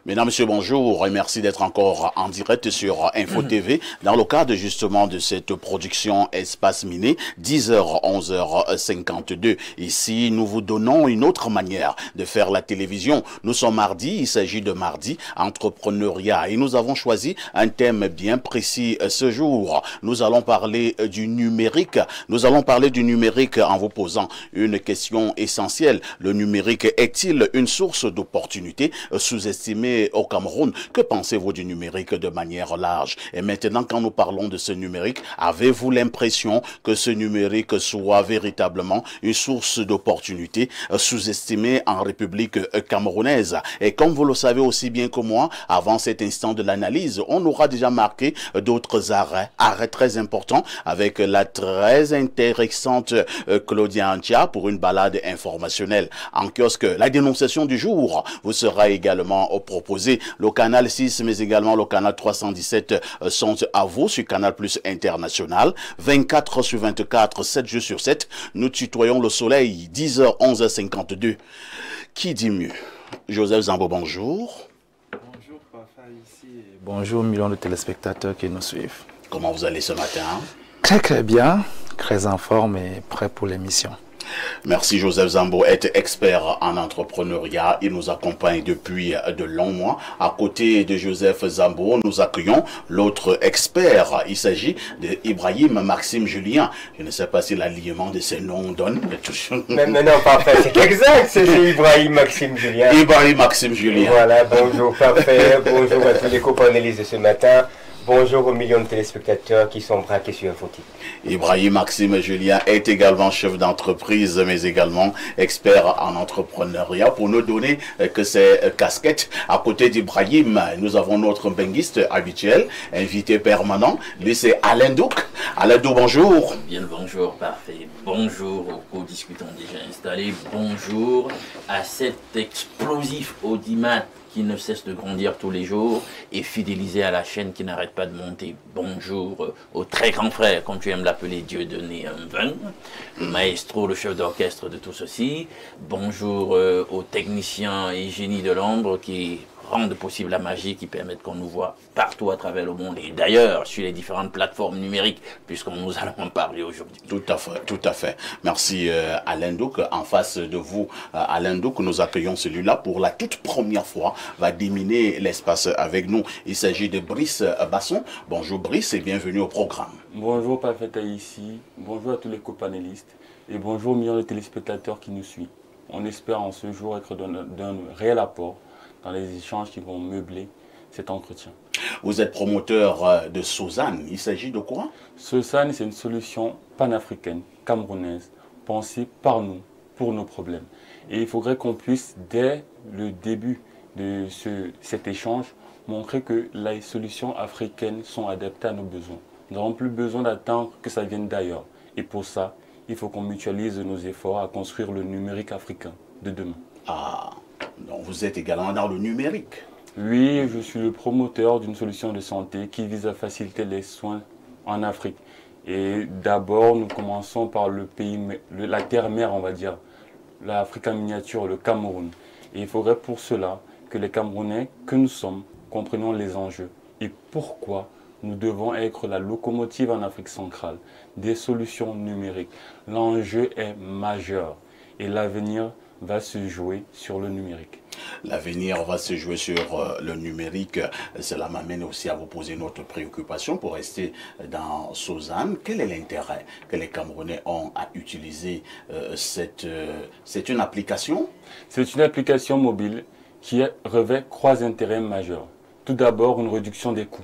Mesdames, Messieurs, bonjour et merci d'être encore en direct sur Info TV dans le cadre justement de cette production Espace Miné, 10h, 11h52. Ici, nous vous donnons une autre manière de faire la télévision. Nous sommes mardi, il s'agit de mardi, entrepreneuriat, et nous avons choisi un thème bien précis ce jour. Nous allons parler du numérique. Nous allons parler du numérique en vous posant une question essentielle. Le numérique est-il une source d'opportunités sous-estimée au Cameroun? Que pensez-vous du numérique de manière large? Et maintenant, quand nous parlons de ce numérique, avez-vous l'impression que ce numérique soit véritablement une source d'opportunités sous-estimée en République camerounaise? Et comme vous le savez aussi bien que moi, avant cet instant de l'analyse, on aura déjà marqué d'autres arrêts très importants avec la très intéressante Claudia Antia pour une balade informationnelle en kiosque. La dénonciation du jour vous sera également proposée. Le canal 6 mais également le canal 317 sont à vous sur Canal Plus International. 24 sur 24, 7 jours sur 7. Nous tutoyons le soleil. 10h, 11h52. Qui dit mieux? Joseph Zambo, bonjour. Bonjour Papa ici et bonjour millions de téléspectateurs qui nous suivent. Comment vous allez ce matin? Très bien, très en forme et prêt pour l'émission. Merci Joseph Zambo, est expert en entrepreneuriat. Il nous accompagne depuis de longs mois. À côté de Joseph Zambo, nous accueillons l'autre expert. Il s'agit d'Ibrahim Maxime Julien. Je ne sais pas si l'alignement de ces noms donne. Mais non, parfait, c'est exact, c'est Ibrahim Maxime Julien. Ibrahim Maxime Julien. Voilà, bonjour, parfait. Bonjour à tous les co-panélistes de ce matin. Bonjour aux millions de téléspectateurs qui sont braqués sur Info TV. Ibrahim Maxime Julien est également chef d'entreprise, mais également expert en entrepreneuriat. Pour nous donner que ces casquettes, à côté d'Ibrahim, nous avons notre benguiste habituel, invité permanent. Lui, c'est Alain Douk. Alain Douk, bonjour. Bien le bonjour, parfait. Bonjour aux co-discutants déjà installés. Bonjour à cet explosif audimat qui ne cesse de grandir tous les jours et fidélisé à la chaîne qui n'arrête pas de monter. Bonjour au très grand frère, comme tu aimes l'appeler, Dieudonné Mveng, maestro, le chef d'orchestre de tout ceci. Bonjour aux techniciens et génies de l'ombre qui rendent possible la magie, qui permettent qu'on nous voit partout à travers le monde et d'ailleurs sur les différentes plateformes numériques, puisqu'on nous allons en parler aujourd'hui. Tout à fait, tout à fait. Merci Alain Douk. En face de vous, Alain Douk, nous accueillons celui-là pour la toute première fois, va déminer l'espace avec nous. Il s'agit de Brice Basson. Bonjour Brice et bienvenue au programme. Bonjour Parfait ici, bonjour à tous les copanélistes et bonjour aux millions de téléspectateurs qui nous suivent. On espère en ce jour être d'un réel apport dans les échanges qui vont meubler cet entretien. Vous êtes promoteur de Sozane. Il s'agit de quoi? Sozane, c'est une solution panafricaine, camerounaise, pensée par nous, pour nos problèmes. Et il faudrait qu'on puisse, dès le début de cet échange, montrer que les solutions africaines sont adaptées à nos besoins. Nous n'avons plus besoin d'attendre que ça vienne d'ailleurs. Et pour ça, il faut qu'on mutualise nos efforts à construire le numérique africain de demain. Ah, donc vous êtes également dans le numérique. Oui, je suis le promoteur d'une solution de santé qui vise à faciliter les soins en Afrique. Et d'abord, nous commençons par le pays, la terre-mère, on va dire, l'Afrique en miniature, le Cameroun. Et il faudrait pour cela que les Camerounais, que nous sommes, comprenions les enjeux et pourquoi nous devons être la locomotive en Afrique centrale des solutions numériques. L'enjeu est majeur et l'avenir va se jouer sur le numérique. L'avenir va se jouer sur le numérique. Cela m'amène aussi à vous poser notre préoccupation pour rester dans Sozane. Quel est l'intérêt que les Camerounais ont à utiliser c'est une application? C'est une application mobile qui revêt trois intérêts majeurs. Tout d'abord, une réduction des coûts.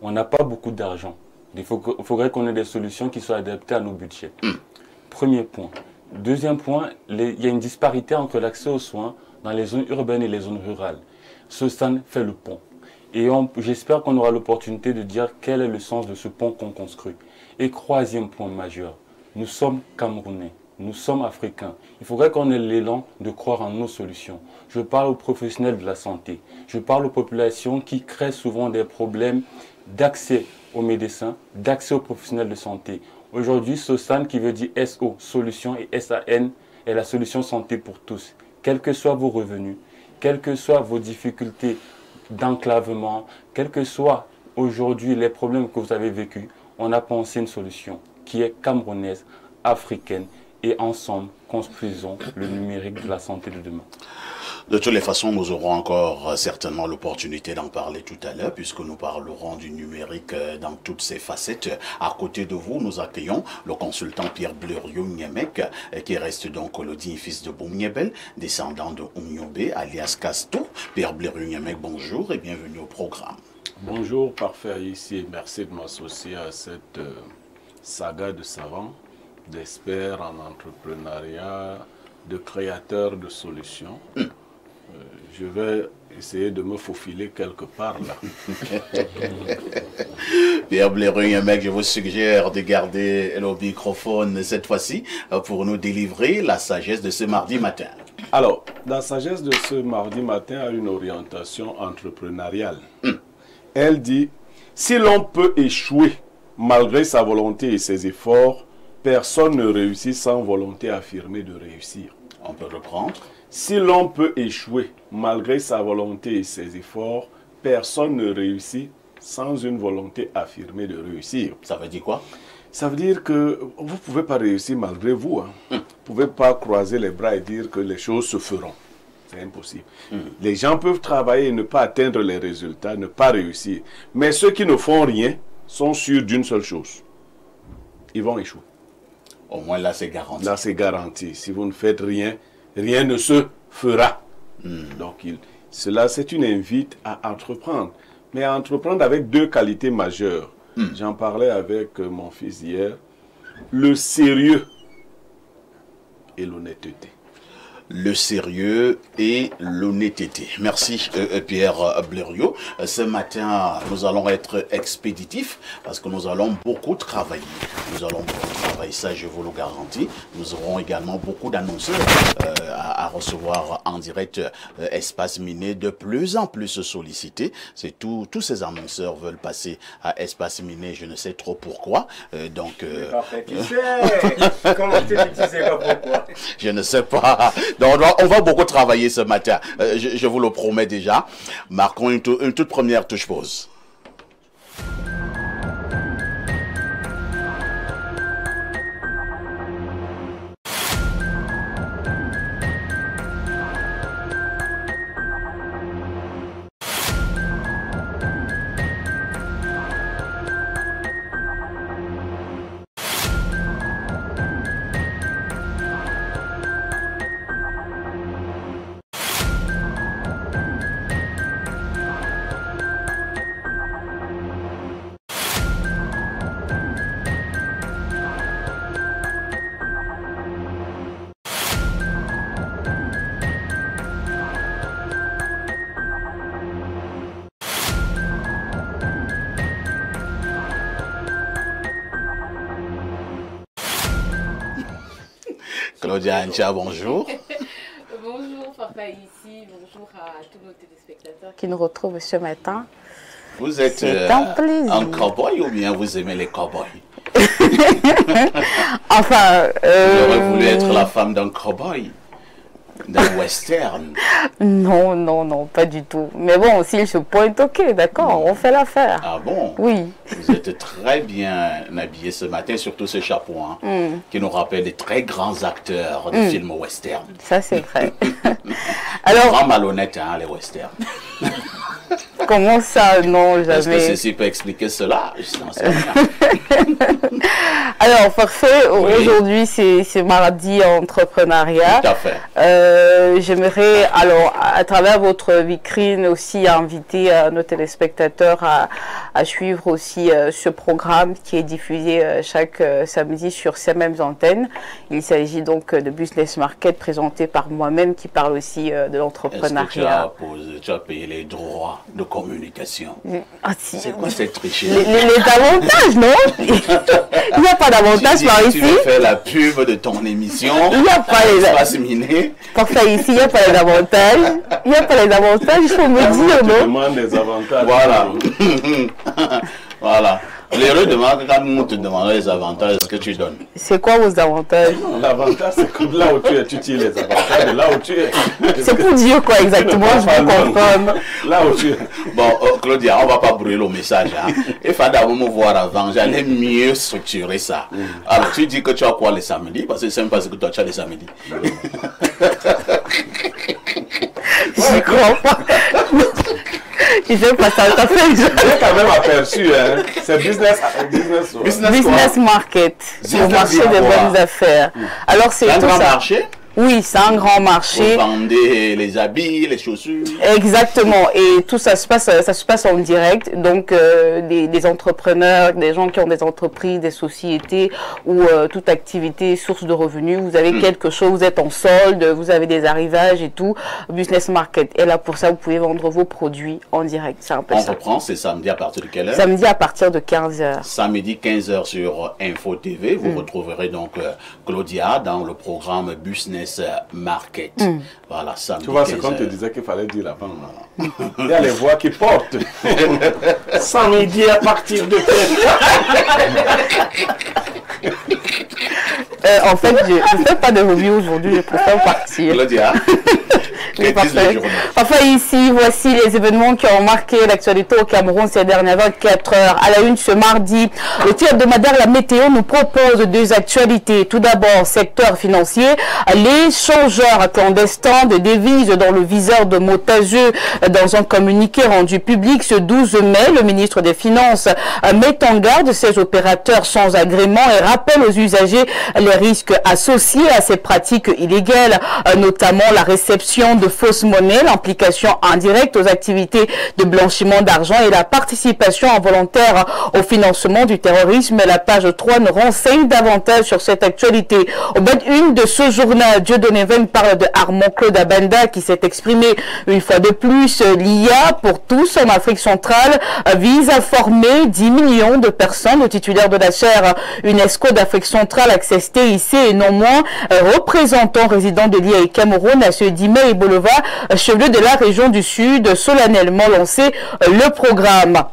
On n'a pas beaucoup d'argent. Il faudrait qu'on ait des solutions qui soient adaptées à nos budgets. Premier point. Deuxième point, il y a une disparité entre l'accès aux soins dans les zones urbaines et les zones rurales. Sozane fait le pont. Et j'espère qu'on aura l'opportunité de dire quel est le sens de ce pont qu'on construit. Et troisième point majeur, nous sommes Camerounais, nous sommes Africains. Il faudrait qu'on ait l'élan de croire en nos solutions. Je parle aux professionnels de la santé. Je parle aux populations qui créent souvent des problèmes d'accès aux médecins, d'accès aux professionnels de santé. Aujourd'hui, Sozane, qui veut dire SO, solution, et SAN, est la solution santé pour tous. Quels que soient vos revenus, quelles que soient vos difficultés d'enclavement, quels que soient aujourd'hui les problèmes que vous avez vécus, on a pensé une solution qui est camerounaise, africaine, et ensemble, construisons le numérique de la santé de demain. De toutes les façons, nous aurons encore certainement l'opportunité d'en parler tout à l'heure, puisque nous parlerons du numérique dans toutes ses facettes. À côté de vous, nous accueillons le consultant Pierre Blériot-Nyemek, qui reste donc le digne fils de Boumniebel, descendant de Oumniobé, alias Castou. Pierre Blériot-Nyemek, bonjour et bienvenue au programme. Bonjour, parfait ici, et merci de m'associer à cette saga de savants, d'experts en entrepreneuriat, de créateurs de solutions. Je vais essayer de me faufiler quelque part là. Pierre Blériot-Nyemek, je vous suggère de garder le microphone cette fois-ci pour nous délivrer la sagesse de ce mardi matin. Alors, la sagesse de ce mardi matin a une orientation entrepreneuriale. Elle dit, si l'on peut échouer malgré sa volonté et ses efforts, personne ne réussit sans volonté affirmée de réussir. On peut reprendre. Si l'on peut échouer malgré sa volonté et ses efforts, personne ne réussit sans une volonté affirmée de réussir. Ça veut dire quoi? Ça veut dire que vous ne pouvez pas réussir malgré vous. Vous ne pouvez pas croiser les bras et dire que les choses se feront. C'est impossible. Les gens peuvent travailler et ne pas atteindre les résultats, ne pas réussir. Mais ceux qui ne font rien sont sûrs d'une seule chose. Ils vont échouer. Au moins là, c'est garanti. Là, c'est garanti. Si vous ne faites rien, rien ne se fera. Donc, cela, c'est une invite à entreprendre. Mais à entreprendre avec deux qualités majeures. J'en parlais avec mon fils hier. Le sérieux et l'honnêteté. Le sérieux et l'honnêteté. Merci Pierre Blériot. Ce matin, nous allons être expéditifs parce que nous allons beaucoup travailler. Nous allons beaucoup travailler, ça je vous le garantis. Nous aurons également beaucoup d'annonceurs à recevoir en direct. Espace Miné de plus en plus sollicité. C'est tous ces annonceurs veulent passer à Espace Miné, je ne sais trop pourquoi. Donc, Tu sais, comment tu sais pas pourquoi? Je ne sais pas. Donc, on va beaucoup travailler ce matin. Je vous le promets déjà. Marquons une toute première touche pause. Claudia Ancha, bonjour. Bonjour, Papa ici. Bonjour à tous nos téléspectateurs qui nous retrouvent ce matin. Vous êtes un cow-boy ou bien vous aimez les cow-boys? Enfin... J'aurais voulu être la femme d'un cow-boy, d'un western. Non, non, non, pas du tout. Mais bon, s'il se pointe, ok, d'accord, on fait l'affaire. Ah bon? Oui. Vous êtes très bien habillé ce matin, surtout ce chapeau, hein, qui nous rappelle des très grands acteurs de films western. Ça, c'est vrai. Alors... Grand malhonnête, hein, les westerns. Comment ça? Non, jamais. Est-ce que ceci peut expliquer cela? Je n'en sais rien. Alors, parfait. Oui. Aujourd'hui, c'est mardi entrepreneuriat. Tout à fait. J'aimerais, alors, à travers votre vitrine aussi, inviter nos téléspectateurs à suivre aussi ce programme qui est diffusé chaque samedi sur ces mêmes antennes. Il s'agit donc de Business Market présenté par moi-même qui parle aussi de l'entrepreneuriat. Est-ce que tu as payé les droits de communication? Ah, si. C'est quoi cette tricherie? Les avantages, non? Il n'y a pas d'avantages par ici. Tu veux faire la pub de ton émission? Il n'y a pas les Espace Miné. Parfait, ici, il n'y a pas les avantages. Il n'y a pas les avantages, il faut me dire, non? Des avantages. Voilà. Voilà. L'heureux demande, quand nous te demandons les avantages, ce que tu donnes. C'est quoi vos avantages? L'avantage, c'est comme là où tu es, tu tires les avantages de là où tu es. C'est pour dire quoi exactement? Je veux comprendre. Là où tu es. Bon, Claudia, on ne va pas brûler le message. Hein. Il faut d'abord me voir avant. J'allais mieux structurer ça. Alors, tu dis que tu as quoi les samedis? Parce que c'est même pas ce que toi tu as les samedis. Je crois pas. Je sais pas, ça fait. J'ai quand même aperçu, hein. C'est business market. Le marché des bonnes affaires. Alors, c'est un tout grand ça. marché? Oui, c'est un grand marché. Vous vendez les habits, les chaussures. Exactement. Et tout ça se passe en direct. Donc, des entrepreneurs, des gens qui ont des entreprises, des sociétés ou toute activité, source de revenus. Vous avez quelque chose, vous êtes en solde, vous avez des arrivages et tout. Business Market. Et là, pour ça, vous pouvez vendre vos produits en direct. C'est un peu ça. On reprend, c'est samedi à partir de quelle heure? Samedi à partir de 15h. Samedi 15h sur Info TV. Vous retrouverez donc Claudia dans le programme Business Market. Voilà, samedi. Tu vois, c'est comme tu disais qu'il fallait dire avant. Il y a les voix qui portent. Samedi à partir de En fait, je ne fais pas de review aujourd'hui, je préfère partir. Claudia. Oui, parfait. Ici, voici les événements qui ont marqué l'actualité au Cameroun ces dernières 24 heures. À la une ce mardi, le titre hebdomadaire La Météo nous propose deux actualités. Tout d'abord, secteur financier, les changeurs clandestins de devises dans le viseur de Motageux. Dans un communiqué rendu public ce 12 mai, le ministre des Finances met en garde ces opérateurs sans agrément et rappelle aux usagers les risques associés à ces pratiques illégales, notamment la réception de fausses monnaies, l'implication indirecte aux activités de blanchiment d'argent et la participation involontaire au financement du terrorisme. La page 3 nous renseigne davantage sur cette actualité. Au bas d'une de ce journal, Dieudonné Veng parle de Armand Claude Abanda qui s'est exprimé une fois de plus. L'IA pour tous en Afrique centrale vise à former 10 millions de personnes. Le titulaire de la chaire UNESCO d'Afrique centrale, Access TIC et non moins représentant résident de l'IA et Cameroun à ce 10 mai, Bolova, chef-lieu de la région du Sud, solennellement lancé le programme.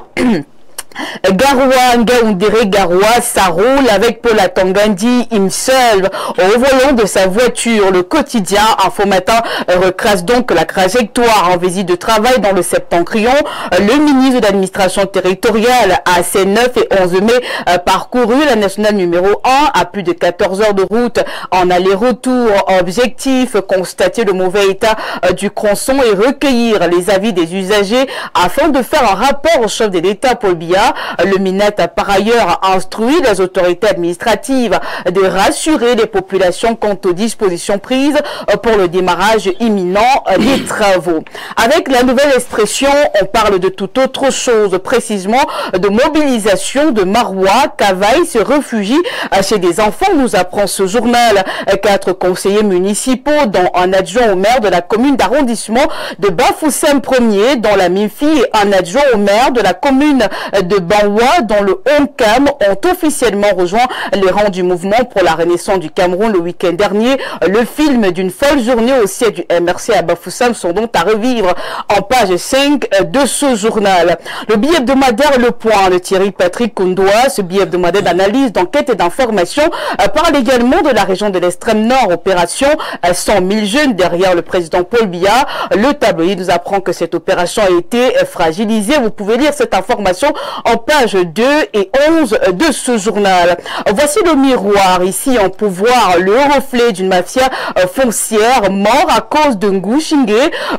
Garoua, Ngaoundéré Garoua, ça roule avec Paul Atangandi himself au volant de sa voiture. Le quotidien Info Matin retrace donc la trajectoire en visite de travail dans le Septentrion. Le ministre de l'administration territoriale a ces 9 et 11 mai parcouru la nationale numéro 1 à plus de 14 heures de route en aller-retour. Objectif, constater le mauvais état du tronçon et recueillir les avis des usagers afin de faire un rapport au chef de l'État Paul Biya. Le MINET a par ailleurs instruit les autorités administratives de rassurer les populations quant aux dispositions prises pour le démarrage imminent des travaux. Avec la nouvelle expression, on parle de toute autre chose, précisément de mobilisation de Marois. Cavaille se réfugie chez des enfants, nous apprend ce journal. 4 conseillers municipaux, dont un adjoint au maire de la commune d'arrondissement de Bafoussem 1er, dont la MIFI, et un adjoint au maire de la commune de Banwa, dans le Honkam, ont officiellement rejoint les rangs du mouvement pour la renaissance du Cameroun le week-end dernier. Le film d'une folle journée au siège du MRC à Bafoussam sont donc à revivre en page 5 de ce journal. Le billet hebdomadaire Le Point de Thierry Patrick Koundoa, ce billet hebdomadaire d'analyse, d'enquête et d'information, parle également de la région de l'extrême nord, opération 100 000 jeunes derrière le président Paul Biya. Le tabloïd nous apprend que cette opération a été fragilisée. Vous pouvez lire cette information en page 2 et 11 de ce journal. Voici le miroir, ici en pouvoir, le reflet d'une mafia foncière mort à cause de Ngouchingue.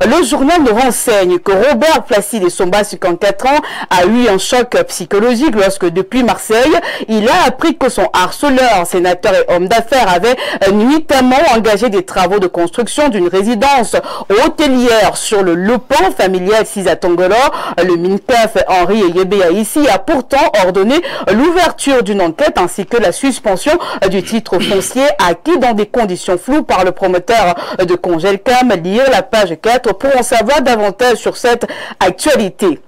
Le journal nous renseigne que Robert Placide Somba, 54 ans, a eu un choc psychologique lorsque depuis Marseille, il a appris que son harceleur, sénateur et homme d'affaires avait nuitamment engagé des travaux de construction d'une résidence hôtelière sur le Lopan familial Cisatongolo. Le MINCAF Henri Yébéa ici a pourtant ordonné l'ouverture d'une enquête ainsi que la suspension du titre foncier acquis dans des conditions floues par le promoteur de Congelcam. Lire la page 4 pour en savoir davantage sur cette actualité.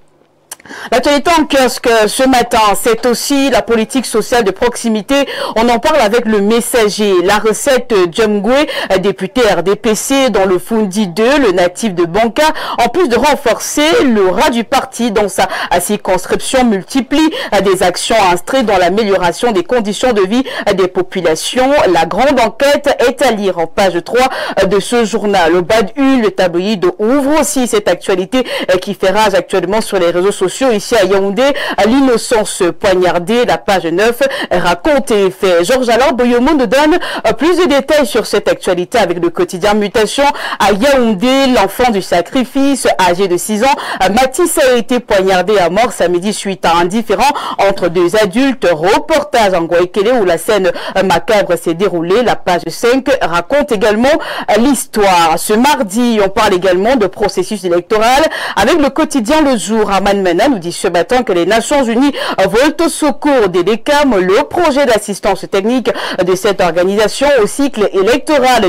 L'actualité en kiosque ce matin, c'est aussi la politique sociale de proximité. On en parle avec le Messager. La recette Djamgwe, député RDPC dans le Fundi 2, le natif de Banka, en plus de renforcer le rat du parti dans sa circonscription, multiplie des actions inscrites dans l'amélioration des conditions de vie des populations. La grande enquête est à lire en page 3 de ce journal. Au bas de une, le tabloïd ouvre aussi cette actualité qui fait rage actuellement sur les réseaux sociaux. Ici à Yaoundé, l'innocence poignardée, la page 9 raconte les faits. Georges Alain Boyomo nous donne plus de détails sur cette actualité avec le quotidien Mutation. À Yaoundé, l'enfant du sacrifice, âgé de 6 ans, Mathis a été poignardé à mort samedi suite à un différend entre deux adultes. Reportage en Guaykélé où la scène macabre s'est déroulée. La page 5 raconte également l'histoire. Ce mardi, on parle également de processus électoral avec le quotidien Le Jour. Aman Mena nous dit ce matin que les Nations Unies volent au secours des DECAM. Le projet d'assistance technique de cette organisation au cycle électoral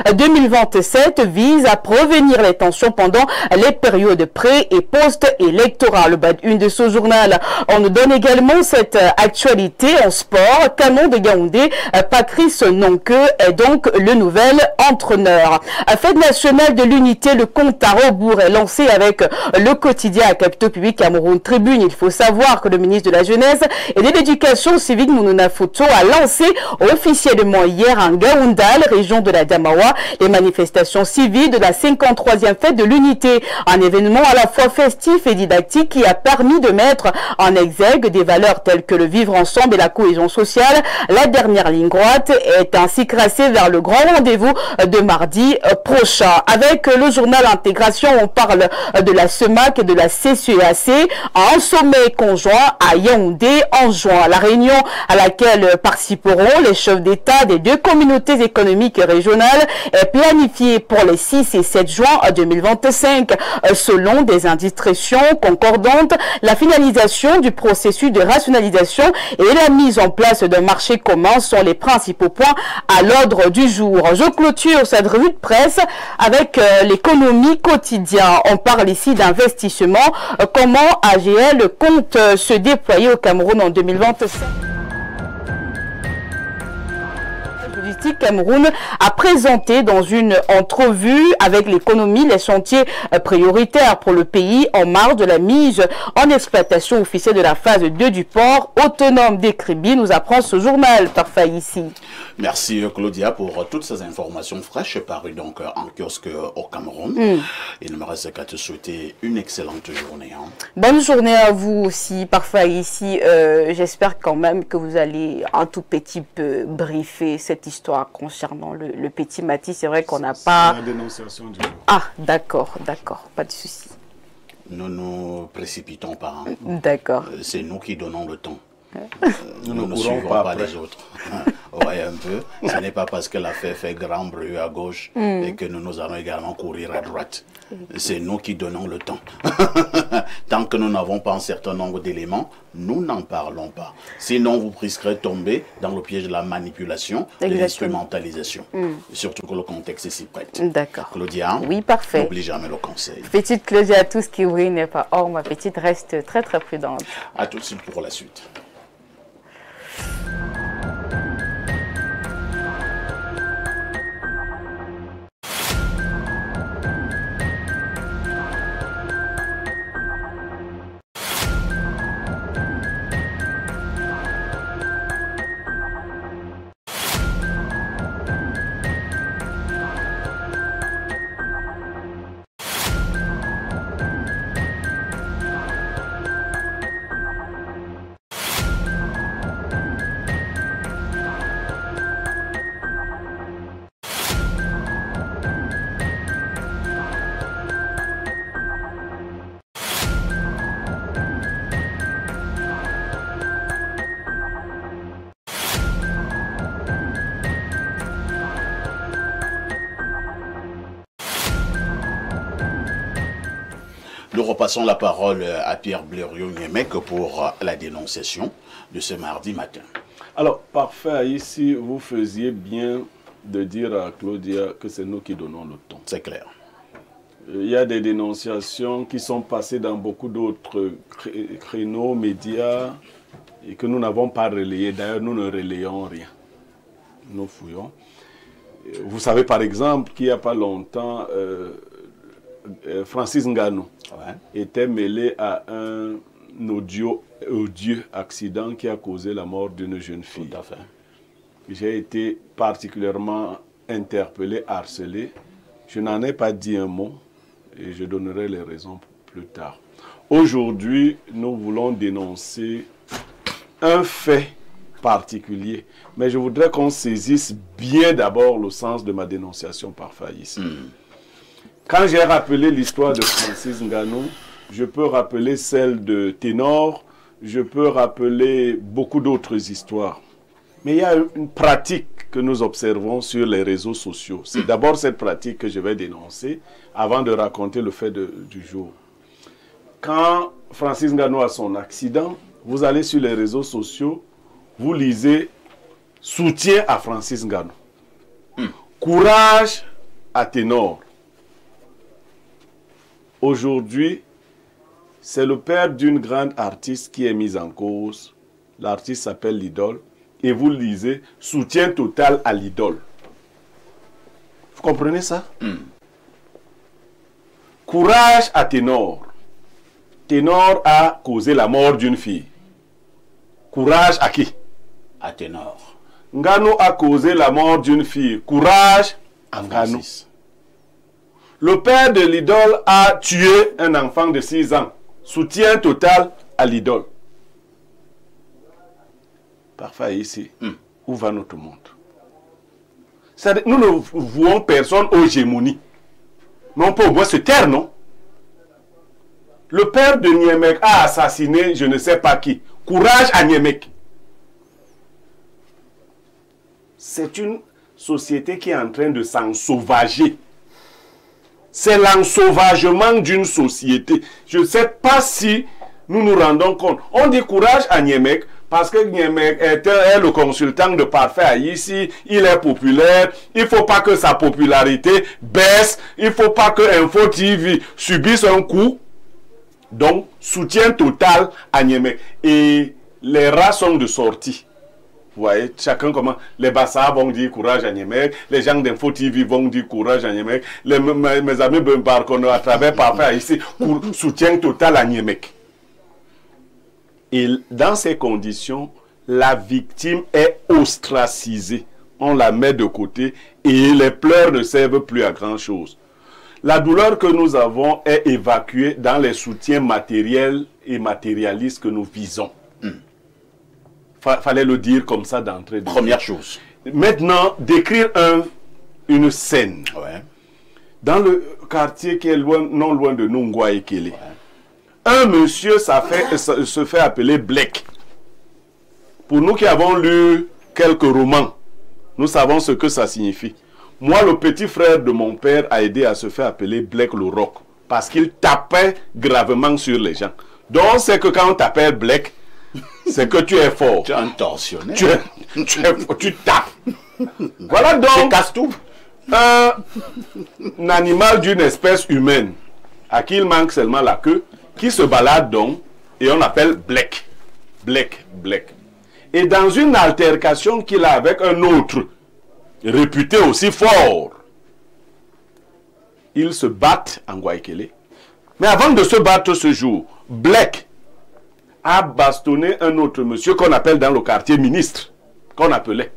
2025-2027 vise à prévenir les tensions pendant les périodes pré- et post-électorales. Bas une de ce journal, on nous donne également cette actualité en sport. Canon de Yaoundé, Patrice Nonque est donc le nouvel entraîneur. Fête nationale de l'unité, le compte à rebours est lancé avec le quotidien à Capitaux Public Cameroun Tribune. Il faut savoir que le ministre de la Jeunesse et de l'Éducation civique, Mounouna Foto, a lancé officiellement hier en Gaoundal, région de la Damawa, les manifestations civiles de la 53e fête de l'unité. Un événement à la fois festif et didactique qui a permis de mettre en exergue des valeurs telles que le vivre ensemble et la cohésion sociale. La dernière ligne droite est ainsi tracée vers le grand rendez-vous de mardi prochain. Avec le journal Intégration, on parle de la CEMAC et de la CCEAC, un sommet conjoint à Yaoundé en juin. La réunion à laquelle participeront les chefs d'État des deux communautés économiques régionales est planifiée pour les 6 et 7 juin 2025. Selon des indications concordantes, la finalisation du processus de rationalisation et la mise en place d'un marché commun sont les principaux points à l'ordre du jour. Je clôture cette revue de presse avec l'économie quotidienne. On parle ici d'investissement. Comment AGL compte se déployer au Cameroun en 2025? Cameroun a présenté dans une entrevue avec l'économie les chantiers prioritaires pour le pays en marge de la mise en exploitation officielle de la phase 2 du port autonome des Kribi, nous apprend ce journal parfait ici. Merci Claudia pour toutes ces informations fraîches parues donc en kiosque au Cameroun. Il ne me reste qu'à te souhaiter une excellente journée. Hein. Bonne journée à vous aussi, parfait ici. J'espère quand même que vous allez un tout petit peu briefer cette histoire concernant le petit Mathis. C'est vrai qu'on n'a pas... La dénonciation du jour. Ah, d'accord, pas de souci. Nous ne nous précipitons pas. Hein. D'accord. C'est nous qui donnons le temps. Nous ne suivons pas les autres. Ouais, un peu. Ce n'est pas parce que l'affaire fait grand bruit à gauche et que nous allons également courir à droite. C'est nous qui donnons le temps. Tant que nous n'avons pas un certain nombre d'éléments, nous n'en parlons pas. Sinon, vous risquerez de tomber dans le piège de la manipulation, de l'instrumentalisation. Surtout que le contexte est si prêt. D'accord. Claudia, oui, parfait. n'oublie jamais le conseil. Petite Claudia, tout ce qui brille n'est pas or. Ma petite reste très très prudente. À tout de suite pour la suite. Nous repassons la parole à Pierre Blériot-Niémec pour la dénonciation de ce mardi matin. Alors, parfait, ici, vous faisiez bien de dire à Claudia que c'est nous qui donnons le ton. C'est clair. Il y a des dénonciations qui sont passées dans beaucoup d'autres créneaux, médias, et que nous n'avons pas relayées. D'ailleurs, nous ne relayons rien. Nous fouillons. Vous savez par exemple qu'il n'y a pas longtemps, Francis Ngannou était mêlé à un odieux accident qui a causé la mort d'une jeune fille. Tout à fait. J'ai été particulièrement interpellé, harcelé. Je n'en ai pas dit un mot et je donnerai les raisons plus tard. Aujourd'hui, nous voulons dénoncer un fait particulier. Mais je voudrais qu'on saisisse bien d'abord le sens de ma dénonciation par Faïs. Quand j'ai rappelé l'histoire de Francis Ngannou, je peux rappeler celle de Ténor, je peux rappeler beaucoup d'autres histoires. Mais il y a une pratique que nous observons sur les réseaux sociaux. C'est d'abord cette pratique que je vais dénoncer avant de raconter le fait du jour. Quand Francis Ngannou a son accident, vous allez sur les réseaux sociaux, vous lisez « Soutien à Francis Ngannou »,« Courage à Ténor ». Aujourd'hui, c'est le père d'une grande artiste qui est mise en cause. L'artiste s'appelle l'idole. Et vous lisez « Soutien total à l'idole ». Vous comprenez ça? Courage à Ténor. Ténor a causé la mort d'une fille. Courage à qui? À Ténor. Ngannou a causé la mort d'une fille. Courage à Ngannou. Le père de l'idole a tué un enfant de 6 ans. Soutien total à l'idole. Parfait ici. Où va notre monde? Nous ne vouons personne aux gémonies. Mais on peut au moins se taire, non? Le père de Niemek a assassiné je ne sais pas qui. Courage à Niemek. C'est une société qui est en train de s'ensauvager. C'est l'ensauvagement d'une société. Je ne sais pas si nous nous rendons compte. On dit courage à Niemek parce que Niemek est le consultant de Parfait ici. Il est populaire. Il ne faut pas que sa popularité baisse. Il ne faut pas que Info TV subisse un coup. Donc, soutien total à Niemek. Et les rats sont de sortie. Vous voyez, chacun comment. Les Bassa vont dire courage à Niemek. Les gens d'Info TV vont dire courage à Niemek. Mes amis Bembarkono à travers Parfait ici, soutien total à Niemek. Et dans ces conditions, la victime est ostracisée. On la met de côté et les pleurs ne servent plus à grand chose. La douleur que nous avons est évacuée dans les soutiens matériels et matérialistes que nous visons. Fallait le dire comme ça d'entrée. Première chose. Maintenant, décrire une scène. Ouais. Dans le quartier qui est non loin de Nungwa et Kele. Ouais. Un monsieur se fait appeler Blek. Pour nous qui avons lu quelques romans, nous savons ce que ça signifie. Moi, le petit frère de mon père a aidé à se faire appeler Blek le Roc. Parce qu'il tapait gravement sur les gens. Donc, c'est que quand on t'appelle Blek, c'est que tu es fort. Tu es un tortionnaire. Tu tapes. Voilà donc. Tu casses tout. Un animal d'une espèce humaine à qui il manque seulement la queue, qui se balade donc, et on appelle Blek. Blek. Et dans une altercation qu'il a avec un autre, réputé aussi fort, ils se battent en Guaykele. Mais avant de se battre ce jour, Blek a bastonné un autre monsieur qu'on appelle dans le quartier ministre, qu'on appelait.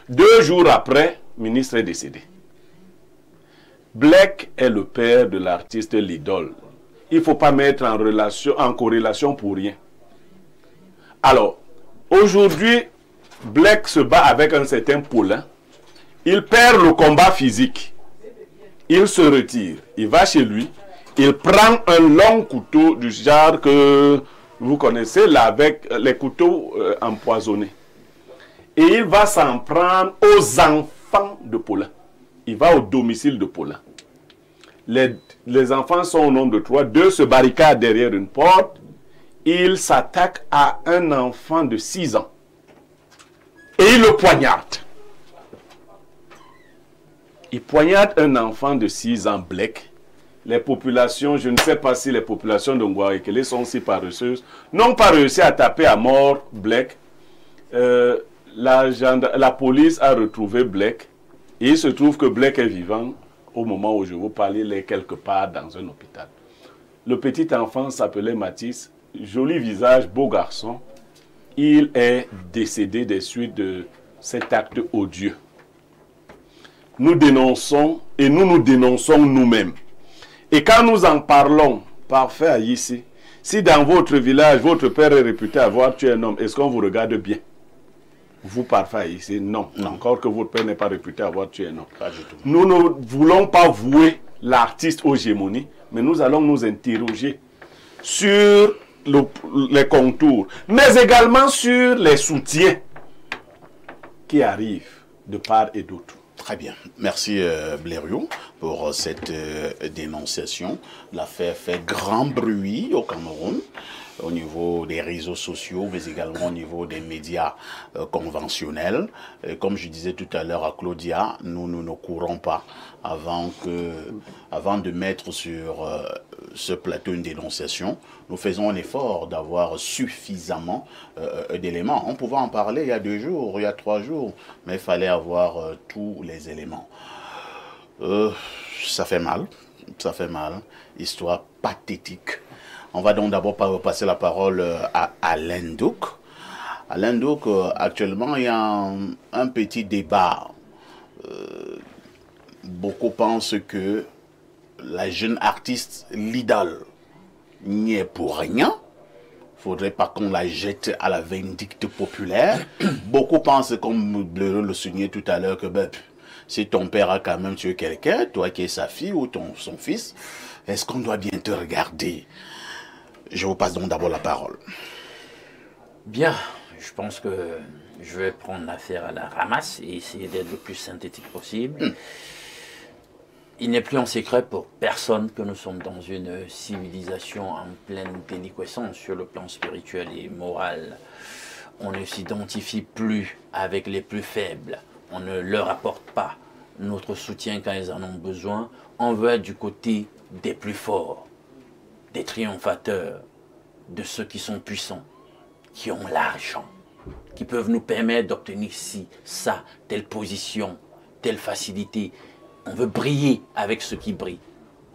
2 jours après, ministre est décédé. Blek est le père de l'artiste l'idole. Il ne faut pas mettre en corrélation pour rien. Alors, aujourd'hui, Blek se bat avec un certain Paulin. Il perd le combat physique. Il se retire. Il va chez lui. Il prend un long couteau du genre que vous connaissez, là, avec les couteaux empoisonnés. Et il va s'en prendre aux enfants de Paulin. Il va au domicile de Paulin. Les enfants sont au nombre de 3. 2 se barricadent derrière une porte. Il s'attaque à un enfant de 6 ans. Et il le poignarde. Il poignarde un enfant de 6 ans, Blek. les populations, je ne sais pas si les populations de Ngouarekele sont si paresseuses, n'ont pas réussi à taper à mort Blake. La police a retrouvé Blake et il se trouve que Blake est vivant au moment où je vous parle, il est quelque part dans un hôpital. Le petit enfant s'appelait Mathis, joli visage, beau garçon. Il est décédé des suites de cet acte odieux. Nous dénonçons et nous nous dénonçons nous-mêmes. Et quand nous en parlons, parfait ici, si dans votre village, votre père est réputé avoir tué un homme, est-ce qu'on vous regarde bien? Vous, parfait ici, non. Encore que votre père n'est pas réputé avoir tué un homme. Pas du tout. Nous ne voulons pas vouer l'artiste aux gémonies, mais nous allons nous interroger sur les contours, mais également sur les soutiens qui arrivent de part et d'autre. Très bien. Merci Blériot pour cette dénonciation. L'affaire fait grand bruit au Cameroun, au niveau des réseaux sociaux, mais également au niveau des médias conventionnels. Et comme je disais tout à l'heure à Claudia, nous ne courons pas avant de mettre sur ce plateau une dénonciation. Nous faisons un effort d'avoir suffisamment d'éléments. On pouvait en parler il y a 2 jours, il y a 3 jours, mais il fallait avoir tous les éléments. Ça fait mal, histoire pathétique. On va donc d'abord passer la parole à Alain Douk. Alain Douk, actuellement, il y a un petit débat. Beaucoup pensent que la jeune artiste, l'idole, n'y est pour rien. Il ne faudrait pas qu'on la jette à la vindicte populaire. Beaucoup pensent, comme Blériot le soulignait tout à l'heure, que si ton père a quand même tué quelqu'un, toi qui es sa fille ou son fils, est-ce qu'on doit bien te regarder? Je vous passe donc d'abord la parole. Bien, je pense que je vais prendre l'affaire à la ramasse et essayer d'être le plus synthétique possible. Il n'est plus en secret pour personne que nous sommes dans une civilisation en pleine déliquescence sur le plan spirituel et moral. On ne s'identifie plus avec les plus faibles. On ne leur apporte pas notre soutien quand ils en ont besoin. On veut être du côté des plus forts, des triomphateurs, de ceux qui sont puissants, qui ont l'argent, qui peuvent nous permettre d'obtenir ci, ça, telle position, telle facilité. On veut briller avec ceux qui brillent.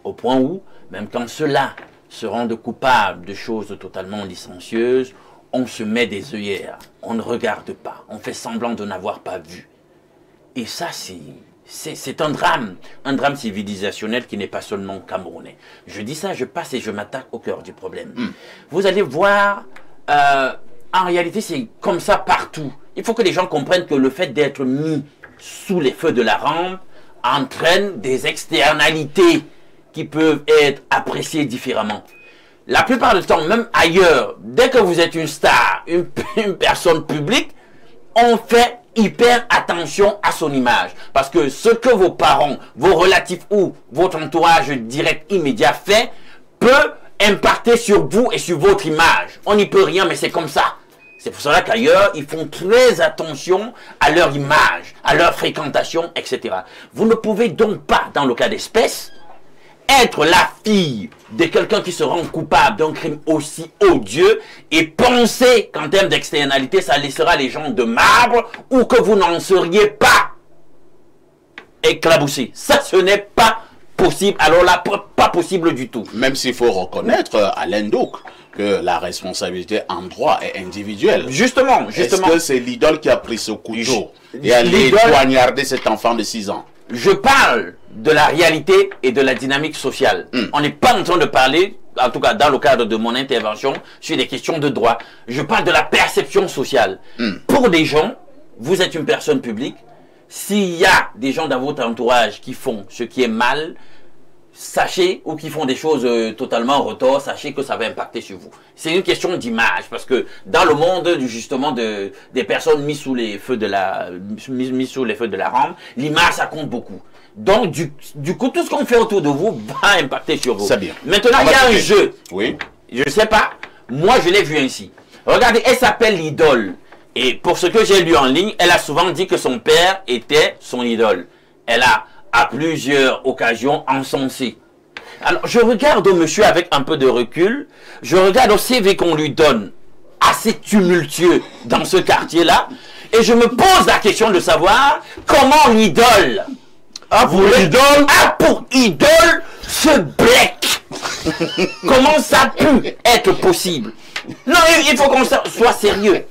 Au point où, même quand ceux-là se rendent coupables de choses totalement licencieuses, on se met des œillères, on ne regarde pas, on fait semblant de n'avoir pas vu. Et ça, c'est un drame civilisationnel qui n'est pas seulement camerounais. Je dis ça, je passe et je m'attaque au cœur du problème. Vous allez voir, en réalité, c'est comme ça partout. Il faut que les gens comprennent que le fait d'être mis sous les feux de la rampe entraîne des externalités qui peuvent être appréciées différemment. La plupart du temps, même ailleurs, dès que vous êtes une star, une personne publique, on fait hyper attention à son image. Parce que ce que vos parents, vos relatifs ou votre entourage direct immédiat fait peut impacter sur vous et sur votre image. On n'y peut rien, mais c'est comme ça. C'est pour cela qu'ailleurs, ils font très attention à leur image, à leur fréquentation, etc. Vous ne pouvez donc pas, dans le cas d'espèce, être la fille de quelqu'un qui se rend coupable d'un crime aussi odieux et penser qu'en termes d'externalité, ça laissera les gens de marbre ou que vous n'en seriez pas éclaboussés. Ça, ce n'est pas possible. Alors là, pas possible du tout. Même s'il faut reconnaître, Alain Douk, que la responsabilité en droit est individuelle. Justement. Est-ce que c'est l'idole qui a pris ce couteau et allé poignarder cet enfant de 6 ans? Je parle de la réalité et de la dynamique sociale. On n'est pas en train de parler, en tout cas dans le cadre de mon intervention, sur des questions de droit. Je parle de la perception sociale. Pour des gens, vous êtes une personne publique. S'il y a des gens dans votre entourage qui font ce qui est mal, sachez, ou qui font des choses totalement retors, sachez que ça va impacter sur vous. C'est une question d'image, parce que dans le monde justement des personnes mises sous les feux de la rampe, l'image ça compte beaucoup. Donc du coup, tout ce qu'on fait autour de vous va impacter sur vous. C'est bien. Maintenant, il y a un jeu. Oui. Je ne sais pas, moi je l'ai vu ainsi. Regardez, elle s'appelle l'idole. Et pour ce que j'ai lu en ligne, elle a souvent dit que son père était son idole. Elle a à plusieurs occasions encensé. Alors, je regarde au monsieur avec un peu de recul, je regarde au CV qu'on lui donne, assez tumultueux dans ce quartier-là, et je me pose la question de savoir comment l'idole Ah, pour l'idole a pour idole ce Blek. Comment ça a pu être possible? Non, il faut qu'on soit sérieux.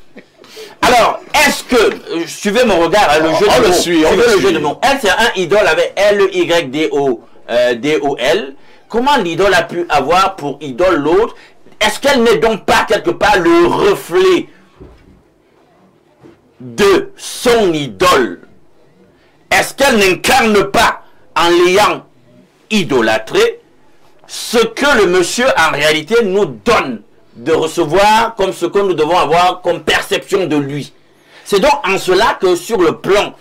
Alors, est-ce que, suivez mon regard, hein, le jeu de mots, suivez le jeu de mots. Elle, c'est un idole avec L-Y-D-O-L. Comment l'idole a pu avoir pour idole l'autre? Est-ce qu'elle n'est donc pas quelque part le reflet de son idole? Est-ce qu'elle n'incarne pas, en l'ayant idolâtré, ce que le monsieur en réalité nous donne de recevoir comme ce que nous devons avoir comme perception de lui? C'est donc en cela que sur le plan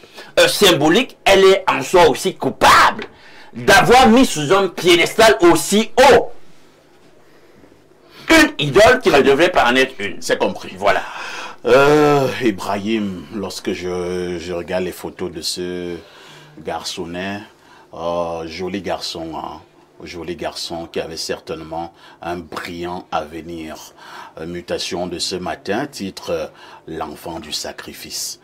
symbolique, elle est en soi aussi coupable d'avoir mis sous un piédestal aussi haut une idole qui ne devrait pas en être une. C'est compris. Voilà. Ibrahim, lorsque je regarde les photos de ce garçonnet, joli garçon, hein, joli garçon qui avait certainement un brillant avenir. Mutation de ce matin, titre l'enfant du sacrifice.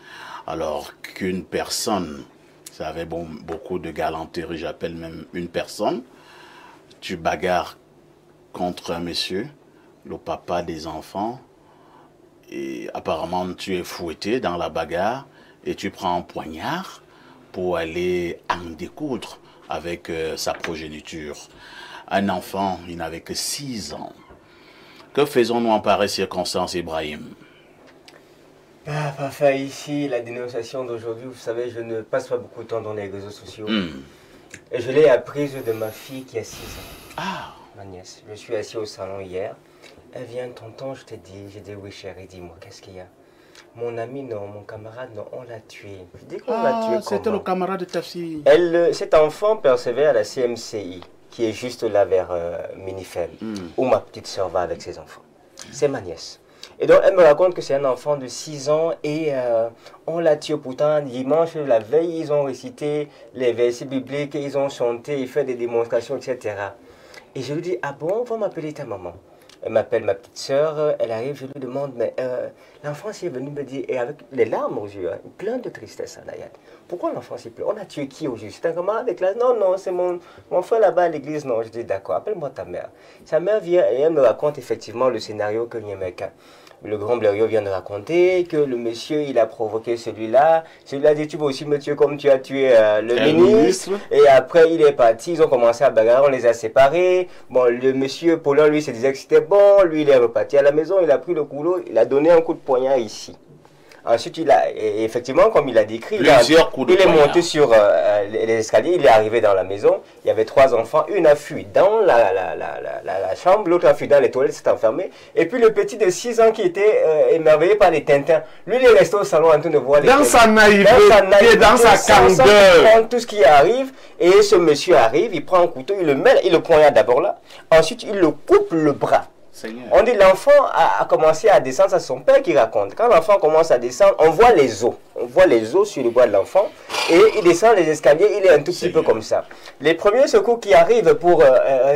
Alors qu'une personne, ça avait beaucoup de galanterie, j'appelle même une personne, tu bagarres contre un monsieur, le papa des enfants, et apparemment tu es fouetté dans la bagarre et tu prends un poignard pour aller en découdre avec sa progéniture. Un enfant, il n'avait que 6 ans. Que faisons-nous en pareille circonstance, Ibrahim? Ah, papa, ici, la dénonciation d'aujourd'hui, vous savez, je ne passe pas beaucoup de temps dans les réseaux sociaux. Et je l'ai apprise de ma fille qui a 6 ans. Ah. Ma nièce. Je suis assis au salon hier. Elle vient, tonton, je te dis, j'ai dit oui chérie, dis-moi, qu'est-ce qu'il y a? Mon ami, non, mon camarade, non, on l'a tué. Je dis qu'on l'a tué. C'était le camarade de ta fille. Cet enfant persévère à la CMCI, qui est juste là vers Minifem, où ma petite soeur va avec ses enfants. C'est ma nièce. Et donc, elle me raconte que c'est un enfant de 6 ans et on l'a tué. Pourtant, dimanche, la veille, ils ont récité les versets bibliques, ils ont chanté, ils font des démonstrations, etc. Et je lui dis, ah bon, va m'appeler ta maman. Elle m'appelle ma petite soeur, elle arrive, je lui demande, mais l'enfant s'est venu me dire, et avec les larmes aux yeux, hein, plein de tristesse, hein, Nayad. Pourquoi l'enfant s'est pleuré? On a tué qui au juste? C'est un camarade de classe? Non, non, c'est mon frère là-bas à l'église. Non, je dis, d'accord, appelle-moi ta mère. Sa mère vient et elle me raconte effectivement le scénario que Niemeka, le grand Blériot, vient de raconter, que le monsieur, il a provoqué celui-là. Celui-là dit, tu vas aussi me tuer comme tu as tué le ministre. Et après, il est parti, ils ont commencé à bagarrer, on les a séparés. Bon, le monsieur Paulin, lui, se disait que c'était bon. Lui, il est reparti à la maison, il a pris le couteau, il a donné un coup de poignard ici. Ensuite, et effectivement, comme il a décrit, il est monté sur les escaliers, il est arrivé dans la maison. Il y avait 3 enfants, une a fui dans la chambre, l'autre a fui dans les toilettes, s'est enfermé. Et puis le petit de 6 ans qui était émerveillé par les Tintins, lui, il est resté au salon en train de voir les Dans sa naïveté, dans sa candeur. Tout ce qui arrive, et ce monsieur arrive, il prend un couteau, il le met, il le poignarde d'abord là. Ensuite, il le coupe le bras. Seigneur. On dit l'enfant a commencé à descendre, c'est son père qui raconte. Quand l'enfant commence à descendre, on voit les os. On voit les os sur le bras de l'enfant. Et il descend les escaliers, il est un tout petit peu comme ça. Les premiers secours qui arrivent pour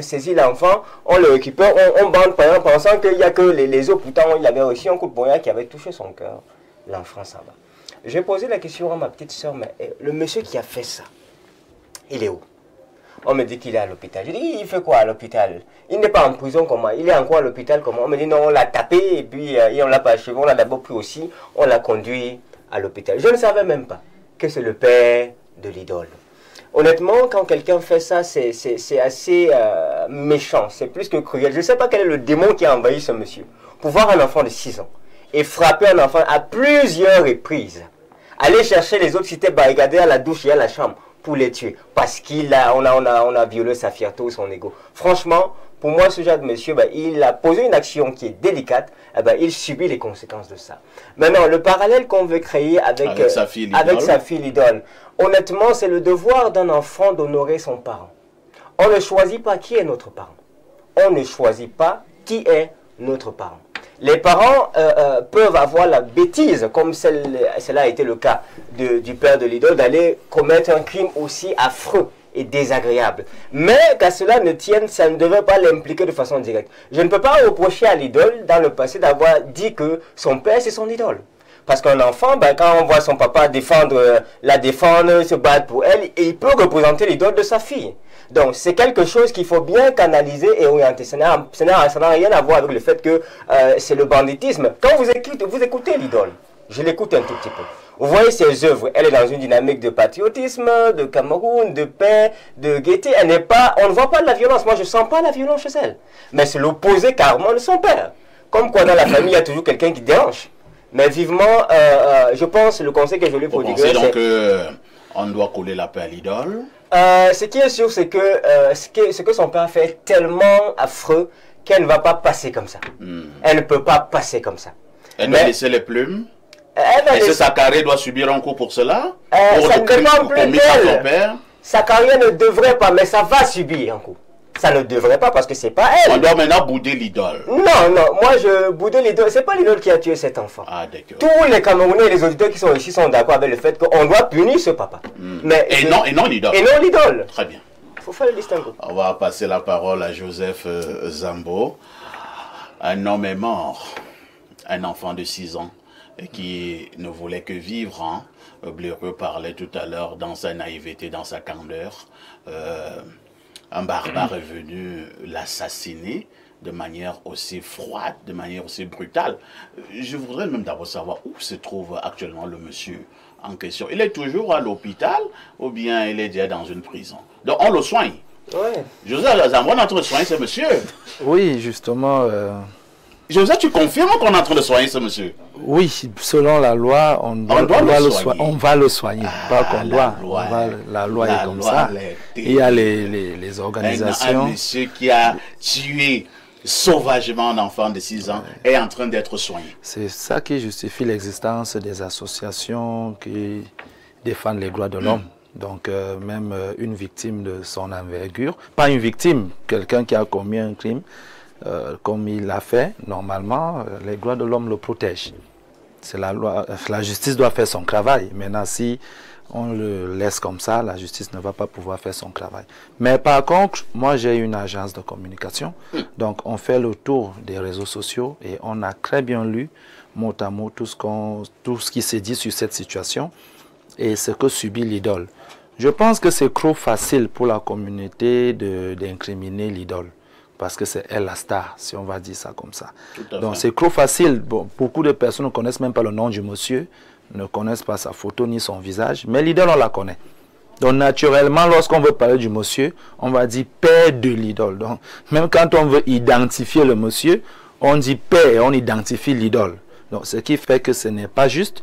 saisir l'enfant, on le récupère, on bande par exemple, pensant qu'il n'y a que les os. Pourtant, il avait aussi un coup de poignard qui avait touché son cœur. L'enfant s'en va. J'ai posé la question à ma petite soeur, mais le monsieur qui a fait ça, il est où? On me dit qu'il est à l'hôpital. Je dis, il fait quoi à l'hôpital? Il n'est pas en prison comment? Il est en quoi à l'hôpital comment? On me dit, non, on l'a tapé et puis on l'a pas achevé. On l'a d'abord pris aussi, on l'a conduit à l'hôpital. Je ne savais même pas que c'est le père de l'idole. Honnêtement, quand quelqu'un fait ça, c'est assez méchant. C'est plus que cruel. Je ne sais pas quel est le démon qui a envahi ce monsieur. Pour voir un enfant de 6 ans et frapper un enfant à plusieurs reprises. Aller chercher les autres qui étaient barricadés à la douche et à la chambre pour les tuer, parce on a violé sa fierté ou son ego. Franchement, pour moi, ce genre de monsieur, il a posé une action qui est délicate, il subit les conséquences de ça. Maintenant, le parallèle qu'on veut créer avec sa fille l'idole, honnêtement, c'est le devoir d'un enfant d'honorer son parent. On ne choisit pas qui est notre parent. On ne choisit pas qui est notre parent. Les parents peuvent avoir la bêtise, comme cela a été le cas du père de l'idole, d'aller commettre un crime aussi affreux et désagréable. Mais qu'à cela ne tienne, ça ne devrait pas l'impliquer de façon directe. Je ne peux pas reprocher à l'idole dans le passé d'avoir dit que son père c'est son idole. Parce qu'un enfant, ben, quand on voit son papa la défendre, se battre pour elle, il peut représenter l'idole de sa fille. Donc c'est quelque chose qu'il faut bien canaliser et orienter. Ça n'a rien à voir avec le fait que c'est le banditisme. Quand vous écoutez l'idole, je l'écoute un tout petit peu. Vous voyez ses œuvres, elle est dans une dynamique de patriotisme, de Cameroun, de paix, de gaieté. On ne voit pas de la violence. Moi, je ne sens pas la violence chez elle. Mais c'est l'opposé carrément de son père. Comme quoi dans la famille, il y a toujours quelqu'un qui dérange. Mais vivement, je pense, le conseil que je lui prodiguerai, c'est... donc qu'on doit coller la paix à l'idole. Ce qui est sûr, c'est que ce que son père fait est tellement affreux qu'elle ne va pas passer comme ça. Elle ne peut pas passer comme ça. Elle doit laisser les plumes. Est-ce que Sakaré doit subir un coup pour cela? Ça ne dépend plus d'elle. Sakaré ne devrait pas, mais ça va subir un coup. Ça ne devrait pas parce que c'est pas elle. On doit maintenant bouder l'idole. Non, moi je boude l'idole. C'est pas l'idole qui a tué cet enfant. Ah, d'accord. Tous les Camerounais et les auditeurs qui sont ici sont d'accord avec le fait qu'on doit punir ce papa. Mais et non l'idole. Et non l'idole. Très bien. Il faut faire le distinguo. On va passer la parole à Joseph Zambo. Un homme est mort. Un enfant de 6 ans qui ne voulait que vivre. Hein. Bleureux parlait tout à l'heure dans sa naïveté, dans sa candeur. Un barbare est venu l'assassiner de manière aussi froide, de manière aussi brutale. Je voudrais même d'abord savoir où se trouve actuellement le monsieur en question. Il est toujours à l'hôpital ou bien il est déjà dans une prison? Donc on le soigne. Ouais. Joseph Zambo, on est en train de soigner ce monsieur. Oui, justement... Joseph, tu confirmes qu'on est en train de soigner ce monsieur? Oui, selon la loi, on va le soigner. Pas qu'on doit. La loi est comme ça. Il y a les organisations. Un monsieur qui a tué sauvagement un enfant de 6 ans est en train d'être soigné. C'est ça qui justifie l'existence des associations qui défendent les droits de l'homme. Donc même une victime de son envergure, pas une victime, quelqu'un qui a commis un crime, comme il l'a fait, normalement, les droits de l'homme le protègent. C'est la loi, la justice doit faire son travail. Maintenant, si on le laisse comme ça, la justice ne va pas pouvoir faire son travail. Mais par contre, moi j'ai une agence de communication, donc on fait le tour des réseaux sociaux et on a très bien lu mot à mot tout ce qui s'est dit sur cette situation et ce que subit l'idole. Je pense que c'est trop facile pour la communauté d'incriminer l'idole. Parce que c'est elle la star, si on va dire ça comme ça. Donc c'est trop facile. Bon, beaucoup de personnes ne connaissent même pas le nom du monsieur, ne connaissent pas sa photo ni son visage, mais l'idole on la connaît. Donc naturellement, lorsqu'on veut parler du monsieur, on va dire père de l'idole. Donc même quand on veut identifier le monsieur, on dit père et on identifie l'idole. Donc ce qui fait que ce n'est pas juste.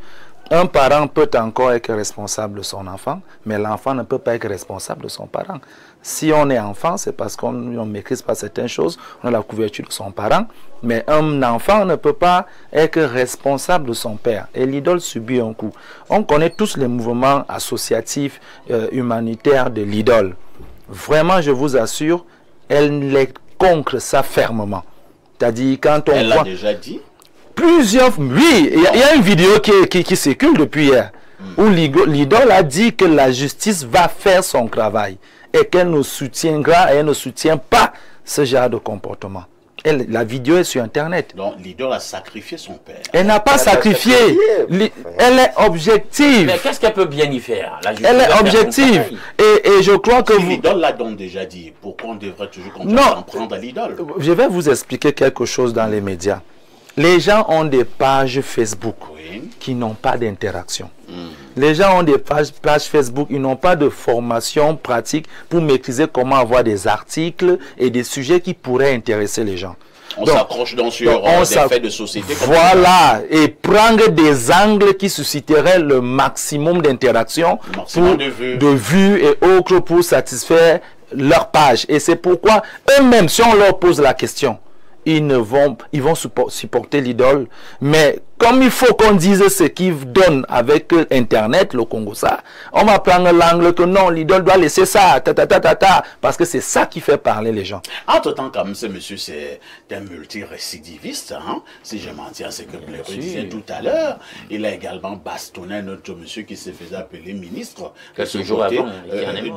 Un parent peut encore être responsable de son enfant, mais l'enfant ne peut pas être responsable de son parent. Si on est enfant, c'est parce qu'on ne maîtrise pas certaines choses, on a la couverture de son parent, mais un enfant ne peut pas être responsable de son père. Et l'idole subit un coup. On connaît tous les mouvements associatifs, humanitaires de l'idole. Vraiment, je vous assure, elle les contre ça fermement. C'est-à-dire, quand on Elle l'a déjà dit? Plusieurs, oui, il y a une vidéo qui circule depuis hier, où l'idole a dit que la justice va faire son travail et qu'elle nous soutiendra et elle ne soutient pas ce genre de comportement. La vidéo est sur Internet. Donc l'idole a sacrifié son père. Elle n'a pas sacrifié. Elle est objective. Mais qu'est-ce qu'elle peut bien y faire? Elle est objective. Et je crois que vous... L'idole l'a donc déjà dit. Pourquoi on devrait toujours continuer à en prendre à l'idole? Je vais vous expliquer quelque chose dans les médias. Les gens ont des pages Facebook qui n'ont pas d'interaction. Les gens ont des pages Facebook, ils n'ont pas de formation pratique pour maîtriser comment avoir des articles et des sujets qui pourraient intéresser les gens. On s'accroche donc sur des faits de société. Voilà, et prendre des angles qui susciteraient le maximum d'interaction, de vues et autres pour satisfaire leur page. Et c'est pourquoi eux-mêmes, si on leur pose la question, ils vont supporter l'idole, mais comme il faut qu'on dise ce qu'ils donnent avec Internet, le Congo, ça, on va prendre l'angle que non, l'idole doit laisser ça, parce que c'est ça qui fait parler les gens. Entre-temps, quand même, ce monsieur, c'est un multirécidiviste, hein? Si je m'en tiens à ce que Blaireau disait tout à l'heure. Il a également bastonné un autre monsieur qui se faisait appeler ministre. Quelques jours avant,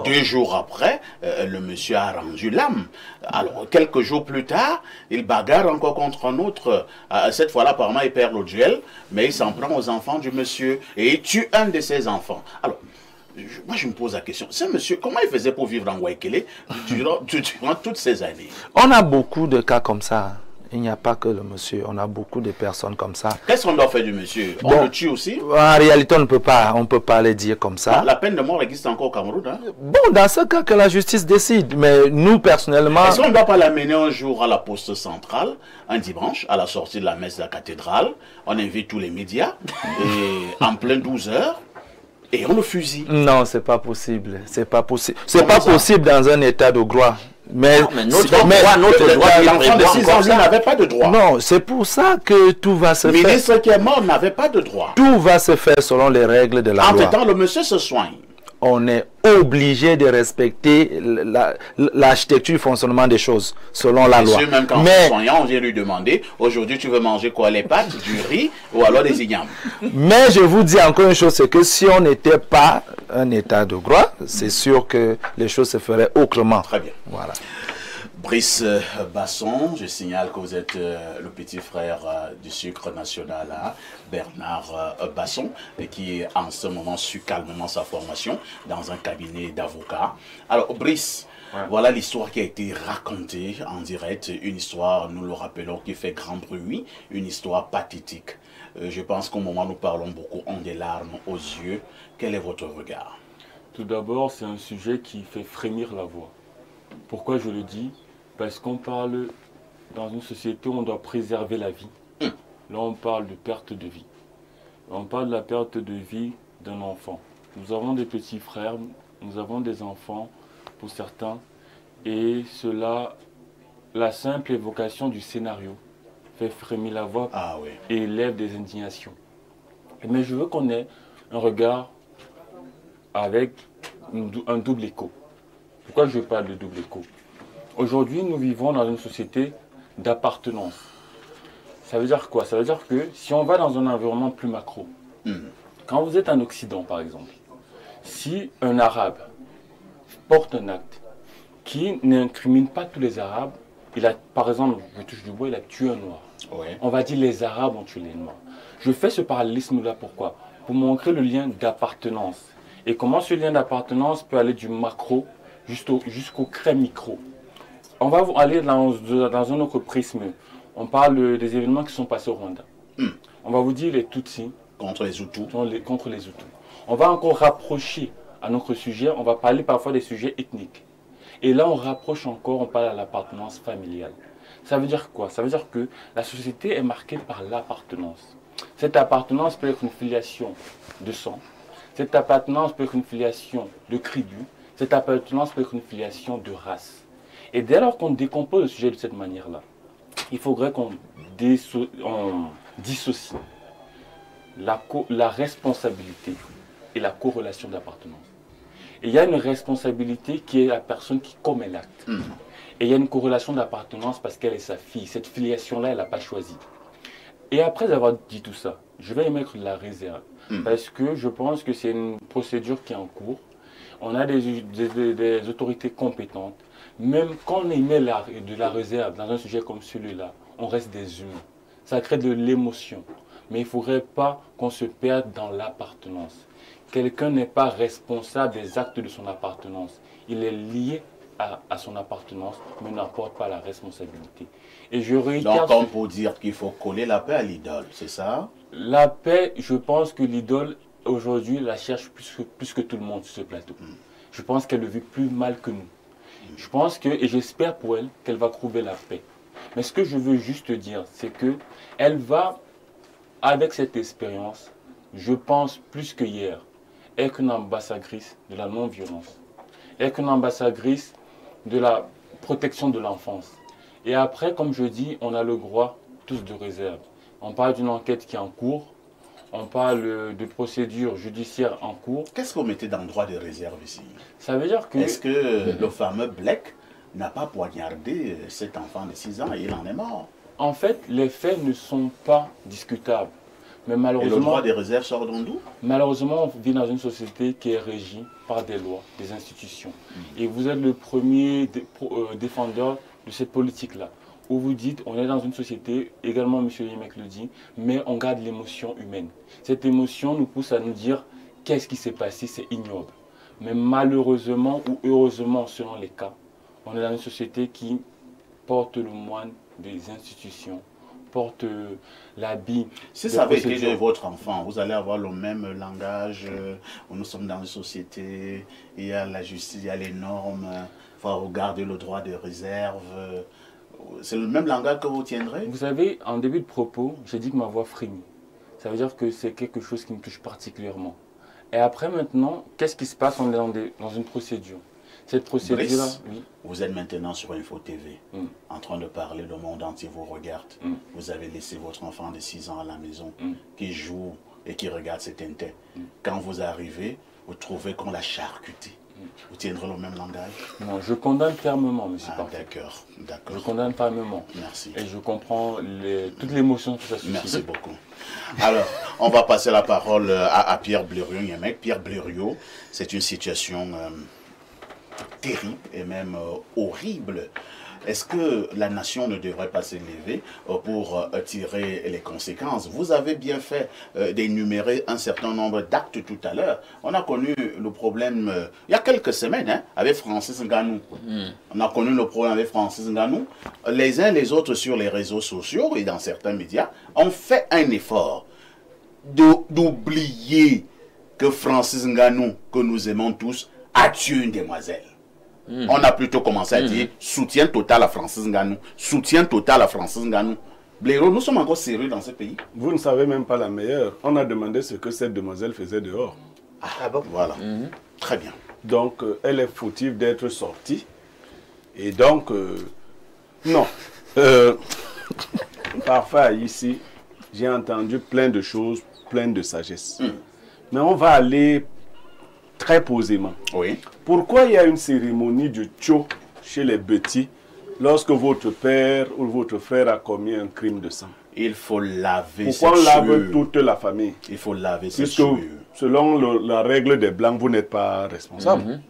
2 jours après, le monsieur a rendu l'âme. Alors, quelques jours plus tard, il bagarre encore contre un autre. Cette fois-là, apparemment, il perd le duel, mais il s'en prend aux enfants du monsieur et il tue un de ses enfants. Alors, moi, je me pose la question. Ce monsieur, comment il faisait pour vivre en Waikele durant toutes ces années? On a beaucoup de cas comme ça. Il n'y a pas que le monsieur, on a beaucoup de personnes comme ça. Qu'est-ce qu'on doit faire du monsieur? On le tue aussi? En réalité, on ne peut pas le dire comme ça. La peine de mort existe encore au Cameroun, hein? Bon, dans ce cas que la justice décide, mais nous, personnellement... Est-ce qu'on ne doit pas l'amener un jour à la poste centrale, un dimanche, à la sortie de la messe de la cathédrale? On invite tous les médias, et en plein 12 heures, et on le fusille? Non, c'est pas possible. C'est pas possible. C'est pas possible dans un état de droit. Mais notre droit, l'enfant de 6 ans n'avait pas de droit. Non, c'est pour ça que tout va se faire. Le ministre qui est mort n'avait pas de droit. Tout va se faire selon les règles de la loi. Entre-temps, le monsieur se soigne. On est obligé de respecter l'architecture, le fonctionnement des choses, selon la loi. Même quand on soignant, on vient lui demander, aujourd'hui tu veux manger quoi? Les pâtes, du riz ou alors des ignames? Mais je vous dis encore une chose, c'est que si on n'était pas un état de droit, c'est sûr que les choses se feraient autrement. Très bien. Voilà. Brice Basson, je signale que vous êtes le petit frère du sucre national, Bernard Basson, et qui en ce moment suit calmement sa formation dans un cabinet d'avocats. Alors Brice, voilà l'histoire qui a été racontée en direct, une histoire, nous le rappelons, qui fait grand bruit, une histoire pathétique. Je pense qu'au moment où nous parlons, beaucoup ont des larmes aux yeux. Quel est votre regard? Tout d'abord, c'est un sujet qui fait frémir la voix. Pourquoi je le dis? Parce qu'on parle dans une société où on doit préserver la vie. Là, on parle de perte de vie. On parle de la perte de vie d'un enfant. Nous avons des petits frères, nous avons des enfants pour certains. Et cela, la simple évocation du scénario fait frémir la voix et élève des indignations. Mais je veux qu'on ait un regard avec un double écho. Pourquoi je parle de double écho? Aujourd'hui, nous vivons dans une société d'appartenance. Ça veut dire quoi? Ça veut dire que si on va dans un environnement plus macro, quand vous êtes en Occident par exemple, si un Arabe porte un acte qui n'incrimine pas tous les Arabes, il a, par exemple, je touche du bois, il a tué un Noir. On va dire les Arabes ont tué les Noirs. Je fais ce parallélisme-là pourquoi? Pour montrer le lien d'appartenance. Et comment ce lien d'appartenance peut aller du macro jusqu'au très micro. On va aller dans un autre prisme. On parle des événements qui sont passés au Rwanda. On va vous dire les Tutsis contre les Hutus. Contre les Hutus. On va encore rapprocher à notre sujet, on va parler parfois des sujets ethniques. Et là, on rapproche encore, on parle à l'appartenance familiale. Ça veut dire quoi? Ça veut dire que la société est marquée par l'appartenance. Cette appartenance peut être une filiation de sang. Cette appartenance peut être une filiation de tribu. Cette appartenance peut être une filiation de race. Et dès lors qu'on décompose le sujet de cette manière-là, il faudrait qu'on dissocie la responsabilité et la corrélation d'appartenance. Et il y a une responsabilité qui est la personne qui commet l'acte. Et il y a une corrélation d'appartenance parce qu'elle est sa fille. Cette filiation-là, elle n'a pas choisi. Et après avoir dit tout ça, je vais émettre de la réserve. Parce que je pense que c'est une procédure qui est en cours. On a des autorités compétentes. Même quand on émet de la réserve dans un sujet comme celui-là, on reste des humains. Ça crée de l'émotion. Mais il ne faudrait pas qu'on se perde dans l'appartenance. Quelqu'un n'est pas responsable des actes de son appartenance. Il est lié à son appartenance, mais n'apporte pas la responsabilité. Et je réitère... Donc, on peut dire qu'il faut coller la paix à l'idole, c'est ça? La paix, je pense que l'idole, aujourd'hui, la cherche plus que tout le monde sur ce plateau. Je pense qu'elle le vit plus mal que nous. Je pense que, et j'espère pour elle, qu'elle va trouver la paix. Mais ce que je veux juste dire, c'est qu'elle va, avec cette expérience, je pense plus que hier, être une ambassadrice de la non-violence, être une ambassadrice de la protection de l'enfance. Et après, comme je dis, on a le droit tous de réserve. On parle d'une enquête qui est en cours. On parle de procédures judiciaires en cours. Qu'est-ce que vous mettez dans le droit de réserve ici? Ça veut dire que... Est-ce que le fameux Blake n'a pas poignardé cet enfant de 6 ans et il en est mort? En fait, les faits ne sont pas discutables. Mais Et malheureusement, le droit de réserve sort d'où? malheureusement, on vit dans une société qui est régie par des lois, des institutions. Et vous êtes le premier défendeur de cette politique-là. Où vous dites, on est dans une société, également M. Yemek le dit, mais on garde l'émotion humaine. Cette émotion nous pousse à nous dire, qu'est-ce qui s'est passé, c'est ignoble. Mais malheureusement ou heureusement, selon les cas, on est dans une société qui porte le moine des institutions, porte l'habit. Si ça avait été votre enfant, vous allez avoir le même langage. Où nous sommes dans une société, il y a la justice, il y a les normes, il faut regarder le droit de réserve. C'est le même langage que vous tiendrez? Vous savez, en début de propos, j'ai dit que ma voix frémit. Ça veut dire que c'est quelque chose qui me touche particulièrement. Et après maintenant, qu'est-ce qui se passe? On est dans une procédure. Cette procédure-là, oui. Vous êtes maintenant sur Info TV, en train de parler, le monde entier vous regarde. Vous avez laissé votre enfant de 6 ans à la maison, qui joue et qui regarde cet intérêt. Quand vous arrivez, vous trouvez qu'on l'a charcuté. Vous tiendrez le même langage? Non, je condamne fermement, monsieur Parfait. D'accord, d'accord. Je condamne fermement. Merci. Et je comprends toute l'émotion que ça suscite. Merci beaucoup. Alors, on va passer la parole à Pierre Blériot. Pierre Blériot, c'est une situation terrible et même horrible. Est-ce que la nation ne devrait pas s'élever pour tirer les conséquences? Vous avez bien fait d'énumérer un certain nombre d'actes tout à l'heure. On a connu le problème il y a quelques semaines avec Francis Ngannou. On a connu le problème avec Francis Ngannou. Les uns les autres sur les réseaux sociaux et dans certains médias ont fait un effort d'oublier que Francis Ngannou, que nous aimons tous, a tué une demoiselle. On a plutôt commencé à dire soutien total à Francis Ngannou. Soutien total à Francis Ngannou. Blériot, nous sommes encore sérieux dans ce pays. Vous ne savez même pas la meilleure. On a demandé ce que cette demoiselle faisait dehors. Ah bon? Voilà. Très bien. Donc, elle est fautive d'être sortie. Et donc, non. Parfois, ici, j'ai entendu plein de choses, plein de sagesse. Mais on va aller très posément. Oui. Pourquoi il y a une cérémonie du tcho chez les petits lorsque votre père ou votre frère a commis un crime de sang? Il faut laver. Pourquoi on lave toute la famille? Il faut laver cette puisque selon la règle des Blancs, vous n'êtes pas responsable.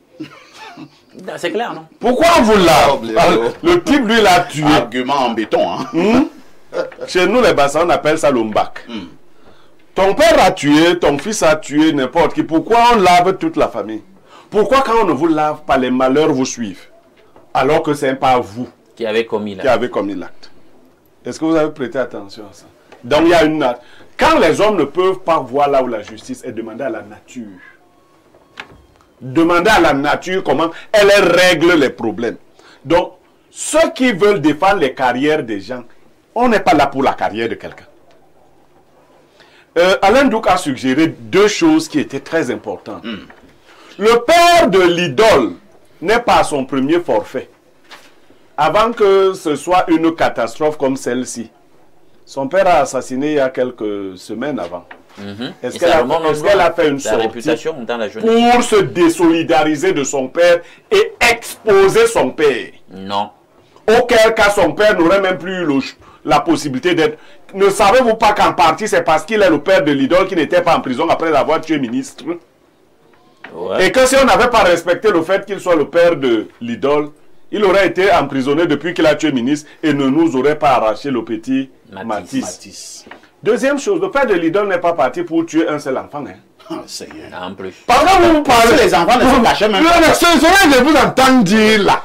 C'est clair, non? Pourquoi on vous lave? Le type, lui, l'a tué. Argument en béton. Hein? Chez nous, les Bassans, on appelle ça l'ombak. Ton père a tué, ton fils a tué, n'importe qui. Pourquoi on lave toute la famille? Pourquoi quand on ne vous lave pas, les malheurs vous suivent? Alors que ce n'est pas vous qui avez commis l'acte. Est-ce que vous avez prêté attention à ça? Donc il y a une... Quand les hommes ne peuvent pas voir là où la justice est, demandez à la nature. Demandez à la nature comment elle règle les problèmes. Donc, ceux qui veulent défendre les carrières des gens, on n'est pas là pour la carrière de quelqu'un. Alain Douk a suggéré deux choses qui étaient très importantes. Le père de l'idole n'est pas à son premier forfait. Avant que ce soit une catastrophe comme celle-ci. Son père a assassiné il y a quelques semaines avant. Est-ce qu'elle a fait une sortie pour se désolidariser de son père et exposer son père? Non. Auquel cas son père n'aurait même plus eu la possibilité d'être... Ne savez-vous pas qu'en partie c'est parce qu'il est le père de l'idole qui n'était pas en prison après avoir tué ministre? Ouais. Et que si on n'avait pas respecté le fait qu'il soit le père de l'idole, il aurait été emprisonné depuis qu'il a tué ministre et ne nous aurait pas arraché le petit Matisse. Deuxième chose, le père de l'idole n'est pas parti pour tuer un seul enfant. Seigneur. En plus. Pendant que vous parlez, les enfants ne se cachaient même pas. Je vous entends dire là.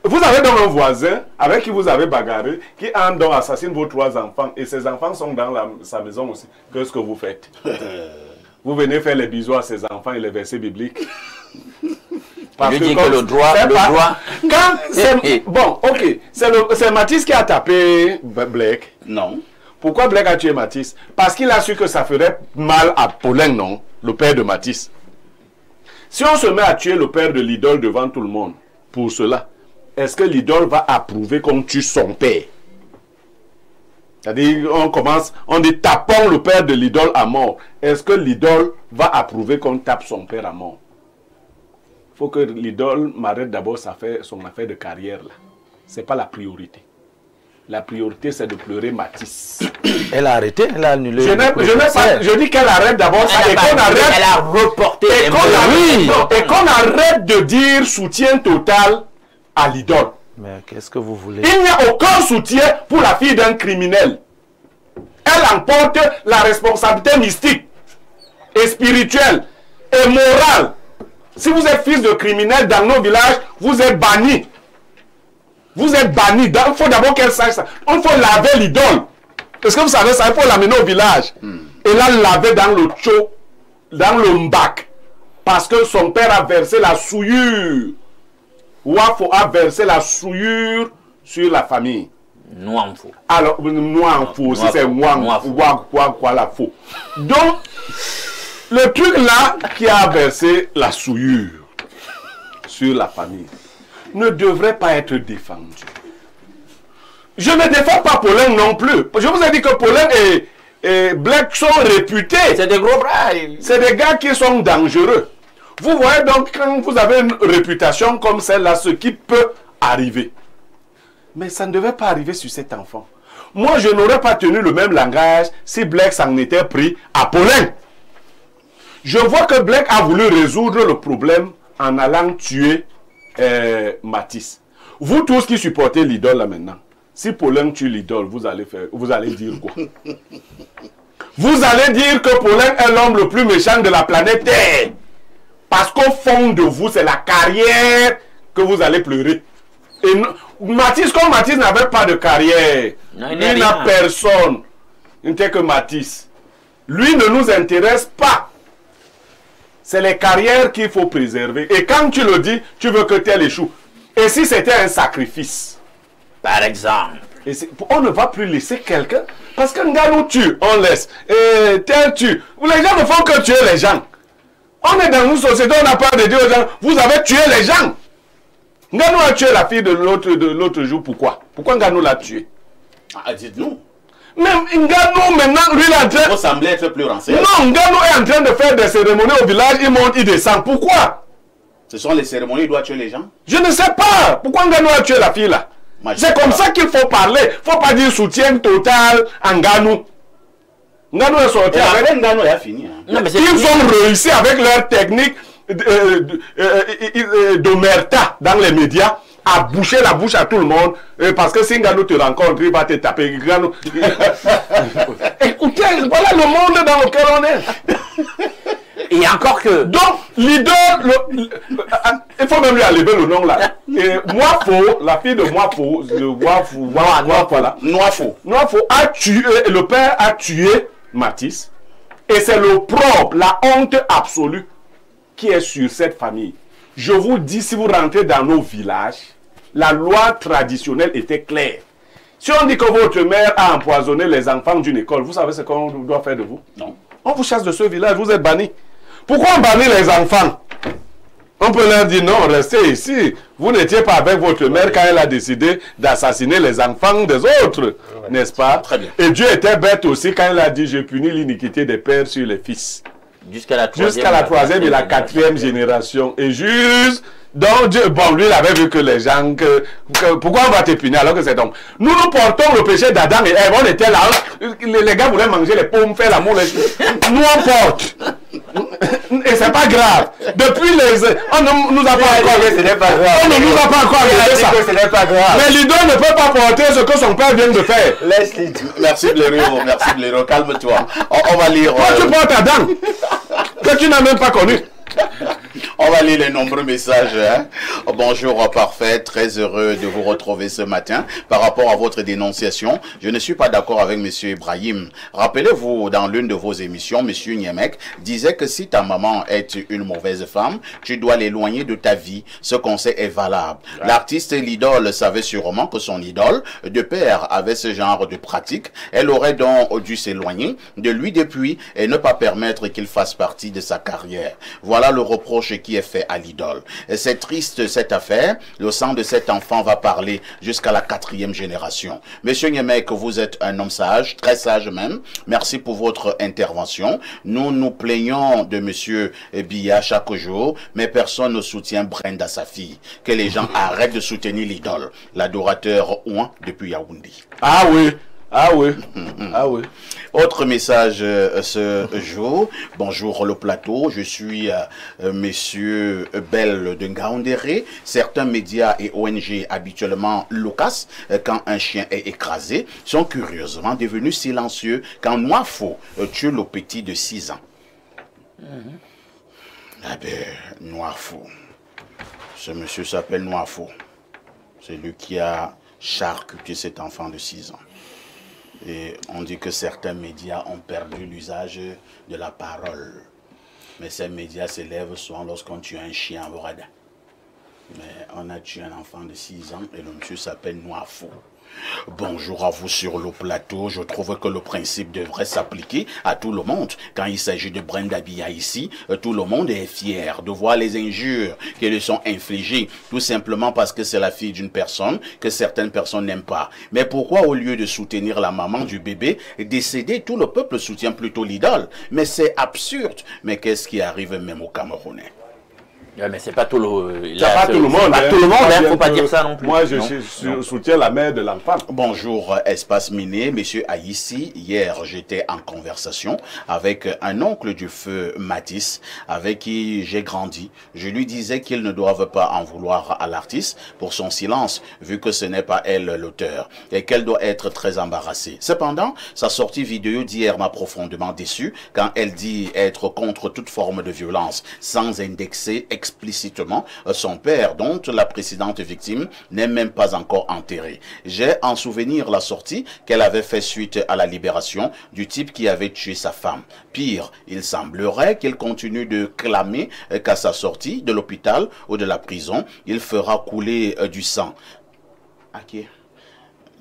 Vous avez donc un voisin avec qui vous avez bagarré, qui assassine vos 3 enfants et ses enfants sont dans sa maison aussi. Qu'est-ce que vous faites? Vous venez faire les bisous à ses enfants et les versets bibliques. Parce que le droit... Bon, ok. C'est Matisse qui a tapé Blake. Non. Pourquoi Blake a tué Matisse? Parce qu'il a su que ça ferait mal à Paulin, non? Le père de Matisse. Si on se met à tuer le père de l'idole devant tout le monde, pour cela, est-ce que l'idole va approuver qu'on tue son père? C'est-à-dire, on dit tapons le père de l'idole à mort. Est-ce que l'idole va approuver qu'on tape son père à mort? Il faut que l'idole m'arrête d'abord son affaire de carrière là. Ce n'est pas la priorité. La priorité, c'est de pleurer Matisse. Elle a arrêté, elle a annulé. Je dis qu'elle arrête d'abord ça et qu'on arrête. Elle a reporté. Et qu'on arrête de dire soutien total à l'idole. Mais qu'est-ce que vous voulez? Il n'y a aucun soutien pour la fille d'un criminel. Elle emporte la responsabilité mystique et spirituelle et morale. Si vous êtes fils de criminel dans nos villages, vous êtes banni. Vous êtes banni. Il faut d'abord qu'elle sache ça. Il faut laver l'idole. Est-ce que vous savez ça? Il faut l'amener au village. Et la laver dans le tcho, dans le mbac. Parce que son père a versé la souillure. Wafo a versé la souillure sur la famille. Noamfo. Alors, Noamfo, si c'est la faux. Donc, le truc là qui a versé la souillure sur la famille ne devrait pas être défendu. Je ne défends pas Paulin non plus. Je vous ai dit que Paulin et Black sont réputés. C'est des gros bras. C'est des gars qui sont dangereux. Vous voyez donc, quand vous avez une réputation comme celle-là, ce qui peut arriver. Mais ça ne devait pas arriver sur cet enfant. Moi, je n'aurais pas tenu le même langage si Black s'en était pris à Paulin. Je vois que Black a voulu résoudre le problème en allant tuer Matisse. Vous tous qui supportez l'idole là maintenant, si Paulin tue l'idole, vous allez dire quoi? Vous allez dire que Paulin est l'homme le plus méchant de la planète Terre. Parce qu'au fond de vous, c'est la carrière que vous allez pleurer. Et Matisse, comme Matisse n'avait pas de carrière, lui n'a personne. Il n'était que Matisse. Lui ne nous intéresse pas. C'est les carrières qu'il faut préserver. Et quand tu le dis, tu veux que tel échoue. Et si c'était un sacrifice? Par exemple. On ne va plus laisser quelqu'un. Parce que nous tue, on laisse. Et tel tue. Les gens ne font que tuer les gens. On est dans une société, on n'a pas de dire aux gens, vous avez tué les gens. Nganou a tué la fille de l'autre jour, pourquoi? Pourquoi Nganou l'a tué? Ah, dites-nous. Même Nganou, maintenant, lui, il est en train... Vous semblez être plus renseigné. Non, Nganou est en train de faire des cérémonies au village, il monte, il descend. Pourquoi? Ce sont les cérémonies, il doit tuer les gens? Je ne sais pas. Pourquoi Nganou a tué la fille, là? C'est comme ça qu'il faut parler. Il ne faut pas dire soutien total à Nganou. Nganou est sorti avec... Nganou a fini. Hein. Non, ils ont réussi avec leur technique d'omerta dans les médias à boucher la bouche à tout le monde. Parce que si Nganou te rencontre, il va te taper. Écoutez, voilà le monde dans lequel on est. Et encore que... Donc, l'idole... il faut même lui enlever le nom là. Et Moifo, la fille de Moifo, Noifo a tué, le père a tué Matisse. Et c'est le propre, la honte absolue qui est sur cette famille. Je vous dis, si vous rentrez dans nos villages, la loi traditionnelle était claire. Si on dit que votre mère a empoisonné les enfants d'une école, vous savez ce qu'on doit faire de vous? Non. On vous chasse de ce village, vous êtes bannis. Pourquoi on bannit les enfants? On peut leur dire non, restez ici. Vous n'étiez pas avec votre mère quand elle a décidé d'assassiner les enfants des autres, n'est-ce pas? Très bien. Et Dieu était bête aussi quand elle a dit je punis l'iniquité des pères sur les fils. Jusqu'à la troisième et la quatrième génération. Et juste, donc Dieu, bon, lui il avait vu que les gens, pourquoi on va te punir alors que c'est donc. Nous portons le péché d'Adam et Ève, on était là, les gars voulaient manger les pommes, faire l'amour, nous on porte. Et c'est pas grave. Depuis on ne nous a pas encore. Ce n'est pas grave. On ne nous a pas encore arrêté ça. Ce n'est pas grave. Mais l'idole ne peut pas porter ce que son père vient de faire. Laisse l'idole. Merci Blaireau, calme-toi. On va lire... Toi tu portes Adam, que tu n'as même pas connu. On va lire les nombreux messages. Hein. Bonjour parfait, très heureux de vous retrouver ce matin. Par rapport à votre dénonciation, je ne suis pas d'accord avec M. Ibrahim. Rappelez-vous, dans l'une de vos émissions, M. Niemek disait que si ta maman est une mauvaise femme, tu dois l'éloigner de ta vie. Ce conseil est valable. Ouais. L'artiste et l'idole savait sûrement que son idole de père avait ce genre de pratique. Elle aurait donc dû s'éloigner de lui depuis et ne pas permettre qu'il fasse partie de sa carrière. Voilà le reproche qui est fait à l'idole. C'est triste cette affaire. Le sang de cet enfant va parler jusqu'à la 4e génération. Monsieur Nyemek, vous êtes un homme sage, très sage même. Merci pour votre intervention. Nous nous plaignons de monsieur Biya chaque jour, mais personne ne soutient Brenda, sa fille. Que les gens arrêtent de soutenir l'idole. L'adorateur Ouan depuis Yaoundé. Ah oui. Ah oui, ah oui. Autre message ce jour. Bonjour le plateau, je suis monsieur Bell de Ngaoundéré. Certains médias et ONG habituellement loquaces quand un chien est écrasé sont curieusement devenus silencieux quand Noirfo tue le petit de 6 ans. Ah ben, Noirfo. Ce monsieur s'appelle Noirfo. C'est lui qui a charcuté cet enfant de 6 ans. Et on dit que certains médias ont perdu l'usage de la parole. Mais ces médias s'élèvent souvent lorsqu'on tue un chien à Borada. Mais on a tué un enfant de 6 ans et le monsieur s'appelle Noirfo. Bonjour à vous sur le plateau. Je trouve que le principe devrait s'appliquer à tout le monde. Quand il s'agit de Brenda Biya ici, tout le monde est fier de voir les injures qui lui sont infligées, tout simplement parce que c'est la fille d'une personne que certaines personnes n'aiment pas. Mais pourquoi au lieu de soutenir la maman du bébé décédé, tout le peuple soutient plutôt l'idole? Mais c'est absurde. Mais qu'est-ce qui arrive même aux Camerounais? Ouais, mais c'est pas tout le, pas tout le monde. Pas tout le monde, hein, faut pas dire ça non plus. Moi, je soutiens la mère de l'enfant. Bonjour, Espace Miné, monsieur Aïssi. Hier, j'étais en conversation avec un oncle du feu Matisse, avec qui j'ai grandi. Je lui disais qu'ils ne doivent pas en vouloir à l'artiste pour son silence, vu que ce n'est pas elle l'auteur, et qu'elle doit être très embarrassée. Cependant, sa sortie vidéo d'hier m'a profondément déçu quand elle dit être contre toute forme de violence, sans indexer explicitement son père, dont la précédente victime n'est même pas encore enterrée. J'ai en souvenir la sortie qu'elle avait fait suite à la libération du type qui avait tué sa femme. Pire, il semblerait qu'il continue de clamer qu'à sa sortie de l'hôpital ou de la prison, il fera couler du sang. Ok.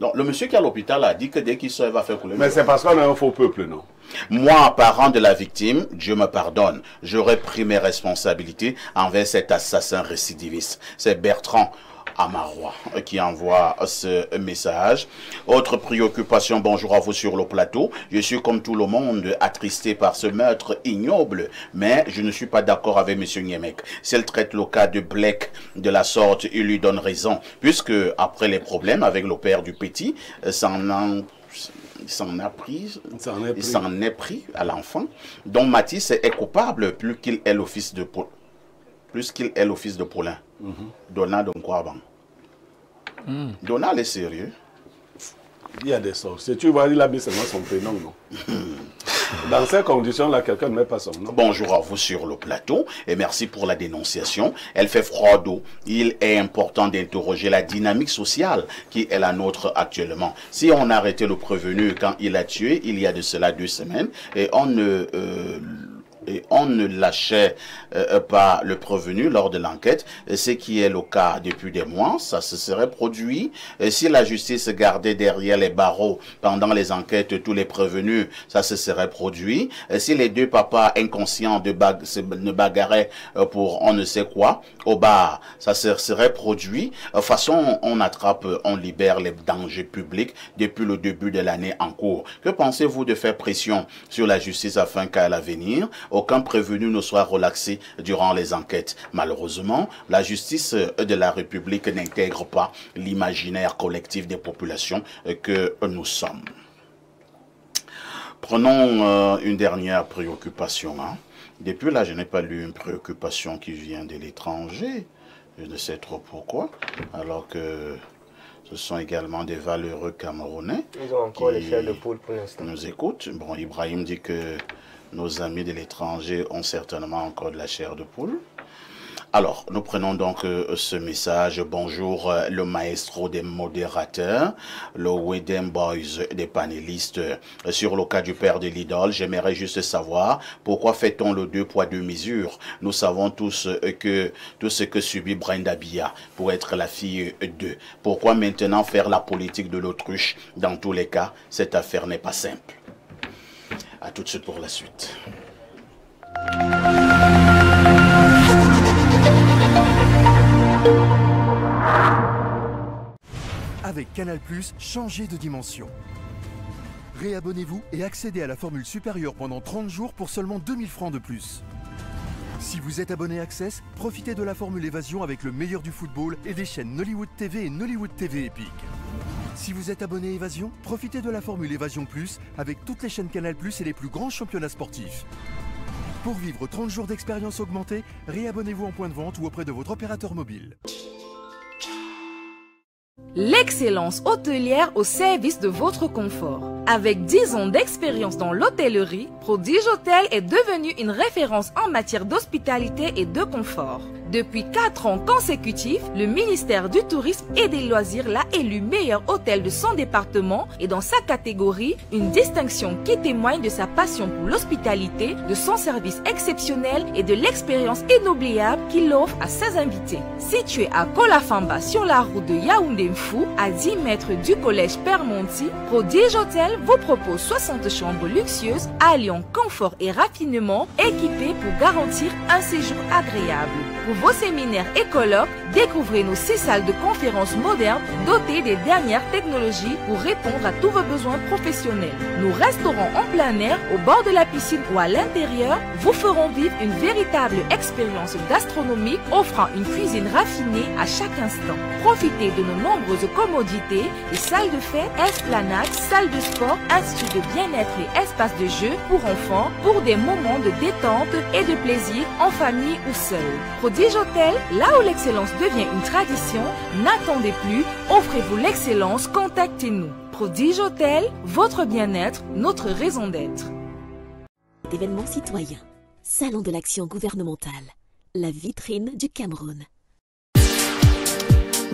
Donc, le monsieur qui est à l'hôpital a dit que dès qu'il sort, il va faire couler. Mais c'est parce qu'on a un faux peuple, non? Moi, parent de la victime, Dieu me pardonne. J'aurais pris mes responsabilités envers cet assassin récidiviste. C'est Bertrand Amarois qui envoie ce message. Autre préoccupation, bonjour à vous sur le plateau. Je suis comme tout le monde attristé par ce meurtre ignoble, mais je ne suis pas d'accord avec M. Nyemek. S'il traite le cas de Blake de la sorte, il lui donne raison, puisque après les problèmes avec le père du petit, il s'en est pris à l'enfant, dont Matisse est coupable plus qu'il est l'office de Paulin. Donald Nkwaban. Donald est sérieux. Il y a des sorts. Si tu vois, il a mis seulement son prénom, non? Dans ces conditions-là, quelqu'un ne met pas son nom. Bonjour à vous sur le plateau et merci pour la dénonciation. Elle fait froid d'eau. Il est important d'interroger la dynamique sociale qui est la nôtre actuellement. Si on arrêtait le prévenu quand il a tué, il y a de cela 2 semaines, et on ne lâchait pas le prévenu lors de l'enquête, ce qui est le cas depuis des mois, ça se serait produit. Si la justice gardait derrière les barreaux pendant les enquêtes tous les prévenus, ça se serait produit. Si les 2 papas inconscients ne bagarraient pour on ne sait quoi, au bar, ça se serait produit. De toute façon, on attrape, on libère les dangers publics depuis le début de l'année en cours. Que pensez-vous de faire pression sur la justice afin qu'à l'avenir, aucun prévenu ne soit relaxé durant les enquêtes? Malheureusement, la justice de la République n'intègre pas l'imaginaire collectif des populations que nous sommes. Prenons une dernière préoccupation. Depuis là, je n'ai pas lu une préoccupation qui vient de l'étranger. Je ne sais trop pourquoi. Alors que ce sont également des valeureux Camerounais. Ils ont encore les chairs de poule pour l'instant. Nous écoutent. Bon, Ibrahim dit que nos amis de l'étranger ont certainement encore de la chair de poule. Alors, nous prenons donc ce message. Bonjour, le maestro des modérateurs, le Wedem Boys des panélistes. Sur le cas du père de l'idole, j'aimerais juste savoir pourquoi fait-on le 2 poids 2 mesures. Nous savons tous que tout ce que subit Brenda Biya pour être la fille d'eux. Pourquoi maintenant faire la politique de l'autruche? Dans tous les cas, cette affaire n'est pas simple. À tout de suite pour la suite. Avec Canal+, changez de dimension. Réabonnez-vous et accédez à la formule supérieure pendant 30 jours pour seulement 2000 francs de plus. Si vous êtes abonné Access, profitez de la formule Évasion avec le meilleur du football et des chaînes Nollywood TV et Nollywood TV Epic. Si vous êtes abonné Évasion, profitez de la formule Évasion Plus avec toutes les chaînes Canal+ et les plus grands championnats sportifs. Pour vivre 30 jours d'expérience augmentée, réabonnez-vous en point de vente ou auprès de votre opérateur mobile. L'excellence hôtelière au service de votre confort. Avec 10 ans d'expérience dans l'hôtellerie, Prodige Hôtel est devenu une référence en matière d'hospitalité et de confort. Depuis 4 ans consécutifs, le ministère du Tourisme et des Loisirs l'a élu meilleur hôtel de son département et dans sa catégorie, une distinction qui témoigne de sa passion pour l'hospitalité, de son service exceptionnel et de l'expérience inoubliable qu'il offre à ses invités. Situé à Kolafamba sur la route de Yaoundé-Mfou, à 10 mètres du collège Permonti, Prodige Hôtel vous propose 60 chambres luxueuses alliant confort et raffinement, équipées pour garantir un séjour agréable. Pour vos séminaires et colloques, découvrez nos 6 salles de conférences modernes dotées des dernières technologies pour répondre à tous vos besoins professionnels. Nos restaurants en plein air, au bord de la piscine ou à l'intérieur, vous feront vivre une véritable expérience gastronomique offrant une cuisine raffinée à chaque instant. Profitez de nos nombreuses commodités, les salles de fête, esplanades, salles de sport, instituts de bien-être et espaces de jeu pour enfants pour des moments de détente et de plaisir en famille ou seul. Prodige Hôtel, là où l'excellence devient une tradition, n'attendez plus, offrez-vous l'excellence, contactez-nous. Prodige Hôtel, votre bien-être, notre raison d'être. Événement citoyen, Salon de l'action gouvernementale, la vitrine du Cameroun.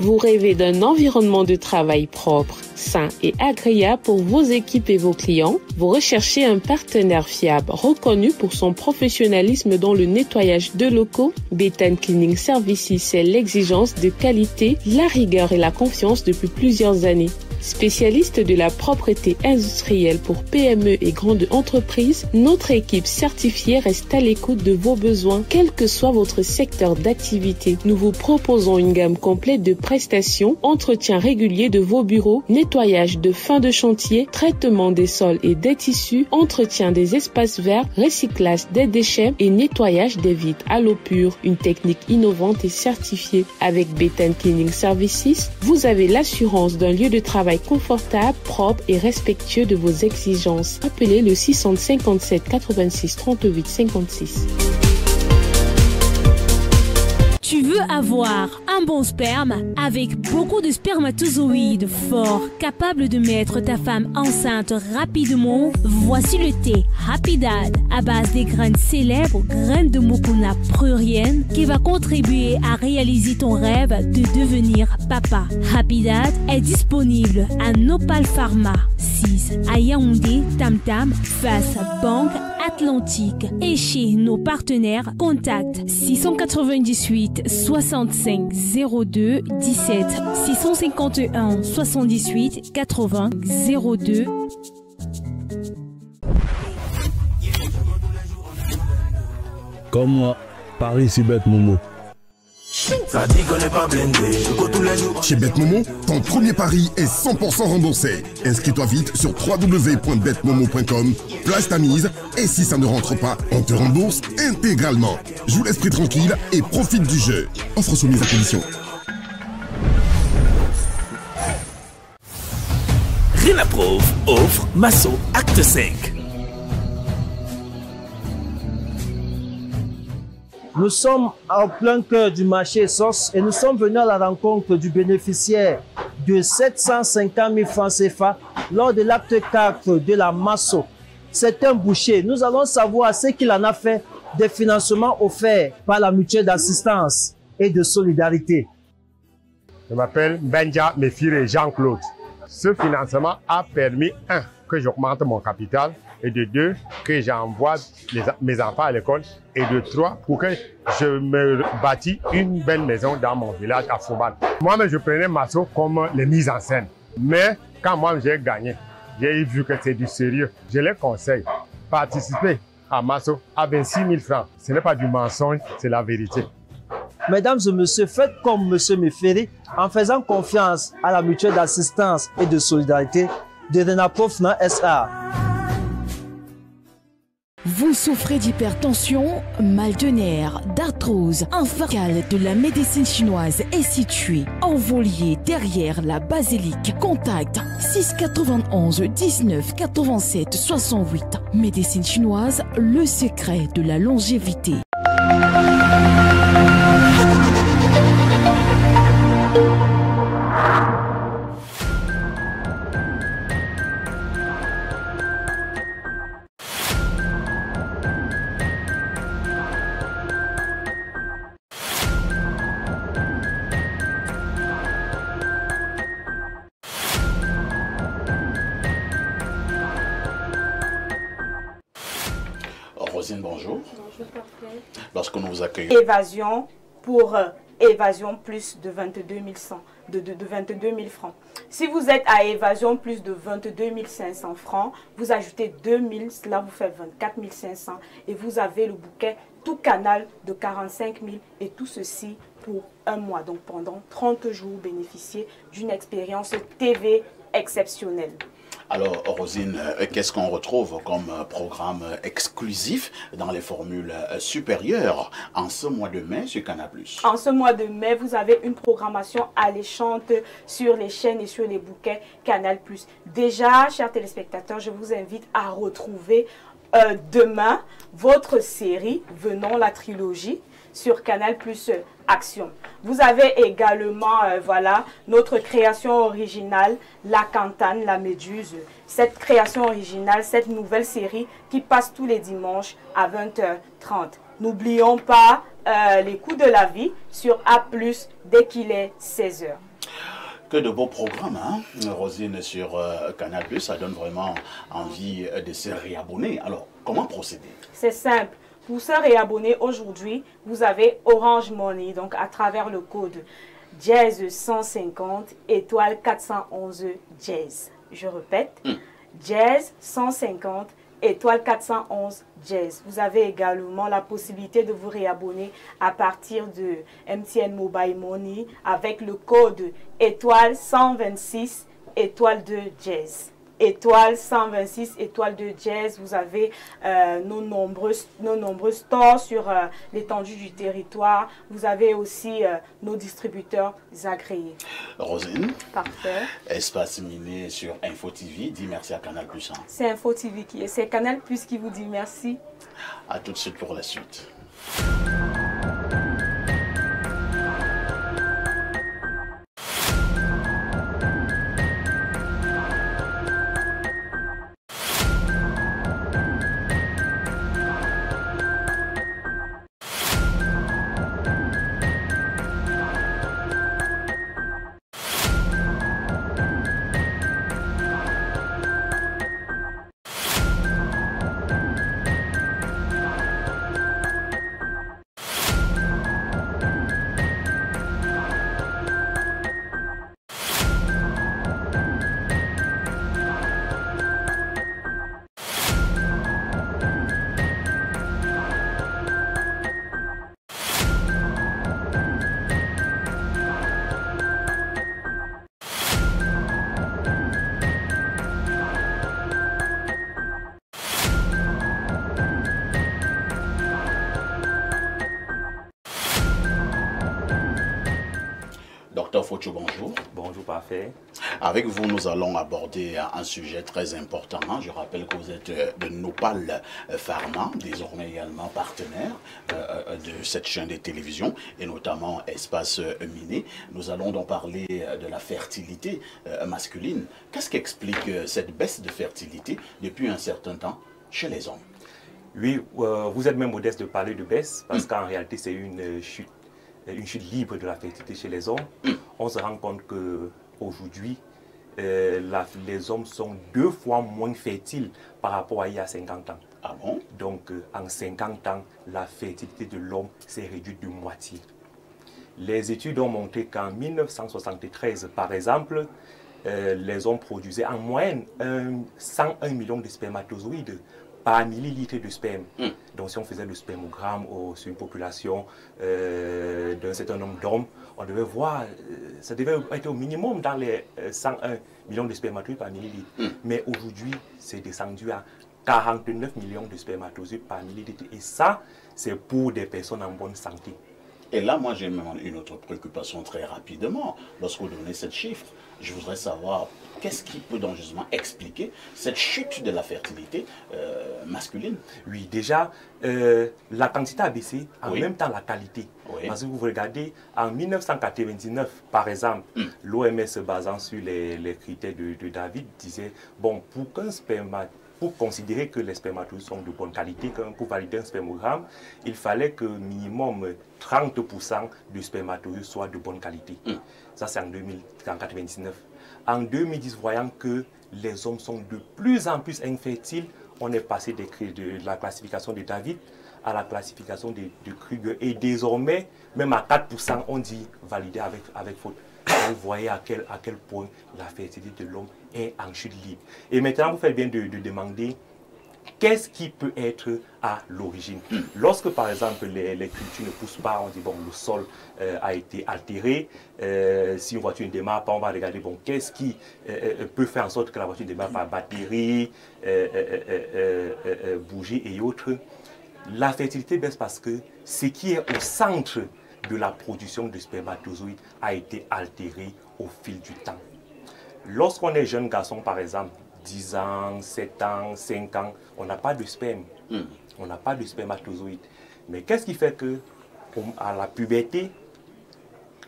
Vous rêvez d'un environnement de travail propre, sain et agréable pour vos équipes et vos clients? Vous recherchez un partenaire fiable, reconnu pour son professionnalisme dans le nettoyage de locaux? Béthane Cleaning Services, c'est l'exigence de qualité, la rigueur et la confiance depuis plusieurs années. Spécialiste de la propreté industrielle pour PME et grandes entreprises, notre équipe certifiée reste à l'écoute de vos besoins, quel que soit votre secteur d'activité. Nous vous proposons une gamme complète de prestations, entretien régulier de vos bureaux, nettoyage de fin de chantier, traitement des sols et des tissus, entretien des espaces verts, recyclage des déchets et nettoyage des vitres à l'eau pure. Une technique innovante et certifiée. Avec Béthane Cleaning Services, vous avez l'assurance d'un lieu de travail confortable, propre et respectueux de vos exigences. Appelez le 657 86 38 56. Tu veux avoir un bon sperme avec beaucoup de spermatozoïdes forts, capables de mettre ta femme enceinte rapidement? Voici le thé Happy Dad à base des graines célèbres, graines de Mucuna prurienne, qui va contribuer à réaliser ton rêve de devenir papa. Happy Dad est disponible à Nopal Pharma 6 à Yaoundé, Tam Tam, face Banque Atlantique et chez nos partenaires, contact 698 65 02 17 651 78 80 02. Comme moi, Paris c'est bête Momo. Ça dit qu'on n'est pas blindé, je go tous les jours. Chez BetMomo, ton premier pari est 100% remboursé. Inscris-toi vite sur www.betmomo.com, place ta mise et si ça ne rentre pas, on te rembourse intégralement. Joue l'esprit tranquille et profite du jeu. Offre soumise à condition. Renaprove offre Masso Acte 5. Nous sommes en plein cœur du marché SOS et nous sommes venus à la rencontre du bénéficiaire de 750 000 francs CFA lors de l'acte 4 de la Masso. C'est un boucher. Nous allons savoir ce qu'il en a fait des financements offerts par la mutuelle d'assistance et de solidarité. Je m'appelle Benja Mefire Jean-Claude. Ce financement a permis, 1, que j'augmente mon capital, et de 2, que j'envoie mes enfants à l'école, et de 3, pour que je me bâtis une belle maison dans mon village à Fouban. Moi-même, je prenais Masso comme les mises en scène. Mais quand moi j'ai gagné, j'ai vu que c'est du sérieux. Je les conseille, participer à Masso à 26 000 francs. Ce n'est pas du mensonge, c'est la vérité. Mesdames et messieurs, faites comme M. Mefere en faisant confiance à la mutuelle d'assistance et de solidarité de Renapofna SA. Vous souffrez d'hypertension, mal de nerfs, d'arthrose, infarctale de la médecine chinoise est située en Volier derrière la basilique. Contact 691 19 87 68. Médecine chinoise, le secret de la longévité. Rosine, bonjour. Bonjour, parfait. Lorsque nous vous accueillons. Évasion pour évasion plus de 22 100, de 22 000 francs. Si vous êtes à évasion plus de 22 500 francs, vous ajoutez 2 000, là vous faites 24 500 et vous avez le bouquet tout canal de 45 000 et tout ceci pour un mois. Donc pendant 30 jours, bénéficiez d'une expérience TV exceptionnelle. Alors, Rosine, qu'est-ce qu'on retrouve comme programme exclusif dans les formules supérieures en ce mois de mai sur Canal+? En ce mois de mai, vous avez une programmation alléchante sur les chaînes et sur les bouquets Canal+. Déjà, chers téléspectateurs, je vous invite à retrouver demain votre série Venons la trilogie sur Canal+ Action. Vous avez également voilà, notre création originale, La Cantane, la Méduse. Cette création originale, cette nouvelle série qui passe tous les dimanches à 20h30. N'oublions pas les coups de la vie sur A+, dès qu'il est 16h. Que de beaux programmes, hein, Rosine, sur Canal+, ça donne vraiment envie de se réabonner. Alors, comment procéder? C'est simple. Pour se réabonner aujourd'hui, vous avez Orange Money, donc à travers le code Jazz 150 étoile 411 Jazz. Je répète, Jazz 150 étoile 411 Jazz. Vous avez également la possibilité de vous réabonner à partir de MTN Mobile Money avec le code étoile 126 étoile 2 Jazz. Étoile 126, étoile de Jazz. Vous avez nos nombreux stores sur l'étendue du territoire. Vous avez aussi nos distributeurs agréés. Rosine. Parfait. Espace Miné sur Info TV. Dis merci à Canal+. Hein. C'est Info TV c'est Canal+ qui vous dit merci. À tout de suite pour la suite. Docteur Fotcho, bonjour. Bonjour, parfait. Avec vous, nous allons aborder un sujet très important. Je rappelle que vous êtes de Nopal Pharma, désormais également partenaire de cette chaîne de télévision, et notamment Espace Miné. Nous allons donc parler de la fertilité masculine. Qu'est-ce qui explique cette baisse de fertilité depuis un certain temps chez les hommes? Oui, vous êtes même modeste de parler de baisse, parce qu'en réalité, c'est une chute libre de la fertilité chez les hommes. On se rend compte qu'aujourd'hui, les hommes sont 2 fois moins fertiles par rapport à il y a 50 ans. Ah bon? Donc, en 50 ans, la fertilité de l'homme s'est réduite de moitié. Les études ont montré qu'en 1973, par exemple, les hommes produisaient en moyenne 101 millions de spermatozoïdes par millilitre de sperme. Donc si on faisait le spermogramme sur une population d'un certain nombre d'hommes, on devait voir, ça devait être au minimum dans les 101 millions de spermatozoïdes par millilitre. Mais aujourd'hui, c'est descendu à 49 millions de spermatozoïdes par millilitre. Et ça, c'est pour des personnes en bonne santé. Et là, moi, j'ai même une autre préoccupation très rapidement. Lorsque vous donnez ce chiffre, je voudrais savoir qu'est-ce qui peut donc justement expliquer cette chute de la fertilité masculine. Oui, déjà, la quantité a baissé, en même temps la qualité. Parce que vous regardez, en 1999, par exemple, l'OMS, se basant sur les critères de David, disait, bon, pour considérer que les spermatozoïdes sont de bonne qualité, pour valider un spermogramme, il fallait que minimum 30% de spermatozoïdes soient de bonne qualité. Ça, c'est en 1999. En 2010, voyant que les hommes sont de plus en plus infertiles, on est passé de la classification de David à la classification de Kruger. Et désormais, même à 4%, on dit validé avec faute. Vous voyez à quel point la fertilité de l'homme est en chute libre. Et maintenant, vous faites bien de demander qu'est-ce qui peut être à l'origine. Lorsque, par exemple, les cultures ne poussent pas, on dit, bon, le sol a été altéré. Si une voiture ne démarre pas, on va regarder, bon, qu'est-ce qui peut faire en sorte que la voiture démarre par batterie, bougie et autres. La fertilité baisse parce que ce qui est au centre de la production de spermatozoïdes a été altéré au fil du temps. Lorsqu'on est jeune garçon, par exemple, 10 ans, 7 ans, 5 ans, on n'a pas de sperme, on n'a pas de spermatozoïdes. Mais qu'est-ce qui fait que, à la puberté,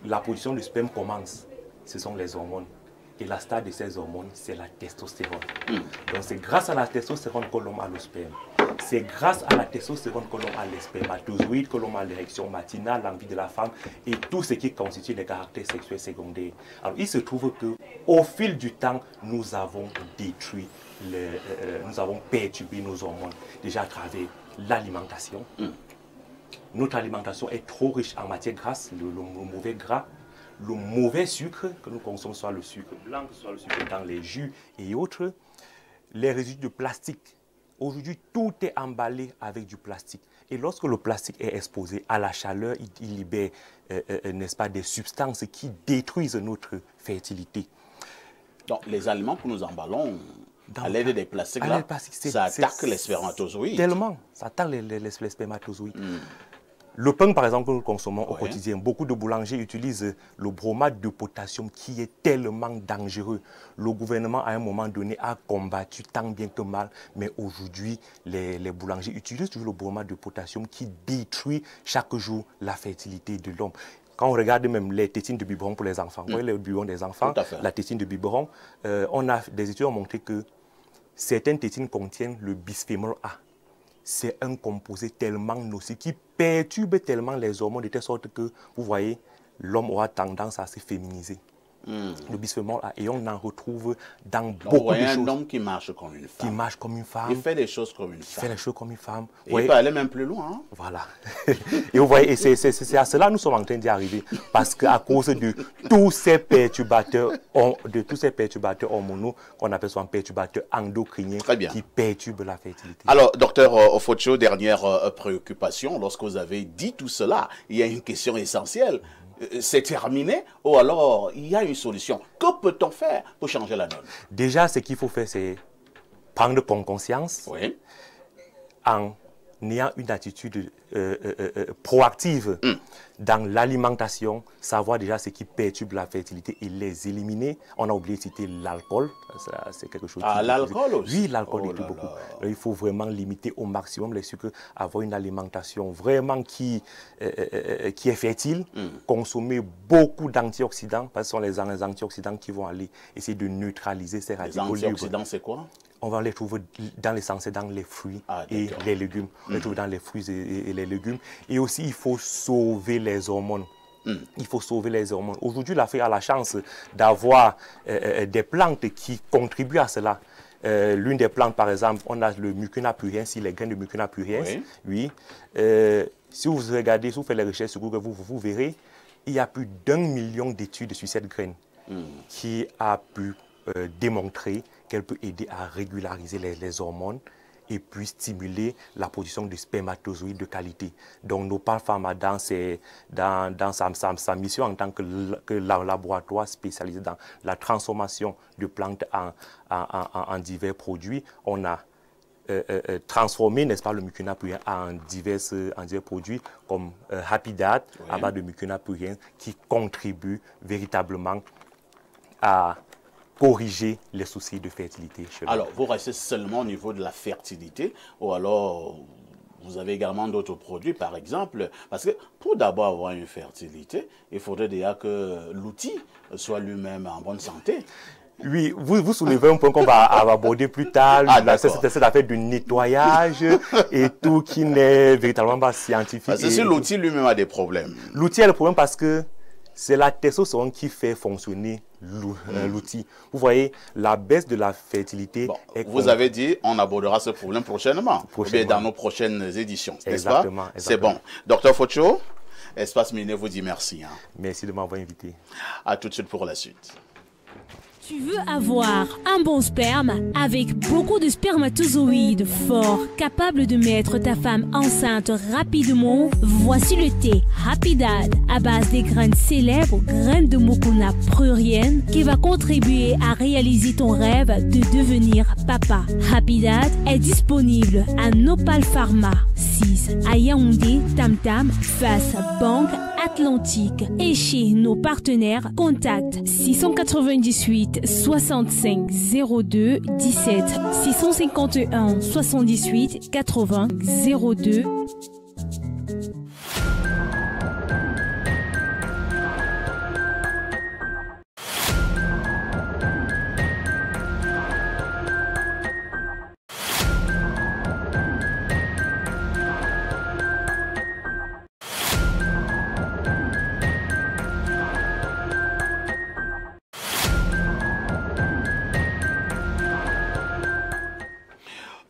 la production de sperme commence? Ce sont les hormones. Et la star de ces hormones, c'est la testostérone. Donc c'est grâce à la testostérone que l'homme a le sperme. C'est grâce à la testostérone que l'on a les spermatozoïdes, que l'on a l'érection matinale, l'envie de la femme et tout ce qui constitue les caractères sexuels secondaires. Alors il se trouve qu'au fil du temps, nous avons détruit, nous avons perturbé nos hormones, déjà à travers l'alimentation. Notre alimentation est trop riche en matière grasse, le mauvais gras, le mauvais sucre que nous consommons, soit le sucre blanc, soit le sucre dans les jus et autres, les résidus de plastique. Aujourd'hui, tout est emballé avec du plastique. Et lorsque le plastique est exposé à la chaleur, il libère, n'est-ce pas, des substances qui détruisent notre fertilité. Donc, les aliments que nous emballons, à l'aide des plastiques, là, ça attaque les spermatozoïdes. Tellement, ça attaque les spermatozoïdes. Le pain, par exemple, que nous consommons au quotidien, beaucoup de boulangers utilisent le bromate de potassium qui est tellement dangereux. Le gouvernement, à un moment donné, a combattu tant bien que mal, mais aujourd'hui, les boulangers utilisent toujours le bromate de potassium qui détruit chaque jour la fertilité de l'homme. Quand on regarde même les tétines de biberon pour les enfants, vous voyez le biberon des enfants, la tétine de biberon, des études ont montré que certaines tétines contiennent le bisphénol A. C'est un composé tellement nocif qui perturbe tellement les hormones de telle sorte que, vous voyez, l'homme aura tendance à se féminiser. Le bisphénol A, et on en retrouve dans beaucoup de choses. Un homme qui marche comme une femme. Qui marche comme une femme. Il fait des choses comme une femme. Il fait les choses comme une femme. Et il peut aller même plus loin. Hein? Voilà. Et vous voyez, c'est à cela que nous sommes en train d'y arriver. Parce qu'à cause de tous ces perturbateurs, hormonaux, qu'on appelle souvent perturbateurs endocriniens, qui perturbent la fertilité. Alors, docteur Ofocho, dernière préoccupation. Lorsque vous avez dit tout cela, il y a une question essentielle. C'est terminé ou alors il y a une solution? Que peut-on faire pour changer la donne? Déjà, ce qu'il faut faire, c'est prendre conscience en ayant une attitude proactive dans l'alimentation, savoir déjà ce qui perturbe la fertilité et les éliminer. On a oublié de citer l'alcool, c'est quelque chose. Ah, l'alcool aussi? Oui, l'alcool détruit beaucoup. Il faut vraiment limiter au maximum les sucres, avoir une alimentation vraiment qui est fertile, consommer beaucoup d'antioxydants, parce que ce sont les antioxydants qui vont aller essayer de neutraliser ces radicaux libres. Les antioxydants, c'est quoi? On va les trouver dans l'essentiel, dans les fruits et les légumes. On les trouve dans les fruits et les légumes. Et aussi, il faut sauver les hormones. Il faut sauver les hormones. Aujourd'hui, l'Afrique a la chance d'avoir des plantes qui contribuent à cela. L'une des plantes, par exemple, on a le mucuna pruriens, les graines de mucuna pruriens. Oui. Si vous regardez, si vous faites les recherches sur Google, vous verrez, il y a plus d'1 million d'études sur cette graine qui a pu démontrer qu'elle peut aider à régulariser les hormones et puis stimuler la production de spermatozoïdes de qualité. Donc Nopal Pharma, dans sa mission en tant que laboratoire spécialisé dans la transformation de plantes en divers produits, on a transformer, n'est-ce pas, le mucuna prurien en divers produits comme Happy Dad, à base de mucuna prurien, qui contribue véritablement à corriger les soucis de fertilité chez l'homme. Alors, vous restez seulement au niveau de la fertilité, ou alors vous avez également d'autres produits, par exemple, parce que pour d'abord avoir une fertilité, il faudrait déjà que l'outil soit lui-même en bonne santé. Oui, vous soulevez un point qu'on va aborder plus tard, cette affaire du nettoyage et tout qui n'est véritablement pas scientifique. Parce que si l'outil lui-même a des problèmes. L'outil a des problèmes parce que c'est la testostérone qui fait fonctionner l'outil. Vous voyez, la baisse de la fertilité est... Vous avez dit, on abordera ce problème prochainement. Ou bien dans nos prochaines éditions, n'est-ce pas? C'est bon. Docteur Focho, Espace Miné vous dit merci. Merci de m'avoir invité. À tout de suite pour la suite. Tu veux avoir un bon sperme avec beaucoup de spermatozoïdes forts, capables de mettre ta femme enceinte rapidement? Voici le thé Happy Dad à base des graines célèbres, graines de mucuna prurienne, qui va contribuer à réaliser ton rêve de devenir papa. Happy Dad est disponible à Nopal Pharma 6 à Yaoundé, Tam Tam, face Banque Atlantique, et chez nos partenaires, contact 698 65 02 17 651 78 80 02.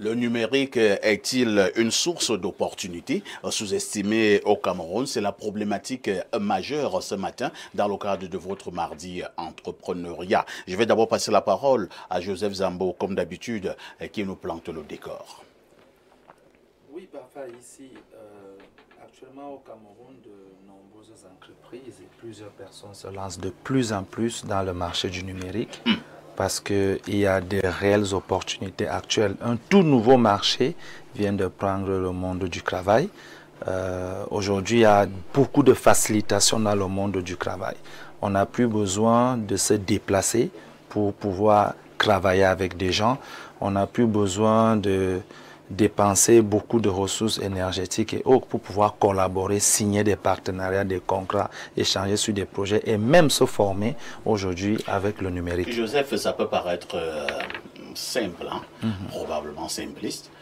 Le numérique est-il une source d'opportunités sous-estimée au Cameroun? C'est la problématique majeure ce matin dans le cadre de votre mardi entrepreneuriat. Je vais d'abord passer la parole à Joseph Zambo, comme d'habitude, qui nous plante le décor. Oui, parfois ici, actuellement au Cameroun, de nombreuses entreprises et plusieurs personnes se lancent de plus en plus dans le marché du numérique. Parce qu'il y a des réelles opportunités actuelles. Un tout nouveau marché vient de prendre le monde du travail. Aujourd'hui, il y a beaucoup de facilitation dans le monde du travail. On n'a plus besoin de se déplacer pour pouvoir travailler avec des gens. On n'a plus besoin de dépenser beaucoup de ressources énergétiques et autres pour pouvoir collaborer, signer des partenariats, des contrats, échanger sur des projets et même se former aujourd'hui avec le numérique. Joseph, ça peut paraître simple, probablement simpliste,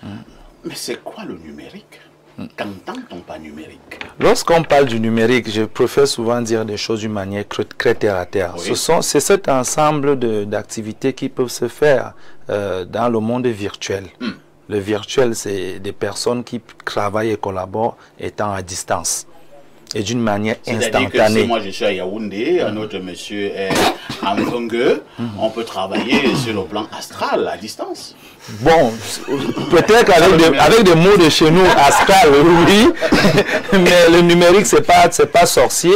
mais c'est quoi le numérique? Qu'entend-on par numérique? Lorsqu'on parle du numérique, je préfère souvent dire des choses d'une manière très terre à terre. Oui. C'est cet ensemble d'activités qui peuvent se faire dans le monde virtuel. Le virtuel, c'est des personnes qui travaillent et collaborent étant à distance et d'une manière instantanée. C'est-à-dire que si moi je suis à Yaoundé, un autre monsieur est à Mkongue, on peut travailler sur le plan astral à distance. Bon, peut-être avec des mots de chez nous, astral, oui, mais le numérique, c'est pas sorcier.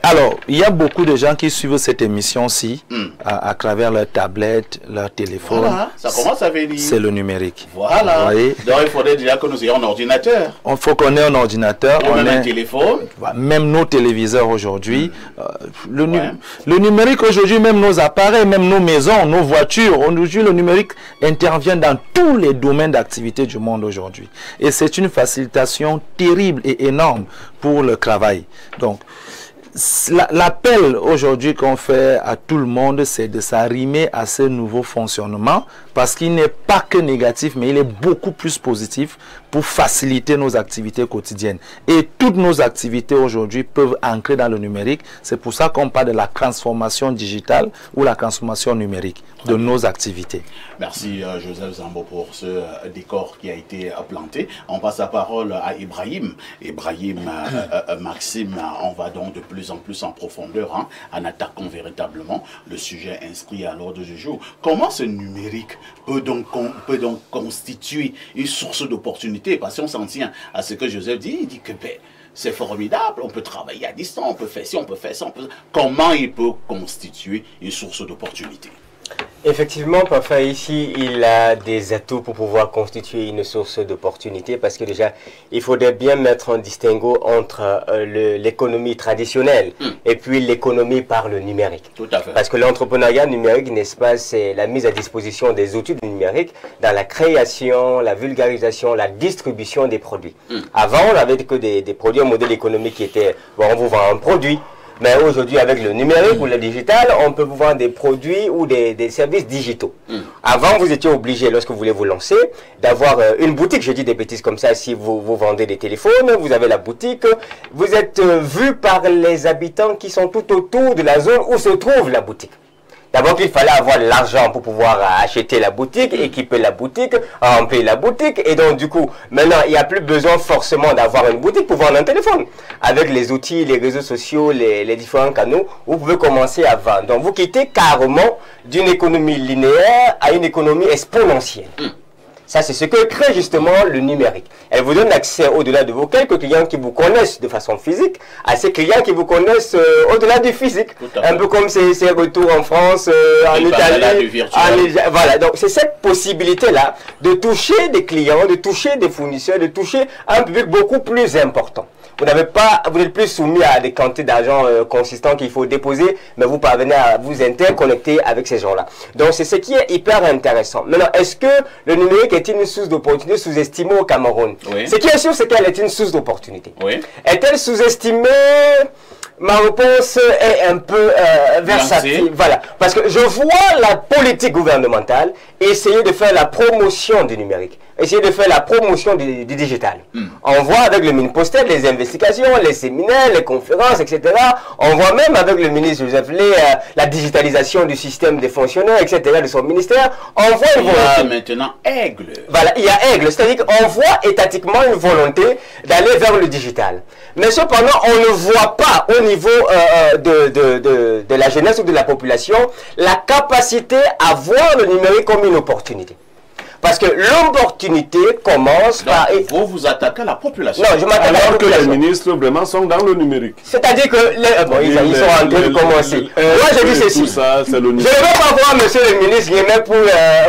Alors, il y a beaucoup de gens qui suivent cette émission-ci à travers leur tablette, leur téléphone. Voilà, ça commence à venir. C'est le numérique. Voilà. Donc, il faudrait déjà que nous ayons un ordinateur. Il faut qu'on ait un ordinateur. Et même un téléphone. Même nos téléviseurs aujourd'hui. Le numérique aujourd'hui, même nos appareils, même nos maisons, nos voitures. Aujourd'hui, le numérique intervient dans tous les domaines d'activité du monde aujourd'hui. Et c'est une facilitation terrible et énorme pour le travail. Donc, l'appel aujourd'hui qu'on fait à tout le monde, c'est de s'arrimer à ce nouveau fonctionnement parce qu'il n'est pas que négatif, mais il est beaucoup plus positif pour faciliter nos activités quotidiennes. Et toutes nos activités aujourd'hui peuvent ancrer dans le numérique. C'est pour ça qu'on parle de la transformation digitale ou la transformation numérique de nos activités. Merci Joseph Zambo pour ce décor qui a été planté. On passe la parole à Ibrahim. Ibrahim Maxime, on va donc de plus en plus en profondeur en attaquant véritablement le sujet inscrit à l'ordre du jour. Comment ce numérique peut donc constituer une source d'opportunité. Parce qu'on s'en tient à ce que Joseph dit, il dit que c'est formidable, on peut travailler à distance, on peut faire ci, on peut faire ça. Comment il peut constituer une source d'opportunité? Effectivement, parfois ici, il a des atouts pour pouvoir constituer une source d'opportunité parce que déjà, il faudrait bien mettre un distinguo entre l'économie traditionnelle et puis l'économie par le numérique. Tout à fait. Parce que l'entrepreneuriat numérique, n'est-ce pas, c'est la mise à disposition des outils du numérique dans la création, la vulgarisation, la distribution des produits. Avant, on n'avait que des produits, un modèle économique qui était, bon, on vous vend un produit. Mais aujourd'hui, avec le numérique ou le digital, on peut vous vendre des produits ou des services digitaux. Avant, vous étiez obligé, lorsque vous voulez vous lancer, d'avoir une boutique. Je dis des bêtises comme ça, si vous vendez des téléphones, vous avez la boutique. Vous êtes vu par les habitants qui sont tout autour de la zone où se trouve la boutique. D'abord qu'il fallait avoir l'argent pour pouvoir acheter la boutique, équiper la boutique, remplir la boutique. Et donc du coup, maintenant, il n'y a plus besoin forcément d'avoir une boutique pour vendre un téléphone. Avec les outils, les réseaux sociaux, les différents canaux, vous pouvez commencer à vendre. Donc vous quittez carrément d'une économie linéaire à une économie exponentielle. Ça, c'est ce que crée justement le numérique. Elle vous donne accès au-delà de vos quelques clients qui vous connaissent de façon physique, à ces clients qui vous connaissent au-delà du physique. Un peu comme ces retours en France, en Italie. Voilà, donc c'est cette possibilité-là de toucher des clients, de toucher des fournisseurs, de toucher un public beaucoup plus important. Vous n'êtes plus soumis à des quantités d'argent consistants qu'il faut déposer, mais vous parvenez à vous interconnecter avec ces gens-là. Donc c'est ce qui est hyper intéressant. Maintenant, est-ce que le numérique est une source d'opportunité sous-estimée au Cameroun? Ce qui est sûr, c'est qu'elle est une source d'opportunité. Est-elle sous-estimée? Ma réponse est un peu versatile. Voilà. Parce que je vois la politique gouvernementale essayer de faire la promotion du numérique, essayer de faire la promotion du digital. On voit avec le Minpostel les investigations, les séminaires, les conférences, etc. On voit même avec le ministre Joseph Lé la digitalisation du système des fonctionnaires, etc. de son ministère. On voit il y a maintenant Aigle. Voilà, il y a Aigle. C'est-à-dire qu'on voit étatiquement une volonté d'aller vers le digital. Mais cependant, on ne voit pas au niveau de la jeunesse ou de la population la capacité à voir le numérique comme une opportunité. Parce que l'opportunité commence par... Vous vous attaquez à la population. Non, je m'attaque à la population. Alors que les ministres vraiment sont dans le numérique. C'est-à-dire que... ils sont en train de commencer. Moi, je dis ceci. Je ne veux pas voir monsieur le ministre Guémet pour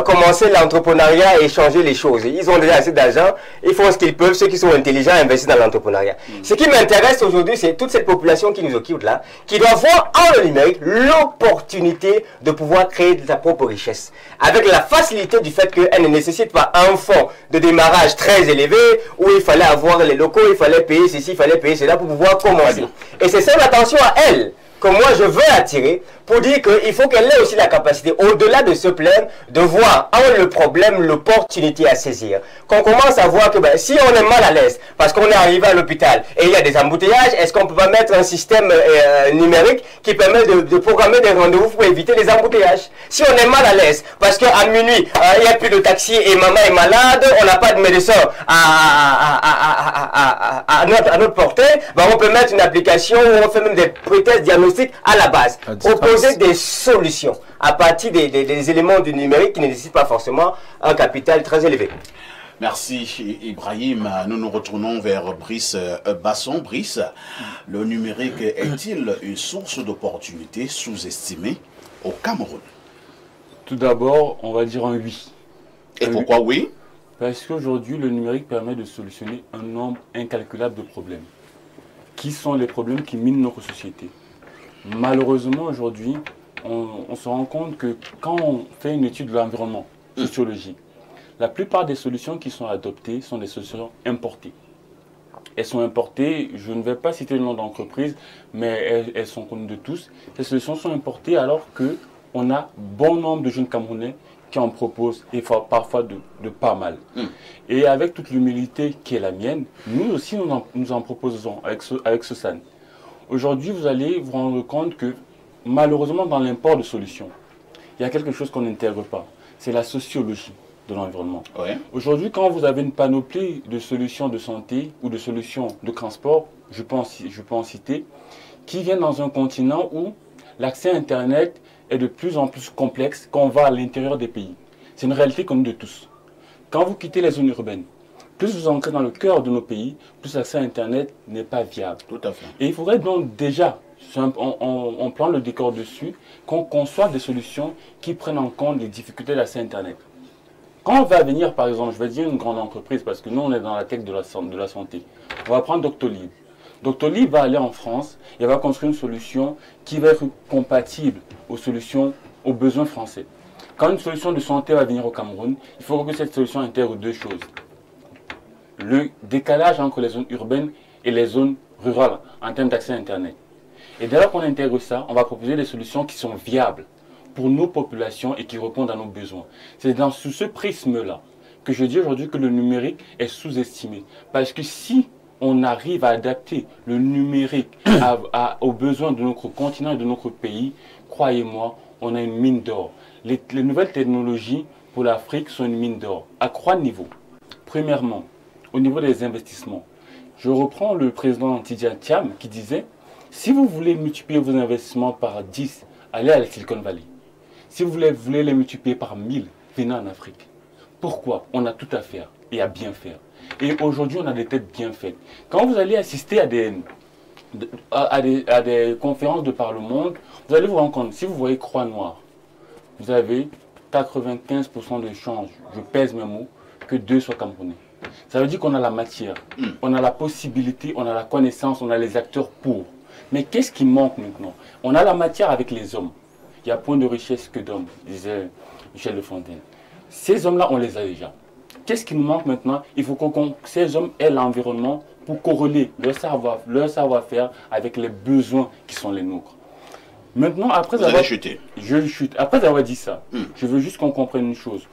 commencer l'entrepreneuriat et changer les choses. Ils ont déjà assez d'argent. Ils font ce qu'ils peuvent. Ceux qui sont intelligents investissent dans l'entrepreneuriat. Ce qui m'intéresse aujourd'hui, c'est toute cette population qui nous occupe là, qui doit voir en le numérique l'opportunité de pouvoir créer de sa propre richesse. Avec la facilité du fait qu'elle ne nécessite pas un fonds de démarrage très élevé où il fallait avoir les locaux, il fallait payer ceci, il fallait payer cela pour pouvoir commencer. Et c'est ça l'attention à elle que moi je veux attirer pour dire qu'il faut qu'elle ait aussi la capacité, au-delà de se plaindre, de voir en le problème l'opportunité à saisir. Qu'on commence à voir que si on est mal à l'aise, parce qu'on est arrivé à l'hôpital et il y a des embouteillages, est-ce qu'on ne peut pas mettre un système numérique qui permet de programmer des rendez-vous pour éviter les embouteillages? Si on est mal à l'aise, parce qu'à minuit, il n'y a plus de taxi et maman est malade, on n'a pas de médecin à notre portée, on peut mettre une application où on fait même des prétests diagnostiques à la base. Proposer des solutions à partir des éléments du numérique qui ne nécessitent pas forcément un capital très élevé. Merci Ibrahim. Nous nous retournons vers Brice Basson. Brice, le numérique est-il une source d'opportunité sous-estimée au Cameroun? Tout d'abord, on va dire un oui. Et pourquoi oui? Parce qu'aujourd'hui, le numérique permet de solutionner un nombre incalculable de problèmes. Qui sont les problèmes qui minent notre société? Malheureusement, aujourd'hui, on se rend compte que quand on fait une étude de l'environnement, sociologique, la plupart des solutions qui sont adoptées sont des solutions importées. Elles sont importées, je ne vais pas citer le nom d'entreprise, mais elles sont connues de tous. Ces solutions sont importées alors qu'on a bon nombre de jeunes Camerounais qui en proposent, et parfois de pas mal. Et avec toute l'humilité qui est la mienne, nous aussi nous en proposons avec ce SAN. Aujourd'hui, vous allez vous rendre compte que, malheureusement, dans l'import de solutions, il y a quelque chose qu'on n'intègre pas. C'est la sociologie de l'environnement. Aujourd'hui, quand vous avez une panoplie de solutions de santé ou de solutions de transport, je peux en citer, qui viennent dans un continent où l'accès à Internet est de plus en plus complexe quand on va à l'intérieur des pays. C'est une réalité connue de tous. Quand vous quittez les zones urbaines, plus vous entrez dans le cœur de nos pays, plus l'accès à Internet n'est pas viable. Tout à fait. Et il faudrait donc déjà, on prend le décor dessus, qu'on conçoive des solutions qui prennent en compte les difficultés d'accès à Internet. Quand on va venir, par exemple, je vais dire une grande entreprise, parce que nous, on est dans la tech de la santé. On va prendre Doctolib. Doctolib va aller en France et va construire une solution qui va être compatible aux besoins français. Quand une solution de santé va venir au Cameroun, il faut que cette solution intègre deux choses. Le décalage entre les zones urbaines et les zones rurales en termes d'accès à Internet. Et dès lors qu'on intègre ça, on va proposer des solutions qui sont viables pour nos populations et qui répondent à nos besoins. C'est sous ce prisme-là que je dis aujourd'hui que le numérique est sous-estimé. Parce que si on arrive à adapter le numérique aux besoins de notre continent et de notre pays, croyez-moi, on a une mine d'or. Les nouvelles technologies pour l'Afrique sont une mine d'or. À 3 niveaux. Premièrement, au niveau des investissements. Je reprends le président Tidjane Thiam qui disait, si vous voulez multiplier vos investissements par 10, allez à la Silicon Valley. Si vous voulez les multiplier par 1000, venez en Afrique. Pourquoi? On a tout à faire et à bien faire. Et aujourd'hui, on a des têtes bien faites. Quand vous allez assister à des conférences de par le monde, vous allez vous rendre compte, si vous voyez Croix Noire, vous avez 95% de chances, je pèse mes mots, que 2 soient camerounais. Ça veut dire qu'on a la matière, on a la possibilité, on a la connaissance, on a les acteurs pour. Mais qu'est-ce qui manque maintenant? On a la matière avec les hommes. Il y a point de richesse que d'hommes, disait Michel de Fontaine. Ces hommes-là, on les a déjà. Qu'est-ce qui nous manque maintenant? Il faut que ces hommes aient l'environnement pour corréler leur savoir-faire avec les besoins qui sont les nôtres. Maintenant, après avoir chuté. Je chute. Après avoir dit ça, je veux juste qu'on comprenne une chose.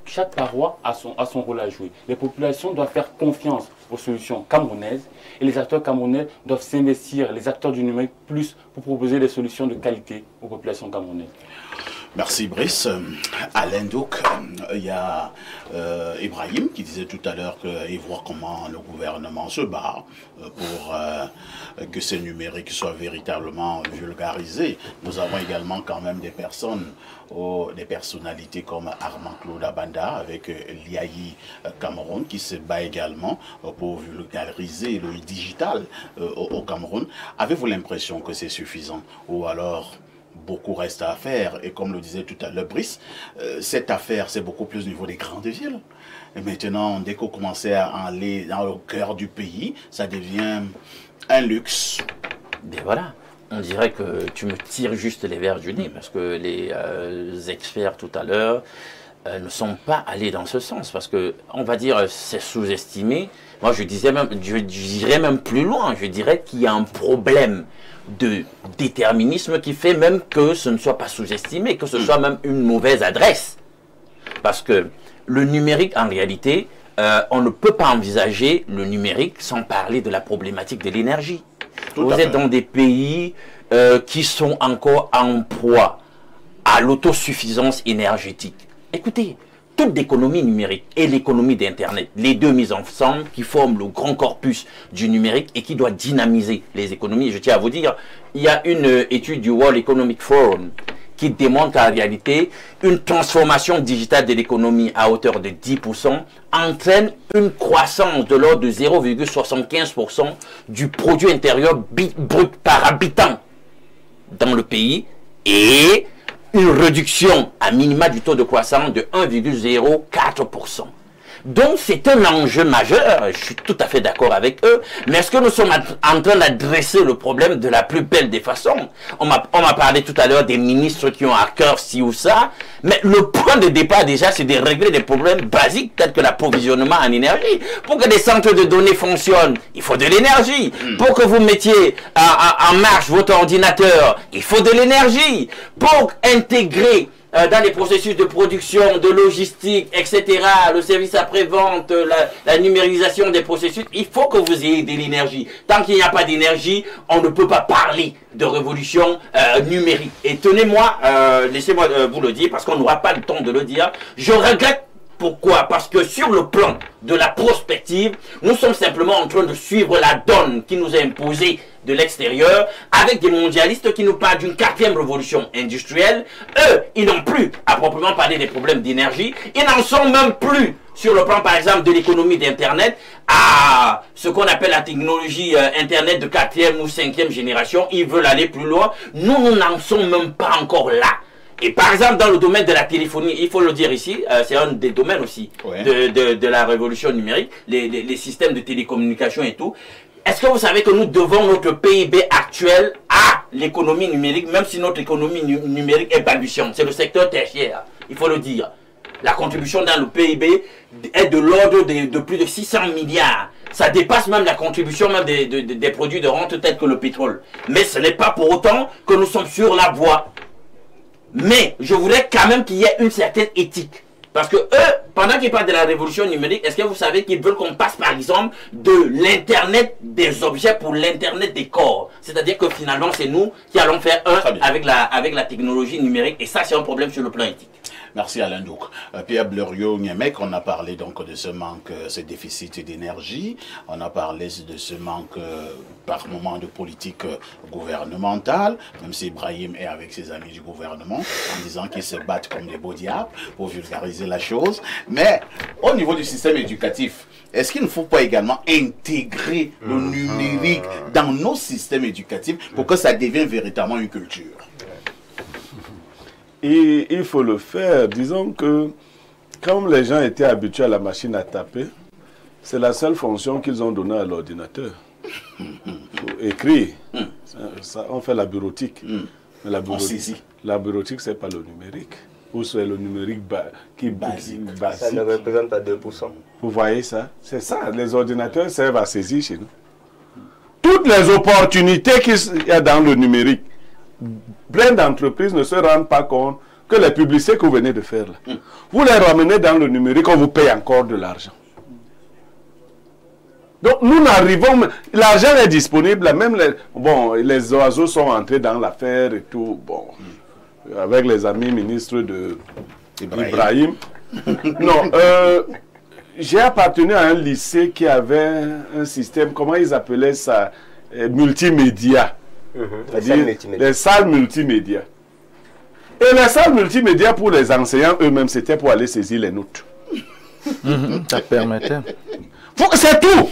Chaque paroi a son rôle à jouer. Les populations doivent faire confiance aux solutions camerounaises et les acteurs camerounais doivent s'investir, les acteurs du numérique plus, pour proposer des solutions de qualité aux populations camerounaises. Merci Brice. Alain Douk, il y a Ibrahim qui disait tout à l'heure qu'il voit comment le gouvernement se bat pour que ces numériques soient véritablement vulgarisés. Nous avons également quand même des personnes, des personnalités comme Armand Claude Abanda avec l'IAI Cameroun qui se bat également pour vulgariser le digital au Cameroun. Avez-vous l'impression que c'est suffisant ou alors beaucoup reste à faire? Et comme le disait tout à l'heure Brice, cette affaire c'est beaucoup plus au niveau des grandes villes. Et maintenant, dès qu'on commençait à aller dans le cœur du pays, ça devient un luxe. Ben voilà, on dirait que tu me tires juste les verres du nez, parce que les experts tout à l'heure ne sont pas allés dans ce sens, parce que on va dire c'est sous-estimé. Moi je dirais même plus loin, je dirais qu'il y a un problème de déterminisme qui fait même que ce ne soit pas sous-estimé, que ce soit même une mauvaise adresse. Parce que le numérique, en réalité, on ne peut pas envisager le numérique sans parler de la problématique de l'énergie. Vous êtes dans des pays qui sont encore en proie à l'autosuffisance énergétique. Écoutez, toute l'économie numérique et l'économie d'Internet, les deux mises ensemble qui forment le grand corpus du numérique et qui doit dynamiser les économies. Je tiens à vous dire, il y a une étude du World Economic Forum qui démontre qu'en réalité, une transformation digitale de l'économie à hauteur de 10% entraîne une croissance de l'ordre de 0,75% du produit intérieur brut par habitant dans le pays et une réduction à minima du taux de croissance de 1,04%. Donc c'est un enjeu majeur, je suis tout à fait d'accord avec eux, mais est-ce que nous sommes en train d'adresser le problème de la plus belle des façons? On m'a parlé tout à l'heure des ministres qui ont à cœur ci ou ça, mais le point de départ déjà c'est de régler des problèmes basiques tels que l'approvisionnement en énergie. Pour que des centres de données fonctionnent, il faut de l'énergie. Pour que vous mettiez en marche votre ordinateur, il faut de l'énergie. Pour intégrer dans les processus de production, de logistique, etc., le service après-vente, la numérisation des processus, il faut que vous ayez de l'énergie. Tant qu'il n'y a pas d'énergie, on ne peut pas parler de révolution numérique. Et tenez-moi, laissez-moi vous le dire, parce qu'on n'aura pas le temps de le dire, je regrette Pourquoi? Parce que sur le plan de la prospective, nous sommes simplement en train de suivre la donne qui nous est imposée de l'extérieur avec des mondialistes qui nous parlent d'une 4e révolution industrielle. Eux, ils n'ont plus à proprement parler des problèmes d'énergie. Ils n'en sont même plus sur le plan, par exemple, de l'économie d'Internet à ce qu'on appelle la technologie Internet de 4e ou 5e génération. Ils veulent aller plus loin. Nous n'en sommes même pas encore là. Et par exemple, dans le domaine de la téléphonie, il faut le dire ici, c'est un des domaines aussi de la révolution numérique, les systèmes de télécommunication et tout. Est-ce que vous savez que nous devons notre PIB actuel à l'économie numérique, même si notre économie numérique est balbutiante? C'est le secteur tertiaire, il faut le dire. La contribution dans le PIB est de l'ordre de plus de 600 milliards. Ça dépasse même la contribution même des produits de rente tels que le pétrole. Mais ce n'est pas pour autant que nous sommes sur la voie. Mais je voudrais quand même qu'il y ait une certaine éthique. Parce que eux, pendant qu'ils parlent de la révolution numérique, est-ce que vous savez qu'ils veulent qu'on passe par exemple de l'Internet des objets pour l'Internet des corps? C'est-à-dire que finalement c'est nous qui allons faire un avec la technologie numérique. Et ça c'est un problème sur le plan éthique. Merci Alain Douk. Pierre Bleriot-Niemek, on a parlé donc de ce manque, ce déficit d'énergie. On a parlé de ce manque par moment de politique gouvernementale, même si Ibrahim est avec ses amis du gouvernement, en disant qu'ils se battent comme des beaux diables pour vulgariser la chose. Mais au niveau du système éducatif, est-ce qu'il ne faut pas également intégrer le numérique dans nos systèmes éducatifs pour que ça devienne véritablement une culture? Et il faut le faire. Disons que, comme les gens étaient habitués à la machine à taper, c'est la seule fonction qu'ils ont donnée à l'ordinateur. Pour écrire. Ça, on fait la bureautique. Mais la bureautique, ce n'est pas le numérique. Ou c'est le numérique qui est basique. Ça ne représente pas 2%. Vous voyez ça? C'est ça. Les ordinateurs servent à saisir chez nous. Toutes les opportunités qu'il y a dans le numérique, plein d'entreprises ne se rendent pas compte que les publicités que vous venez de faire là, vous les ramenez dans le numérique, on vous paye encore de l'argent. Donc nous n'arrivons, l'argent est disponible, même les oiseaux sont entrés dans l'affaire et tout, bon, avec les amis ministres de Ibrahim. Non, j'ai appartenu à un lycée qui avait un système, comment ils appelaient ça, multimédia. C'est-à-dire les salles multimédia. Et les salles multimédia pour les enseignants eux-mêmes, c'était pour aller saisir les notes. Ça permettait. C'est tout.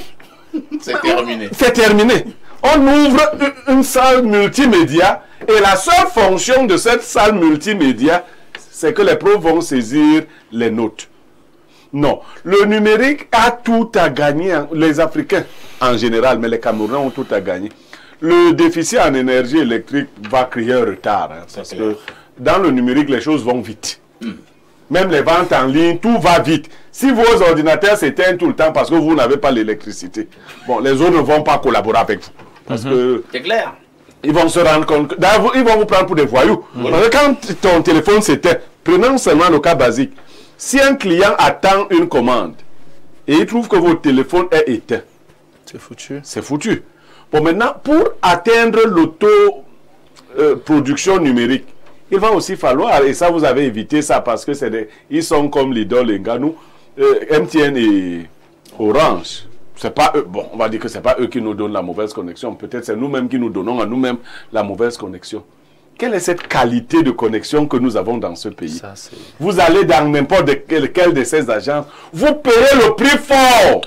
C'est terminé. C'est terminé. On ouvre une salle multimédia et la seule fonction de cette salle multimédia, c'est que les profs vont saisir les notes. Non. Le numérique a tout à gagner. Les Africains en général, mais les Camerounais ont tout à gagner. Le déficit en énergie électrique va créer un retard. Parce que dans le numérique, les choses vont vite. Même les ventes en ligne, tout va vite. Si vos ordinateurs s'éteignent tout le temps parce que vous n'avez pas l'électricité, bon, les autres ne vont pas collaborer avec vous. Parce que c'est clair. Ils vont se rendre compte, ils vont vous prendre pour des voyous. Parce que quand ton téléphone s'éteint, prenons seulement le cas basique. Si un client attend une commande et il trouve que votre téléphone est éteint, c'est foutu. C'est foutu. Bon, maintenant, pour atteindre l'auto-production numérique, il va aussi falloir, et ça vous avez évité ça parce que ils sont comme Lidl et Nganou, MTN et Orange. C'est pas eux, bon, on va dire que c'est pas eux qui nous donnent la mauvaise connexion. Peut-être c'est nous-mêmes qui nous donnons à nous-mêmes la mauvaise connexion. Quelle est cette qualité de connexion que nous avons dans ce pays? Ça, vous allez dans n'importe quelle de ces agences, vous payez le prix fort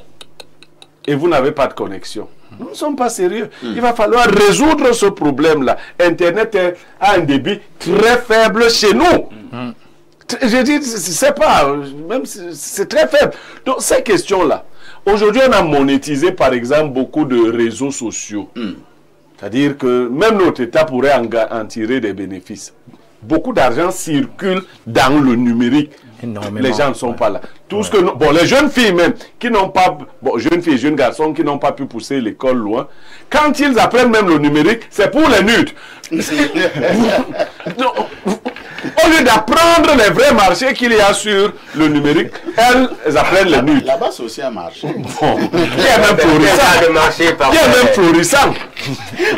et vous n'avez pas de connexion. Nous ne sommes pas sérieux. Il va falloir résoudre ce problème-là. Internet a un débit très faible chez nous. Je dis, c'est pas, même c'est très faible. Donc ces questions-là, aujourd'hui on a monétisé par exemple beaucoup de réseaux sociaux. C'est-à-dire que même notre État pourrait en tirer des bénéfices. Beaucoup d'argent circule dans le numérique. Les gens ne sont pas là. Tout ce que bon, les jeunes filles même, qui n'ont pas, bon, jeunes filles, jeunes garçons qui n'ont pas pu pousser l'école loin, quand ils apprennent même le numérique, c'est pour les nudes. Au lieu d'apprendre les vrais marchés qu'il y a sur le numérique, elles apprennent les nudes. Là-bas, c'est aussi un marché. Bon, qui est même florissant. Qui est même florissant.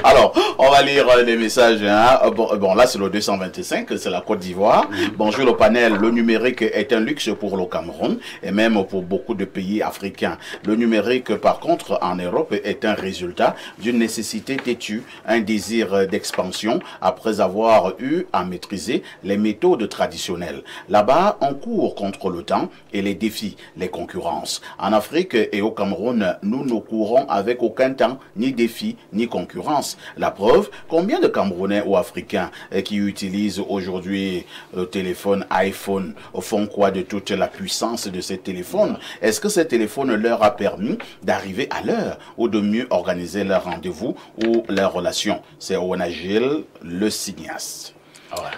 Alors, on va lire les messages. Hein. Bon, là, c'est le 225, c'est la Côte d'Ivoire. Bonjour le panel. Le numérique est un luxe pour le Cameroun et même pour beaucoup de pays africains. Le numérique, par contre, en Europe, est un résultat d'une nécessité têtue, un désir d'expansion après avoir eu à maîtriser les méthodes traditionnelles. Là-bas, on court contre le temps et les défis, les concurrences. En Afrique et au Cameroun, nous ne courons avec aucun temps, ni défi, ni concurrence. La preuve, combien de Camerounais ou Africains qui utilisent aujourd'hui le téléphone iPhone font quoi de toute la puissance de ces téléphones? Est-ce que ces téléphones leur a permis d'arriver à l'heure ou de mieux organiser leurs rendez-vous ou leurs relations? C'est Owanagil, le cinéaste. Voilà.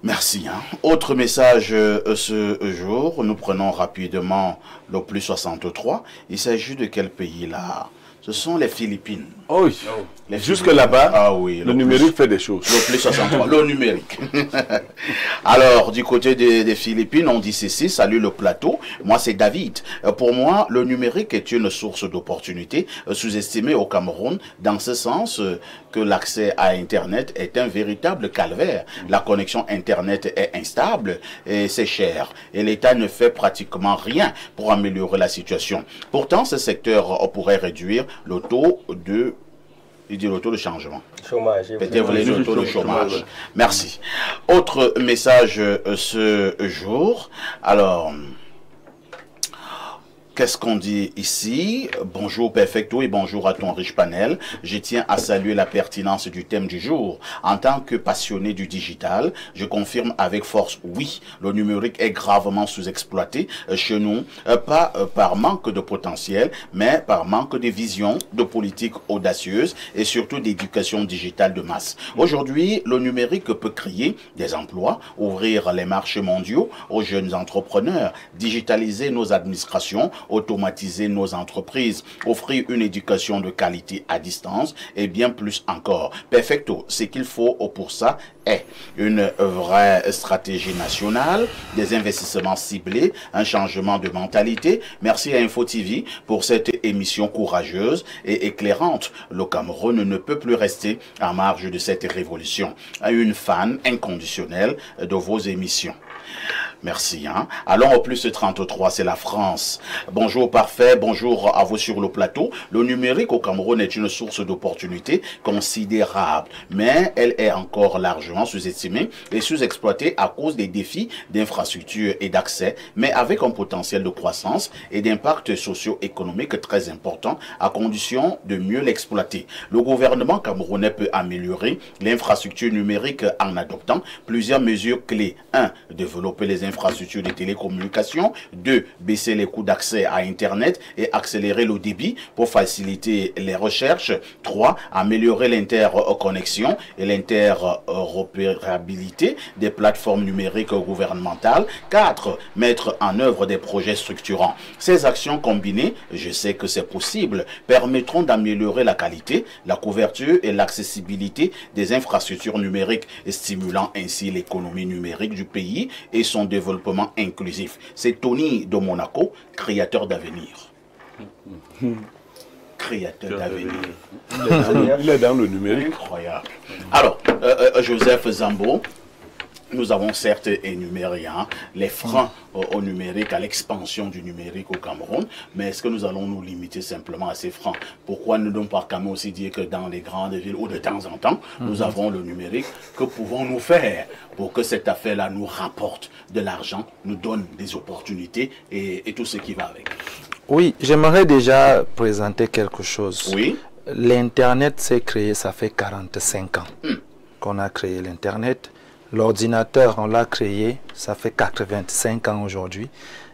Merci. Hein. Autre message ce jour, nous prenons rapidement le plus 63. Il s'agit de quel pays là? Ce sont les Philippines. Oh oui. Jusque là-bas, ah oui, le numérique fait des choses. Le plus 63, le numérique. Alors, du côté des Philippines, on dit ceci, salut le plateau. Moi, c'est David. Pour moi, le numérique est une source d'opportunités sous-estimée au Cameroun, dans ce sens que l'accès à Internet est un véritable calvaire. La connexion Internet est instable et c'est cher. Et l'État ne fait pratiquement rien pour améliorer la situation. Pourtant, ce secteur pourrait réduire le taux de... Il dit le taux de changement. Chômage. Peut-être le taux de chômage. Merci. Autre message ce jour. Alors... Qu'est-ce qu'on dit ici? Bonjour Perfecto et bonjour à ton riche panel. Je tiens à saluer la pertinence du thème du jour. En tant que passionné du digital, je confirme avec force, oui, le numérique est gravement sous-exploité chez nous, pas par manque de potentiel, mais par manque de vision, de politique audacieuse et surtout d'éducation digitale de masse. Aujourd'hui, le numérique peut créer des emplois, ouvrir les marchés mondiaux aux jeunes entrepreneurs, digitaliser nos administrations, automatiser nos entreprises, offrir une éducation de qualité à distance et bien plus encore. Perfecto, ce qu'il faut pour ça est une vraie stratégie nationale, des investissements ciblés, un changement de mentalité. Merci à Info TV pour cette émission courageuse et éclairante. Le Cameroun ne peut plus rester en marge de cette révolution. Une fan inconditionnelle de vos émissions. Merci. Hein. Allons au plus 33, c'est la France. Bonjour parfait, bonjour à vous sur le plateau. Le numérique au Cameroun est une source d'opportunités considérable, mais elle est encore largement sous-estimée et sous-exploitée à cause des défis d'infrastructure et d'accès, mais avec un potentiel de croissance et d'impact socio-économique très important à condition de mieux l'exploiter. Le gouvernement camerounais peut améliorer l'infrastructure numérique en adoptant plusieurs mesures clés. 1. Développer les infrastructures de télécommunications. 2. Baisser les coûts d'accès à Internet et accélérer le débit pour faciliter les recherches. 3. Améliorer l'interconnexion et l'interopérabilité des plateformes numériques gouvernementales. 4. Mettre en œuvre des projets structurants. Ces actions combinées, je sais que c'est possible, permettront d'améliorer la qualité, la couverture et l'accessibilité des infrastructures numériques, stimulant ainsi l'économie numérique du pays et son développement inclusif. C'est Tony de Monaco, créateur d'avenir. Créateur d'avenir. Il est dans le numérique. Incroyable. Alors, Joseph Zambo, nous avons certes énuméré les freins au numérique, à l'expansion du numérique au Cameroun, mais est-ce que nous allons nous limiter simplement à ces freins? Pourquoi ne donc pas quand même aussi dire que dans les grandes villes ou de temps en temps, nous avons le numérique? Que pouvons-nous faire pour que cette affaire-là nous rapporte de l'argent, nous donne des opportunités et tout ce qui va avec? Oui, j'aimerais déjà présenter quelque chose. Oui. L'Internet s'est créé, ça fait 45 ans qu'on a créé l'Internet. L'ordinateur, on l'a créé, ça fait 85 ans aujourd'hui.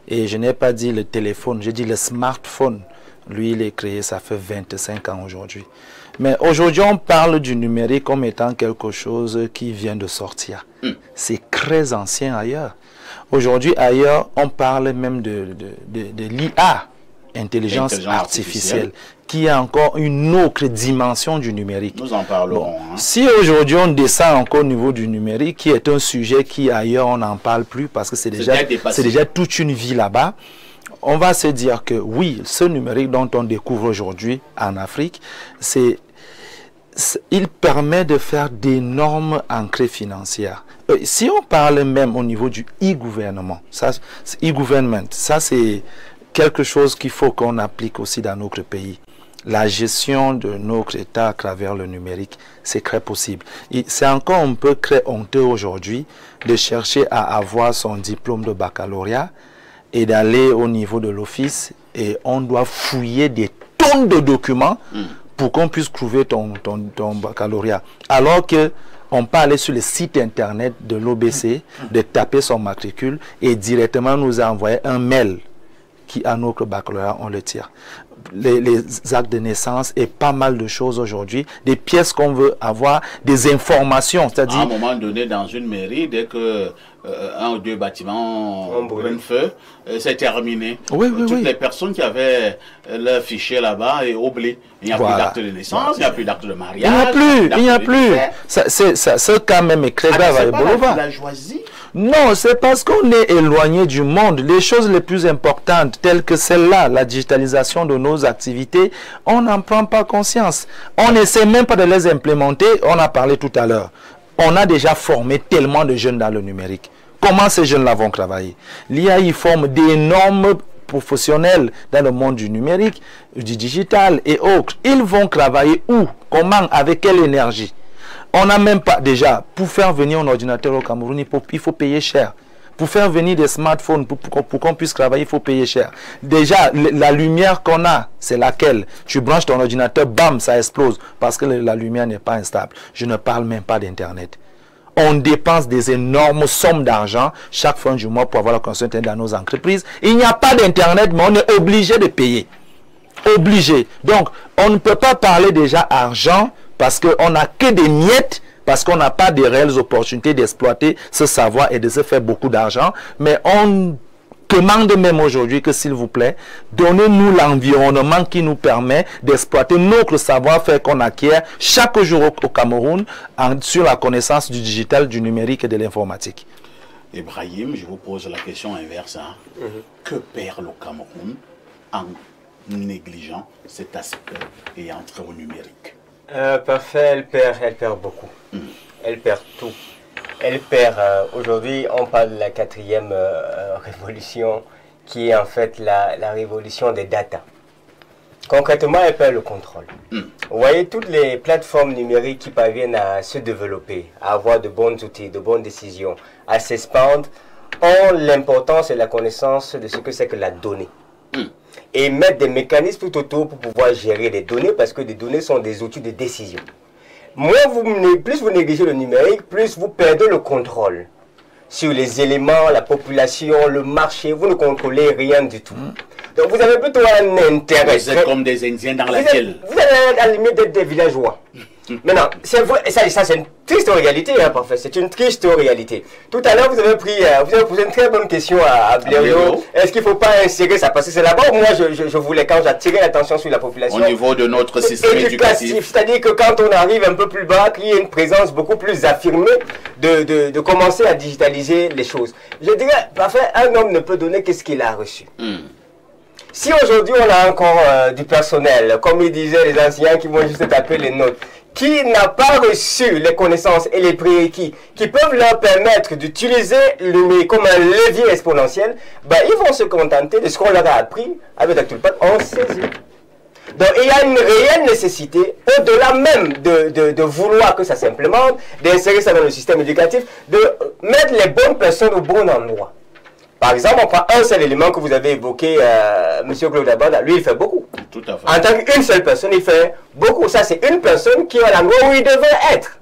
Et je n'ai pas dit le téléphone, j'ai dit le smartphone. Lui, il est créé, ça fait 25 ans aujourd'hui. Mais aujourd'hui, on parle du numérique comme étant quelque chose qui vient de sortir. C'est très ancien ailleurs. Aujourd'hui, ailleurs, on parle même de l'IA, intelligence artificielle, qui a encore une autre dimension du numérique. Nous en parlerons. Bon, si aujourd'hui on descend encore au niveau du numérique, qui est un sujet qui ailleurs on n'en parle plus parce que c'est déjà toute une vie là-bas, on va se dire que oui, ce numérique dont on découvre aujourd'hui en Afrique, c'est il permet de faire d'énormes entrées financières. Si on parle même au niveau du e-gouvernement, ça c'est quelque chose qu'il faut qu'on applique aussi dans notre pays. La gestion de notre État à travers le numérique, c'est très possible. C'est encore un peu très honteux aujourd'hui de chercher à avoir son diplôme de baccalauréat et d'aller au niveau de l'office et on doit fouiller des tonnes de documents pour qu'on puisse trouver ton baccalauréat. Alors que on peut aller sur le site internet de l'OBC, de taper son matricule et directement nous envoyer un mail qui a notre baccalauréat, on le tire. Les actes de naissance et pas mal de choses aujourd'hui, des pièces qu'on veut avoir, des informations, c'est-à-dire... À un moment donné, dans une mairie, dès que un ou deux bâtiments brûlent feu, c'est terminé. Toutes les personnes qui avaient leur fichier là-bas est oublié. Il n'y a plus d'acte de naissance, il n'y a plus d'acte de mariage. Il n'y a plus. Ce cas même est très grave. C'est pas là qu'il a choisi. Non, c'est parce qu'on est éloigné du monde. Les choses les plus importantes, telles que celle-là, la digitalisation de nos activités, on n'en prend pas conscience. On n'essaie même pas de les implémenter. On a parlé tout à l'heure. On a déjà formé tellement de jeunes dans le numérique. Comment ces jeunes-là vont travailler? L'IA, il forme d'énormes professionnels dans le monde du numérique, du digital et autres. Ils vont travailler où? Comment? Avec quelle énergie? On n'a même pas, déjà, pour faire venir un ordinateur au Cameroun, il faut payer cher. Pour faire venir des smartphones, pour qu'on puisse travailler, il faut payer cher. Déjà, la lumière qu'on a, c'est laquelle? Tu branches ton ordinateur, bam, ça explose, parce que la lumière n'est pas instable. Je ne parle même pas d'Internet. On dépense des énormes sommes d'argent chaque fin du mois pour avoir la connexion Internet dans nos entreprises. Il n'y a pas d'Internet, mais on est obligé de payer. Obligé. Donc, on ne peut pas parler déjà argent parce qu'on n'a que des miettes, parce qu'on n'a pas de réelles opportunités d'exploiter ce savoir et de se faire beaucoup d'argent. Mais on demande même aujourd'hui que, s'il vous plaît, donnez-nous l'environnement qui nous permet d'exploiter notre savoir-faire qu'on acquiert chaque jour au Cameroun sur la connaissance du digital, du numérique et de l'informatique. Ibrahim, je vous pose la question inverse. Que perd le Cameroun en négligeant cet aspect et entrer au numérique? Parfait, elle perd beaucoup. Elle perd tout. Elle perd, aujourd'hui, on parle de la 4e révolution, qui est en fait la révolution des data. Concrètement, elle perd le contrôle. Vous voyez, toutes les plateformes numériques qui parviennent à se développer, à avoir de bons outils, de bonnes décisions, à s'expandre, ont l'importance et la connaissance de ce que c'est que la donnée. Et mettre des mécanismes tout autour pour pouvoir gérer les données, parce que les données sont des outils de décision. Plus vous négligez le numérique, plus vous perdez le contrôle sur les éléments, la population, le marché. Vous ne contrôlez rien du tout. Donc vous avez plutôt un intérêt. Vous êtes comme des Indiens dans laquelle... Vous avez à la limite d'être des villageois. Maintenant, c'est vrai, ça c'est une triste réalité, hein, parfait. C'est une triste réalité. Tout à l'heure, vous avez posé une très bonne question à Blériot. Est-ce qu'il ne faut pas insérer ça? Parce que c'est là-bas où moi je voulais, quand j'attirais l'attention sur la population. Au niveau de notre système éducatif. C'est-à-dire que quand on arrive un peu plus bas, qu'il y ait une présence beaucoup plus affirmée de commencer à digitaliser les choses. Je dirais, parfait, un homme ne peut donner que ce qu'il a reçu. Si aujourd'hui on a encore du personnel, comme ils disaient les anciens qui vont juste taper les notes, qui n'a pas reçu les connaissances et les prérequis qui peuvent leur permettre d'utiliser le numérique comme un levier exponentiel, ben, ils vont se contenter de ce qu'on leur a appris avec la tulpane en saisie. Donc il y a une réelle nécessité, au-delà même de vouloir que ça s'implémente, d'insérer ça dans le système éducatif, de mettre les bonnes personnes au bon endroit. Par exemple, on prend un seul élément que vous avez évoqué, M. Claude Abada, lui il fait beaucoup. Tout à fait. En tant qu'une seule personne, il fait beaucoup. Ça, c'est une personne qui est à l'endroit où il devait être.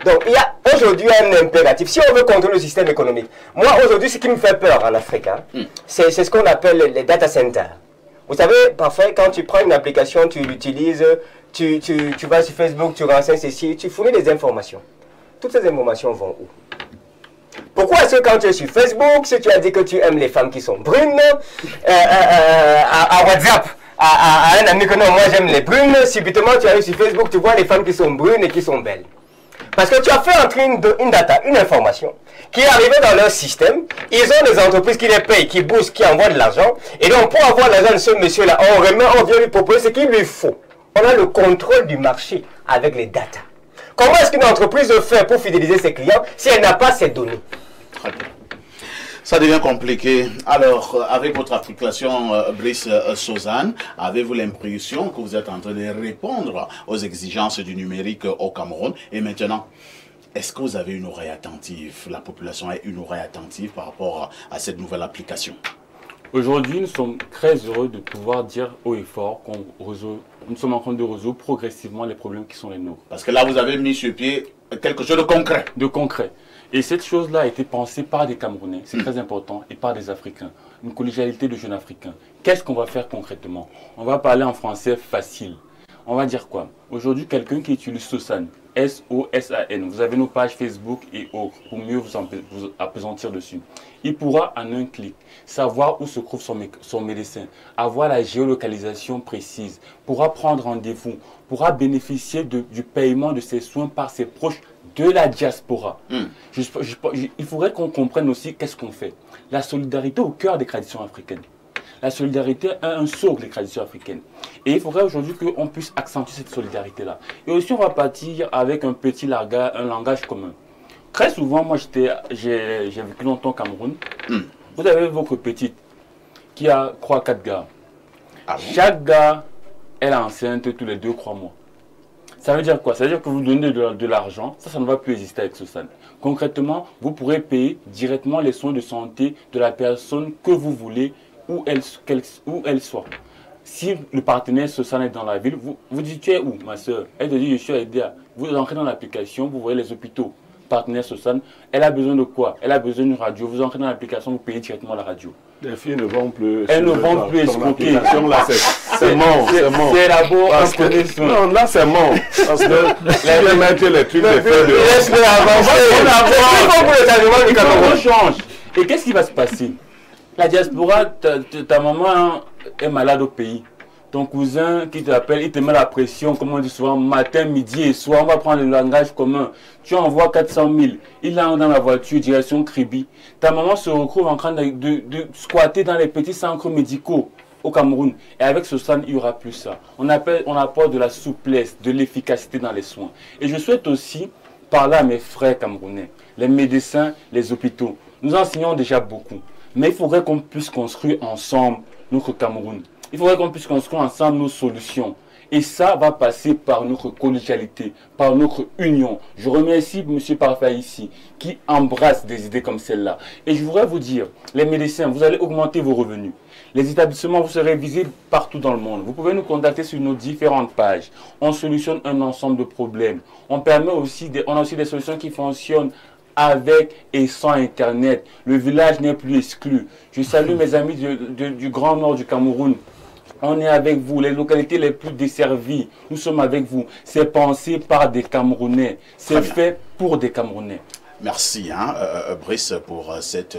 Donc, il y a aujourd'hui un impératif. Si on veut contrôler le système économique, moi aujourd'hui, ce qui me fait peur en Afrique, c'est ce qu'on appelle les data centers. Vous savez, parfait, quand tu prends une application, tu l'utilises, tu vas sur Facebook, tu renseignes ceci, tu fournis des informations. Toutes ces informations vont où? Pourquoi est-ce que quand tu es sur Facebook, si tu as dit que tu aimes les femmes qui sont brunes, à WhatsApp, à un ami que non, moi j'aime les brunes, subitement tu arrives sur Facebook, tu vois les femmes qui sont brunes et qui sont belles. Parce que tu as fait entrer une data, une information, qui est arrivée dans leur système, ils ont des entreprises qui les payent, qui bougent, qui envoient de l'argent, et donc pour avoir l'argent de ce monsieur-là, on vient lui proposer ce qu'il lui faut. On a le contrôle du marché. avec les data. Comment est-ce qu'une entreprise fait pour fidéliser ses clients si elle n'a pas ces données? Très bien. Ça devient compliqué. Alors, avec votre application Brice Sozane, avez-vous l'impression que vous êtes en train de répondre aux exigences du numérique au Cameroun? Et maintenant, est-ce que vous avez une oreille attentive? La population a une oreille attentive par rapport à cette nouvelle application? Aujourd'hui, nous sommes très heureux de pouvoir dire haut et fort nous sommes en train de résoudre progressivement les problèmes qui sont les nôtres. Parce que là, vous avez mis sur pied quelque chose de concret. De concret. Et cette chose-là a été pensée par des Camerounais, c'est très important, et par des Africains. Une collégialité de jeunes Africains. Qu'est-ce qu'on va faire concrètement? On va parler en français facile. On va dire quoi? Aujourd'hui, quelqu'un qui utilise Sozane, S-O-S-A-N, vous avez nos pages Facebook et autres pour mieux vous appesantir dessus. Il pourra en un clic savoir où se trouve son médecin, avoir la géolocalisation précise, pourra prendre rendez-vous, pourra bénéficier du paiement de ses soins par ses proches de la diaspora. Il faudrait qu'on comprenne aussi qu'est-ce qu'on fait. La solidarité au cœur des traditions africaines. La solidarité est un socle des traditions africaines. Et il faudrait aujourd'hui qu'on puisse accentuer cette solidarité-là. Et aussi, on va partir avec un petit langage commun. Très souvent, moi, j'ai vécu longtemps au Cameroun. Vous avez votre petite qui a 3-4 gars. Chaque gars, elle est enceinte tous les 2-3 mois. Ça veut dire quoi? Ça veut dire que vous donnez de l'argent, ça ne va plus exister avec Sozane. Concrètement, vous pourrez payer directement les soins de santé de la personne que vous voulez, où elle soit. Si le partenaire Sozane est dans la ville, vous dites tu es où ma soeur? Elle te dit je suis à Edea. Vous entrez dans l'application, vous voyez les hôpitaux. Partenaire Sozane, elle a besoin de quoi? Elle a besoin d'une radio. Vous entrez dans l'application, vous payez directement la radio. Les filles ne vont plus. Elles ne vont plus escroquer. C'est mort, c'est mort. C'est d'abord non, là c'est mort. Parce que les mettre les trucs de faire de. Laisse-le avancer. On change. Et qu'est-ce qui va se passer? La diaspora, ta maman est malade au pays. Ton cousin qui t'appelle, il te met la pression, comme on dit souvent, matin, midi et soir. On va prendre le langage commun. Tu envoies 400 000. Il est dans la voiture, direction Kribi. Ta maman se retrouve en train de squatter dans les petits centres médicaux au Cameroun. Et avec Sozane, il n'y aura plus ça. On apporte de la souplesse, de l'efficacité dans les soins. Et je souhaite aussi parler à mes frères camerounais, les médecins, les hôpitaux. Nous enseignons déjà beaucoup. Mais il faudrait qu'on puisse construire ensemble notre Cameroun. Il faudrait qu'on puisse construire ensemble nos solutions. Et ça va passer par notre collégialité, par notre union. Je remercie M. Parfait ici, qui embrasse des idées comme celle-là. Et je voudrais vous dire, les médecins, vous allez augmenter vos revenus. Les établissements, vous serez visibles partout dans le monde. Vous pouvez nous contacter sur nos différentes pages. On solutionne un ensemble de problèmes. On a aussi des solutions qui fonctionnent avec et sans Internet. Le village n'est plus exclu. Je salue mes amis du Grand Nord du Cameroun. On est avec vous, les localités les plus desservies. Nous sommes avec vous. C'est pensé par des Camerounais. C'est fait pour des Camerounais. Merci, Brice, pour cette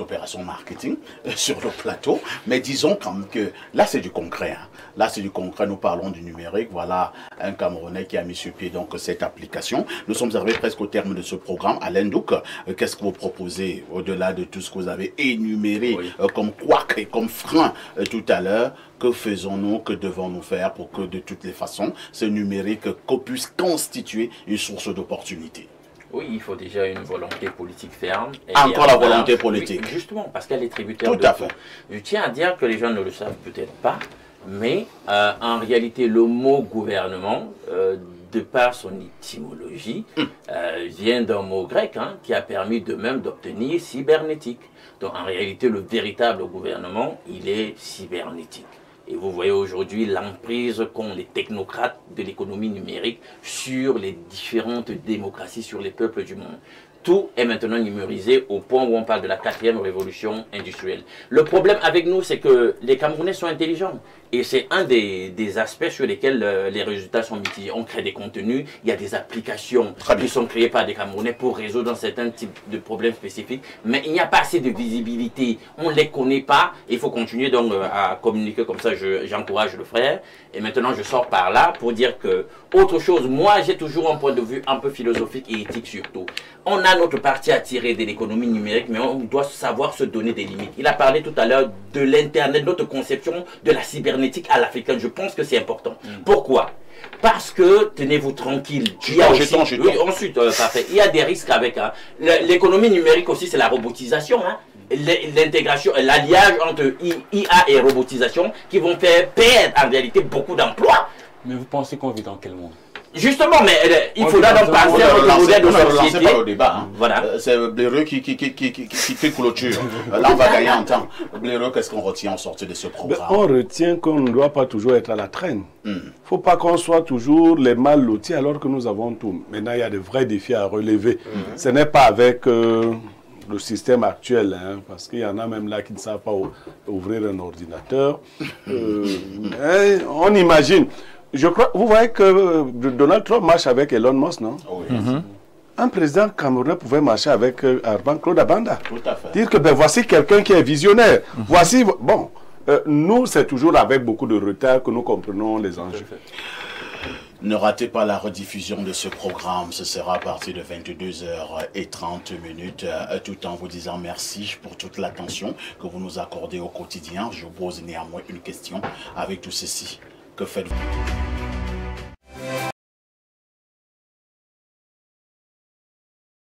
opération marketing sur le plateau. Mais disons quand même que là, c'est du concret. Là, c'est du concret. Nous parlons du numérique. Voilà un Camerounais qui a mis sur pied donc, cette application. Nous sommes arrivés presque au terme de ce programme. Alain Douk, qu'est-ce que vous proposez au-delà de tout ce que vous avez énuméré comme couac et comme frein tout à l'heure? Que faisons-nous, que devons-nous faire pour que de toutes les façons, ce numérique puisse constituer une source d'opportunité? Oui, il faut déjà une volonté politique ferme. Encore la volonté politique. Oui, justement, parce qu'elle est tributaire tout à fait. Je tiens à dire que les gens ne le savent peut-être pas, mais en réalité, le mot gouvernement, de par son étymologie, vient d'un mot grec qui a permis de même d'obtenir cybernétique. Donc en réalité, le véritable gouvernement, il est cybernétique. Et vous voyez aujourd'hui l'emprise qu'ont les technocrates de l'économie numérique sur les différentes démocraties, sur les peuples du monde. Tout est maintenant numérisé au point où on parle de la 4e révolution industrielle. Le problème avec nous, c'est que les Camerounais sont intelligents. Et c'est un des aspects sur lesquels les résultats sont mitigés. On crée des contenus, il y a des applications qui sont créées par des Camerounais pour résoudre certains types de problèmes spécifiques. Mais il n'y a pas assez de visibilité. On ne les connaît pas. Il faut continuer donc à communiquer comme ça. J'encourage le frère. Et maintenant, je sors par là pour dire que, autre chose, moi, j'ai toujours un point de vue un peu philosophique et éthique surtout. On a notre partie à tirer de l'économie numérique, mais on doit savoir se donner des limites. Il a parlé tout à l'heure de l'Internet, notre conception de la cybernétique cybernétique à l'africaine. Je pense que c'est important. Pourquoi? Parce que, tenez-vous tranquille, il y a aussi, ensuite, parfait, il y a des risques avec l'économie numérique aussi, c'est la robotisation, hein, l'intégration, l'alliage entre IA et robotisation qui vont faire perdre en réalité beaucoup d'emplois. Mais vous pensez qu'on vit dans quel monde? Justement, mais il faudra donc penser à notre modèle de société. Pas le débat. Hein. Voilà. C'est Bléreux qui clôture. Là, on va gagner en temps. Bléreux, qu'est-ce qu'on retient en sortie de ce programme? On retient qu'on ne doit pas toujours être à la traîne. Il ne faut pas qu'on soit toujours les mal lotis alors que nous avons tout. Maintenant, il y a de vrais défis à relever. Ce n'est pas avec le système actuel, hein, parce qu'il y en a même là qui ne savent pas ouvrir un ordinateur. On imagine. Je crois, vous voyez que Donald Trump marche avec Elon Musk, non? Oui. Un président camerounais pouvait marcher avec Claude Abanda. Tout à fait. Dire que ben, voici quelqu'un qui est visionnaire. Voici, bon, nous c'est toujours avec beaucoup de retard que nous comprenons les enjeux. Ne ratez pas la rediffusion de ce programme, ce sera à partir de 22h30, tout en vous disant merci pour toute l'attention que vous nous accordez au quotidien. Je vous pose néanmoins une question avec tout ceci. Que faites-vous?